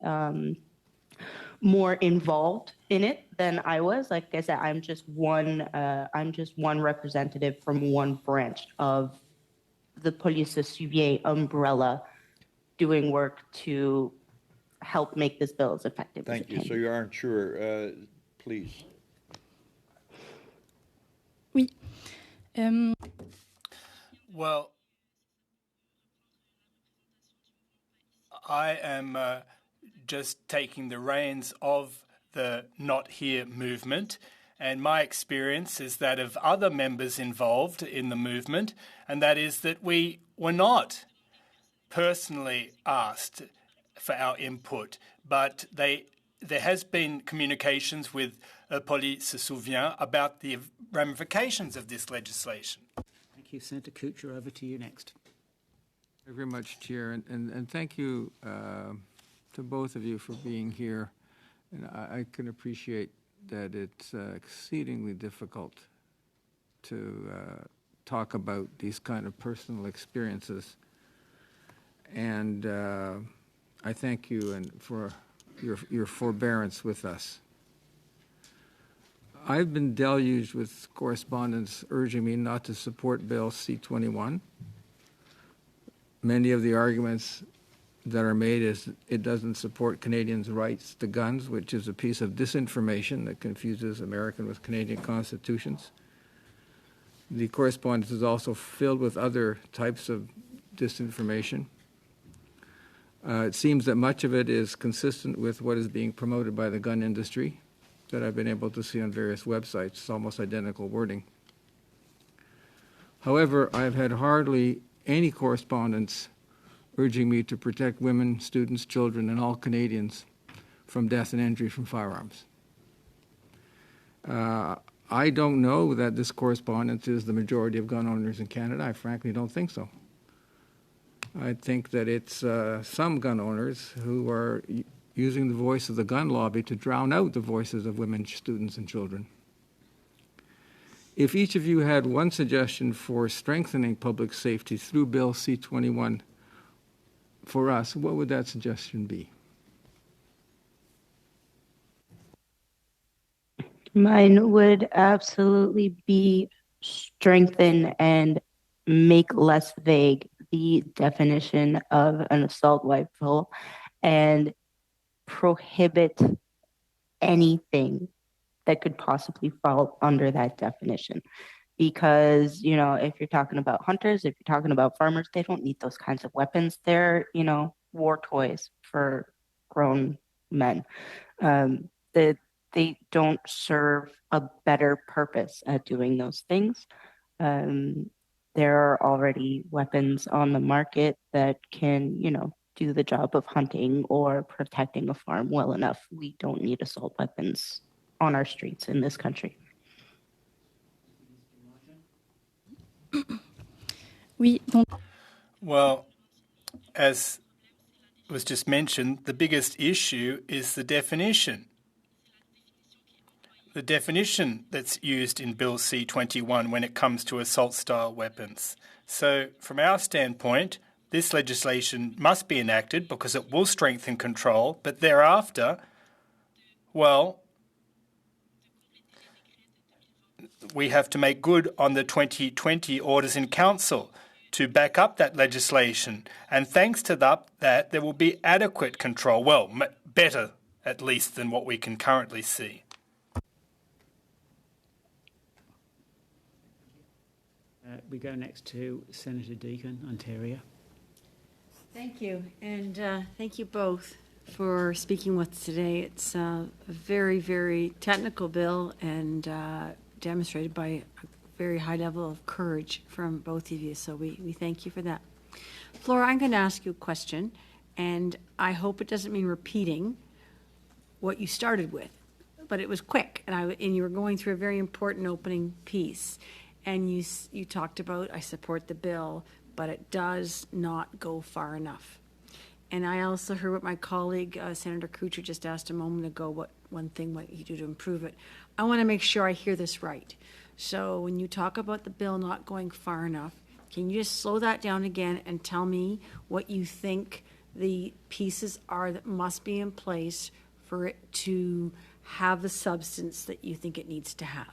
more involved in it than I was. Like I said, I'm just one representative from one branch of the Police Civile umbrella, doing work to help make this bill as effective as it can. Thank you. So you aren't sure. Please. Oui. Well, I am just taking the reins of the Not Here movement, and my experience is that of other members involved in the movement, and that is that we were not personally asked for our input, but there has been communications with Police Souvien about the ramifications of this legislation. Thank you. Senator Kutcher, over to you next. Thank you very much, Chair, and thank you to both of you for being here. And I can appreciate that it's exceedingly difficult to talk about these kind of personal experiences. And I thank you and for your forbearance with us. I've been deluged with correspondence urging me not to support Bill C-21. Many of the arguments that are made is it doesn't support Canadians' rights to guns, which is a piece of disinformation that confuses American with Canadian constitutions. The correspondence is also filled with other types of disinformation. It seems that much of it is consistent with what is being promoted by the gun industry that I've been able to see on various websites. It's almost identical wording. However, I've had hardly any correspondence urging me to protect women, students, children, and all Canadians from death and injury from firearms. I don't know that this correspondence is the majority of gun owners in Canada. I frankly don't think so. I think that it's some gun owners who are using the voice of the gun lobby to drown out the voices of women, students, and children. If each of you had one suggestion for strengthening public safety through Bill C-21 for us, what would that suggestion be? Mine would absolutely be strengthen and make less vague the definition of an assault rifle and prohibit anything that could possibly fall under that definition. Because, you know, if you're talking about hunters, if you're talking about farmers, they don't need those kinds of weapons. They're, you know, war toys for grown men. They don't serve a better purpose at doing those things. There are already weapons on the market that can, you know, do the job of hunting or protecting a farm well enough. We don't need assault weapons on our streets in this country. Well, as was just mentioned, the biggest issue is the definition. The definition that's used in Bill C-21 when it comes to assault-style weapons. So, from our standpoint, this legislation must be enacted because it will strengthen control, but thereafter, well, we have to make good on the 2020 orders in council to back up that legislation. And thanks to that there will be adequate control. Well, better, at least, than what we can currently see. We go next to Senator Deacon, Ontario. Thank you, and thank you both for speaking with us today. It's a very, very technical bill and demonstrated by a very high level of courage from both of you, so we thank you for that. Flora, I'm going to ask you a question, and I hope it doesn't mean repeating what you started with, but it was quick, and you were going through a very important opening piece. And you talked about, I support the bill, but it does not go far enough. And I also heard what my colleague, Senator Kutcher, just asked a moment ago, what you do to improve it. I want to make sure I hear this right. So when you talk about the bill not going far enough, can you just slow that down again and tell me what you think the pieces are that must be in place for it to have the substance that you think it needs to have?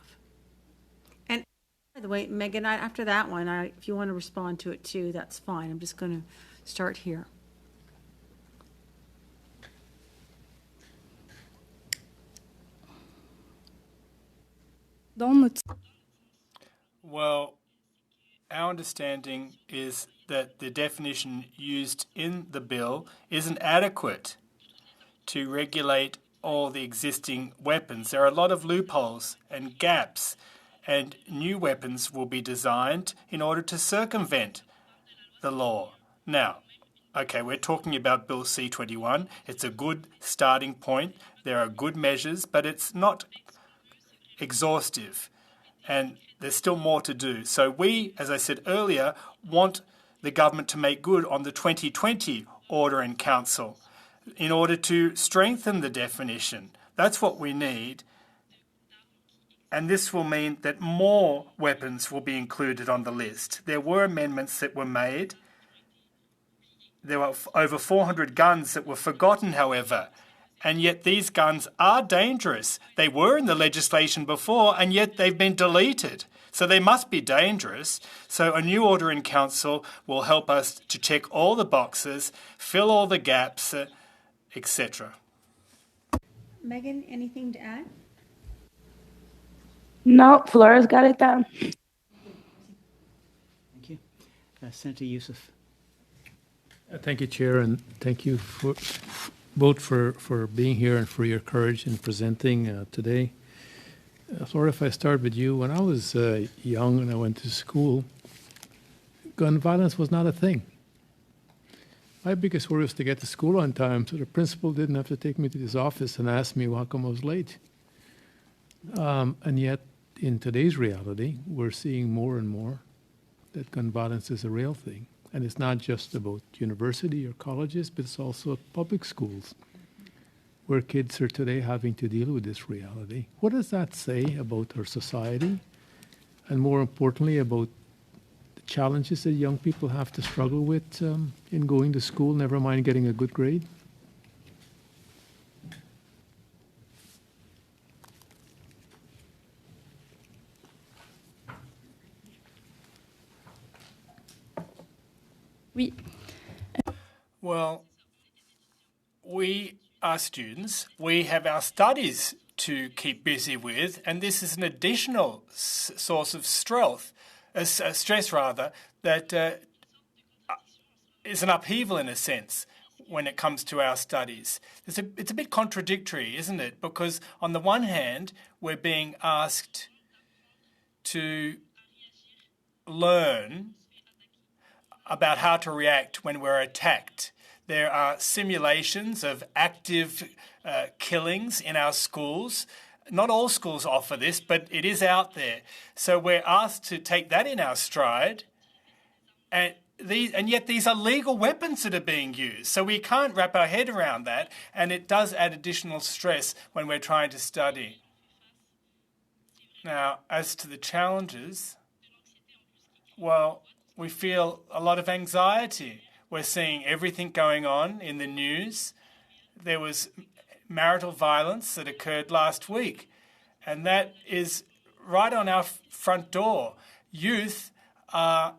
By the way, Meaghan, after that one, if you want to respond to it too, that's fine. I'm just going to start here. Well, our understanding is that the definition used in the bill isn't adequate to regulate all the existing weapons. There are a lot of loopholes and gaps, and new weapons will be designed in order to circumvent the law. Now, okay, we're talking about Bill C-21. It's a good starting point. There are good measures, but it's not exhaustive, and there's still more to do. So we, as I said earlier, want the government to make good on the 2020 order in council in order to strengthen the definition. That's what we need. And this will mean that more weapons will be included on the list. There were amendments that were made. There were over 400 guns that were forgotten, however, and yet these guns are dangerous. They were in the legislation before, and yet they've been deleted. So they must be dangerous. So a new order in council will help us to check all the boxes, fill all the gaps, etc. Meaghan, anything to add? No, Flora's got it down. Senator Yussuff. Thank you, Chair, and thank you both for being here and for your courage in presenting today. Flora, if I start with you, when I was young and I went to school, gun violence was not a thing. My biggest worry was to get to school on time so the principal didn't have to take me to his office and ask me how come I was late. And yet, in today's reality, we're seeing more and more that gun violence is a real thing. And it's not just about university or colleges, but it's also public schools, where kids are today having to deal with this reality. What does that say about our society? And more importantly, about the challenges that young people have to struggle with in going to school, never mind getting a good grade? Well, we are students. We have our studies to keep busy with, and this is an additional source of stress that is an upheaval in a sense when it comes to our studies. It's a bit contradictory, isn't it? Because on the one hand, we're being asked to learn about how to react when we're attacked. There are simulations of active killings in our schools. Not all schools offer this, but it is out there. So we're asked to take that in our stride, and yet these are legal weapons that are being used. So we can't wrap our head around that, and it does add additional stress when we're trying to study. Now, as to the challenges, well, we feel a lot of anxiety. We're seeing everything going on in the news. There was marital violence that occurred last week, and that is right on our front door. Youth are,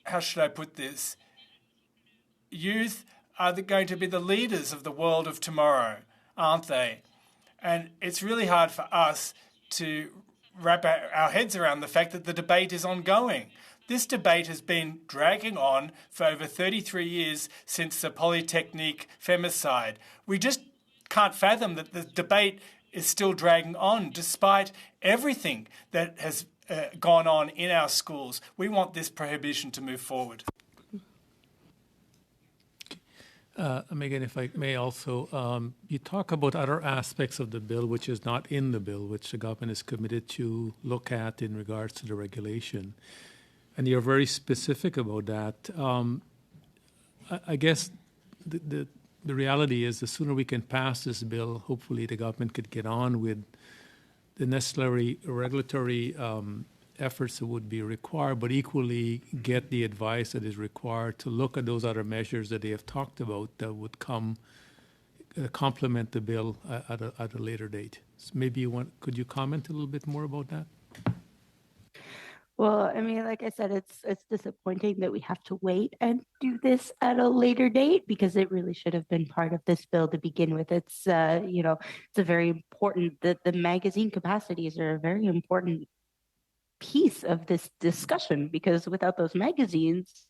how should I put this? Youth are going to be the leaders of the world of tomorrow, aren't they? And it's really hard for us to wrap our heads around the fact that the debate is ongoing. This debate has been dragging on for over 33 years since the Polytechnique femicide. We just can't fathom that the debate is still dragging on despite everything that has gone on in our schools. We want this prohibition to move forward. Meaghan, if I may also, you talk about other aspects of the bill which is not in the bill, which the government is committed to look at in regards to the regulation. And you're very specific about that. I guess the reality is the sooner we can pass this bill, hopefully the government could get on with the necessary regulatory efforts that would be required, but equally get the advice that is required to look at those other measures that they have talked about that would come complement the bill at a later date. So maybe could you comment a little bit more about that? Well, I mean, like I said, it's disappointing that we have to wait and do this at a later date because it really should have been part of this bill to begin with. It's it's a very important the magazine capacities are a very important piece of this discussion because without those magazines,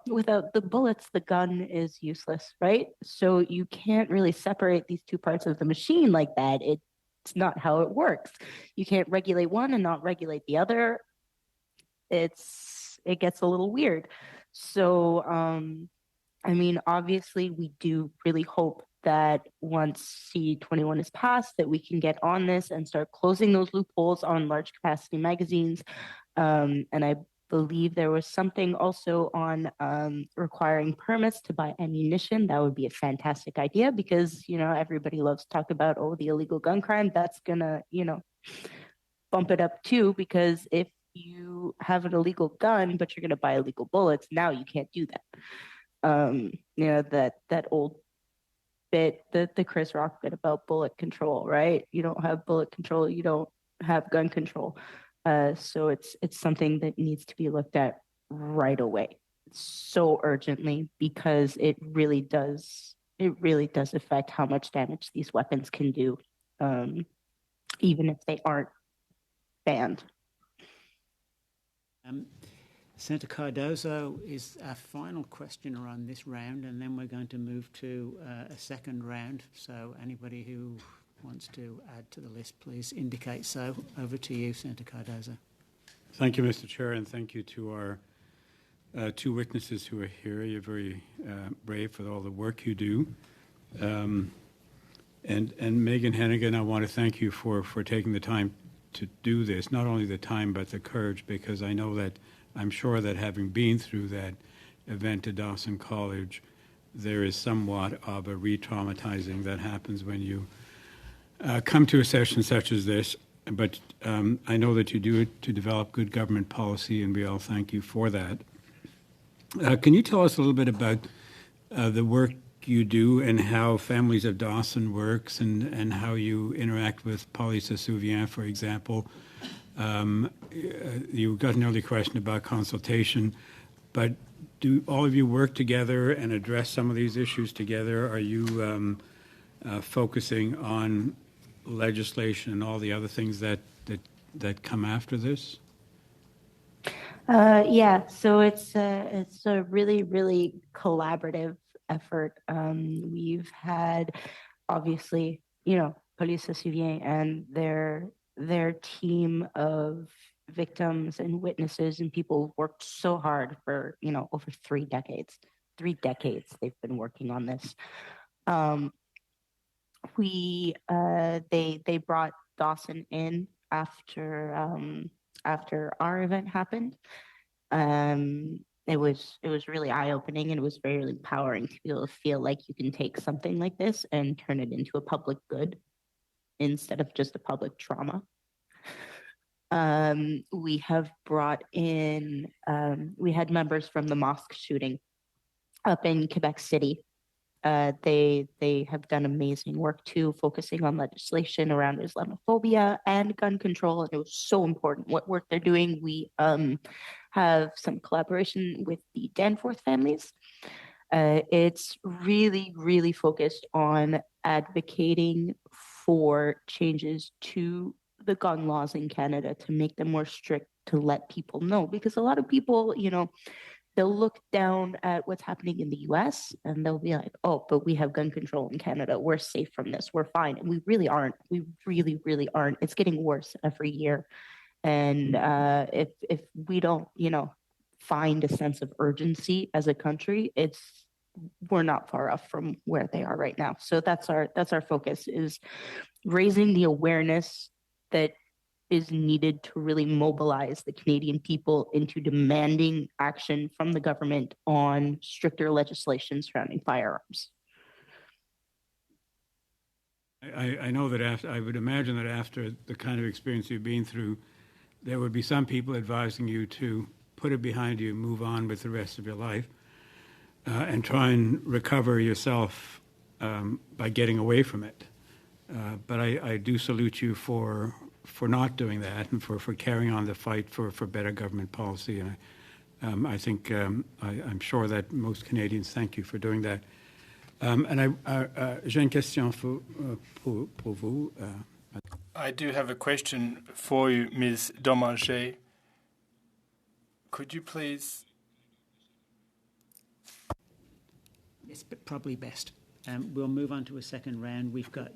without the bullets, the gun is useless, right? So you can't really separate these two parts of the machine like that. It's not how it works. You can't regulate one and not regulate the other. It gets a little weird. So, I mean, obviously, we do really hope that once C21 is passed, that we can get on this and start closing those loopholes on large capacity magazines. And I believe there was something also on requiring permits to buy ammunition. That would be a fantastic idea because, everybody loves to talk about, the illegal gun crime. That's gonna, bump it up too, because if you have an illegal gun, but you're going to buy illegal bullets, now you can't do that. That old bit, the Chris Rock bit about bullet control, right? You don't have bullet control, you don't have gun control. So it's something that needs to be looked at right away, so urgently, because it really does affect how much damage these weapons can do, even if they aren't banned. Senator Cardozo is our final questioner on this round, and then we're going to move to a second round. So anybody who wants to add to the list, please indicate so. Over to you, Senator Cardozo. Thank you, Mr. Chair, and thank you to our two witnesses who are here. You're very brave for all the work you do. And Meaghan Hennegan, I want to thank you for taking the time to do this, not only the time but the courage, because I'm sure that having been through that event at Dawson College, there is somewhat of a re-traumatizing that happens when you come to a session such as this. But I know that you do it to develop good government policy, and we all thank you for that. Can you tell us a little bit about the work you do and how Families of Dawson works and how you interact with Police de Souvien, for example? You got an early question about consultation, but do all of you work together and address some of these issues together? Are you focusing on legislation and all the other things that come after this? Yeah, so it's a really, really collaborative effort. We've had, obviously, Police de Souvien and their team of victims and witnesses and people who've worked so hard for, over 3 decades. 3 decades they've been working on this. They brought Dawson in after our event happened. It was really eye-opening, and it was very empowering to be able to feel like you can take something like this and turn it into a public good instead of just a public trauma. We have brought in, we had members from the mosque shooting up in Quebec City. They have done amazing work too, focusing on legislation around Islamophobia and gun control, and it was so important what work they're doing. We have some collaboration with the Danforth families. It's really focused on advocating for changes to the gun laws in Canada to make them more strict, to let people know, because a lot of people, they'll look down at what's happening in the US and they'll be like, oh, but we have gun control in Canada. We're safe from this. We're fine. And we really aren't. We really aren't. It's getting worse every year. And if we don't, find a sense of urgency as a country, we're not far off from where they are right now. So that's our focus, is raising the awareness that is needed to really mobilize the Canadian people into demanding action from the government on stricter legislation surrounding firearms. I know that I would imagine that after the kind of experience you've been through, there would be some people advising you to put it behind you, move on with the rest of your life, and try and recover yourself by getting away from it. But I do salute you for not doing that and for carrying on the fight for better government policy. And I think I'm sure that most Canadians thank you for doing that. And j'ai une question pour vous. I do have a question for you, Ms. Dommanget. Could you please? Yes, but probably best. We'll move on to a second round. We've got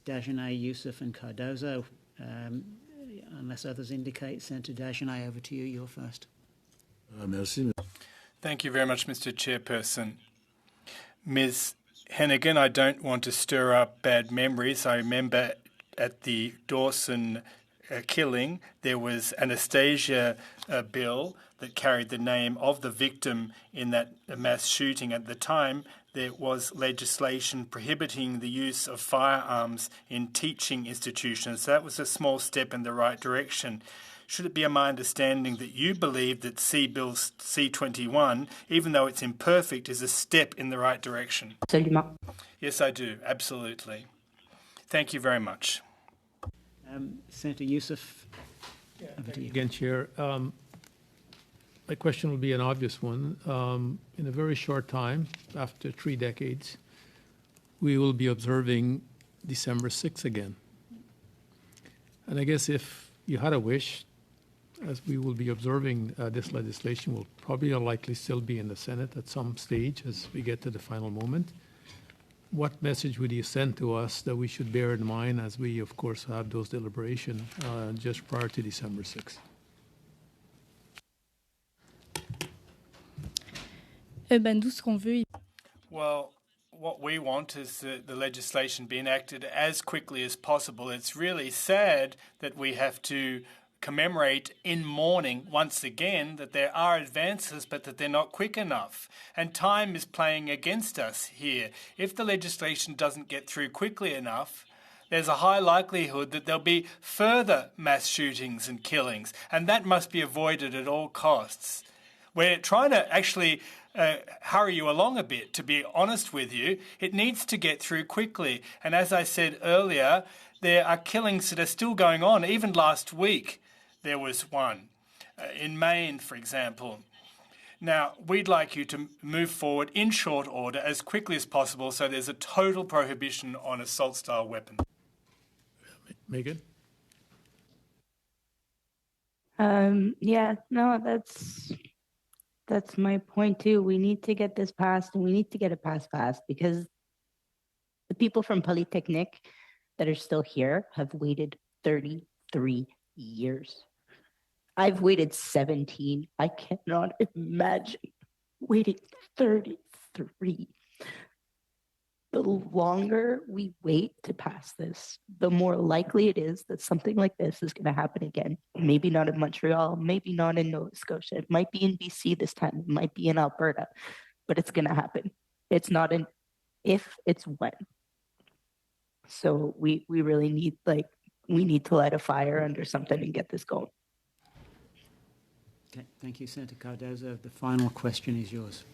Dagenais, Yussuff and Cardozo. Unless others indicate, Senator Dagenais, over to you. You're first. Merci. Thank you very much, Mr. Chairperson. Ms. Hennegan, I don't want to stir up bad memories. I remember at the Dawson killing, there was Anastasia bill that carried the name of the victim in that mass shooting. At the time, there was legislation prohibiting the use of firearms in teaching institutions. So that was a small step in the right direction. Should it be my understanding that you believe that Bill C-21, even though it's imperfect, is a step in the right direction? Absolument. Yes, I do. Absolutely. Thank you very much. Senator Yussuff. Again, Chair. My question will be an obvious one. In a very short time, after 3 decades, we will be observing December 6th again. And I guess if you had a wish, as we will be observing, this legislation will probably likely still be in the Senate at some stage as we get to the final moment. What message would you send to us that we should bear in mind as we, of course, have those deliberations just prior to December 6th? Well, what we want is the legislation be enacted as quickly as possible. It's really sad that we have to commemorate in mourning once again that there are advances but that they're not quick enough. And time is playing against us here. If the legislation doesn't get through quickly enough, there's a high likelihood that there'll be further mass shootings and killings, and that must be avoided at all costs. We're trying to actually hurry you along a bit, to be honest with you. It needs to get through quickly. And as I said earlier, there are killings that are still going on. Even last week, there was one in Maine, for example. Now, we'd like you to move forward in short order as quickly as possible so there's a total prohibition on assault-style weapons. Meaghan? Yeah, no, that's my point too. We need to get this passed, and we need to get it passed fast, because the people from Polytechnique that are still here have waited 33 years. I've waited 17. I cannot imagine waiting 33. The longer we wait to pass this, the more likely it is that something like this is going to happen again. Maybe not in Montreal, maybe not in Nova Scotia. It might be in BC this time. It might be in Alberta, but it's going to happen. It's not an if, it's when. So we really need, we need to light a fire under something and get this going. Okay, thank you, Senator Cardozo. The final question is yours.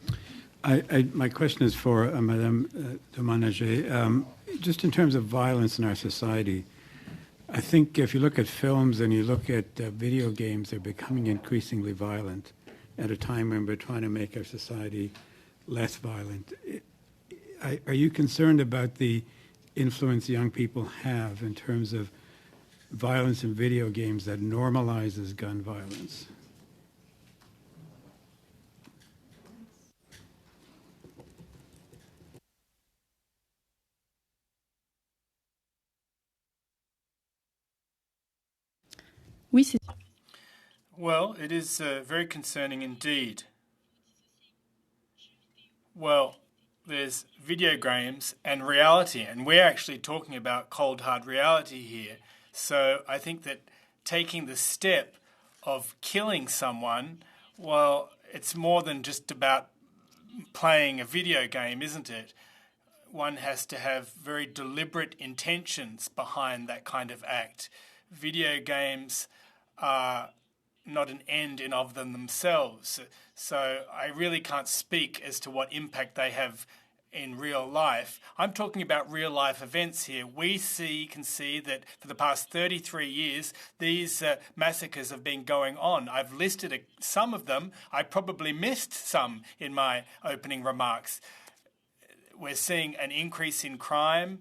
My question is for Madame Dommanget. Just in terms of violence in our society, I think if you look at films and you look at video games, they're becoming increasingly violent at a time when we're trying to make our society less violent. Are you concerned about the influence young people have in terms of violence in video games that normalizes gun violence? Well, it is very concerning indeed. Well, there's video games and reality, and we're actually talking about cold, hard reality here. So I think that taking the step of killing someone, well, it's more than just about playing a video game, isn't it? One has to have very deliberate intentions behind that kind of act. Video games are not an end in of them themselves. So I really can't speak as to what impact they have in real life. I'm talking about real life events here. We can see that for the past 33 years, these massacres have been going on. I've listed some of them. I probably missed some in my opening remarks. We're seeing an increase in crime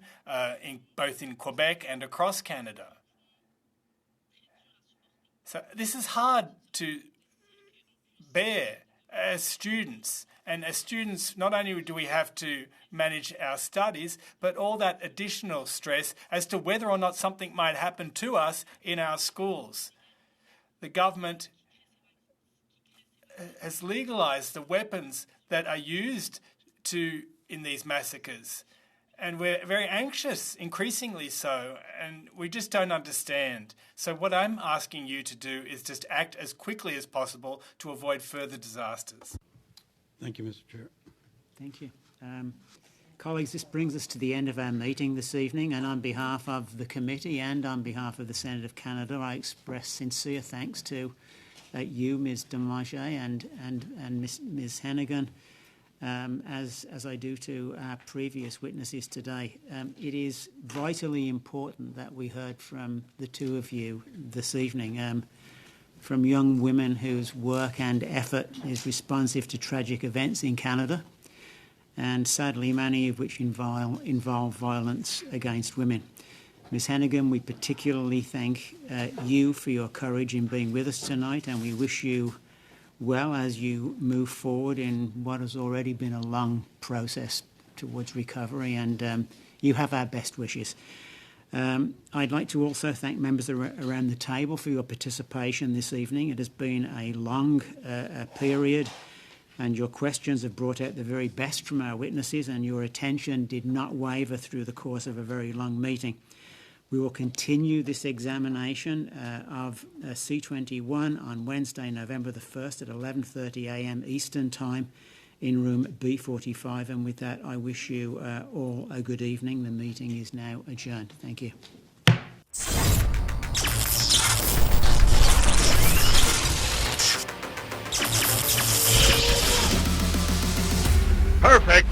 both in Quebec and across Canada. So this is hard to bear as students. And as students, not only do we have to manage our studies, but all that additional stress as to whether or not something might happen to us in our schools. The government has legalised the weapons that are used in these massacres. And we're very anxious, increasingly so, and we just don't understand. So what I'm asking you to do is just act as quickly as possible to avoid further disasters. Thank you, Mr. Chair. Thank you. Colleagues, this brings us to the end of our meeting this evening, and on behalf of the committee and on behalf of the Senate of Canada, I express sincere thanks to you, Ms. Dommanget, and Ms. Hennegan, as I do to our previous witnesses today. It is vitally important that we heard from the two of you this evening, from young women whose work and effort is responsive to tragic events in Canada, and sadly many of which involve violence against women. Ms. Hennegan, we particularly thank you for your courage in being with us tonight, and we wish you well as you move forward in what has already been a long process towards recovery, and you have our best wishes. I'd like to also thank members around the table for your participation this evening. It has been a long period, and your questions have brought out the very best from our witnesses, and your attention did not waver through the course of a very long meeting. We will continue this examination of C21 on Wednesday, November the 1st at 11:30 a.m. Eastern Time in room B45. And with that, I wish you all a good evening. The meeting is now adjourned. Thank you. Perfect.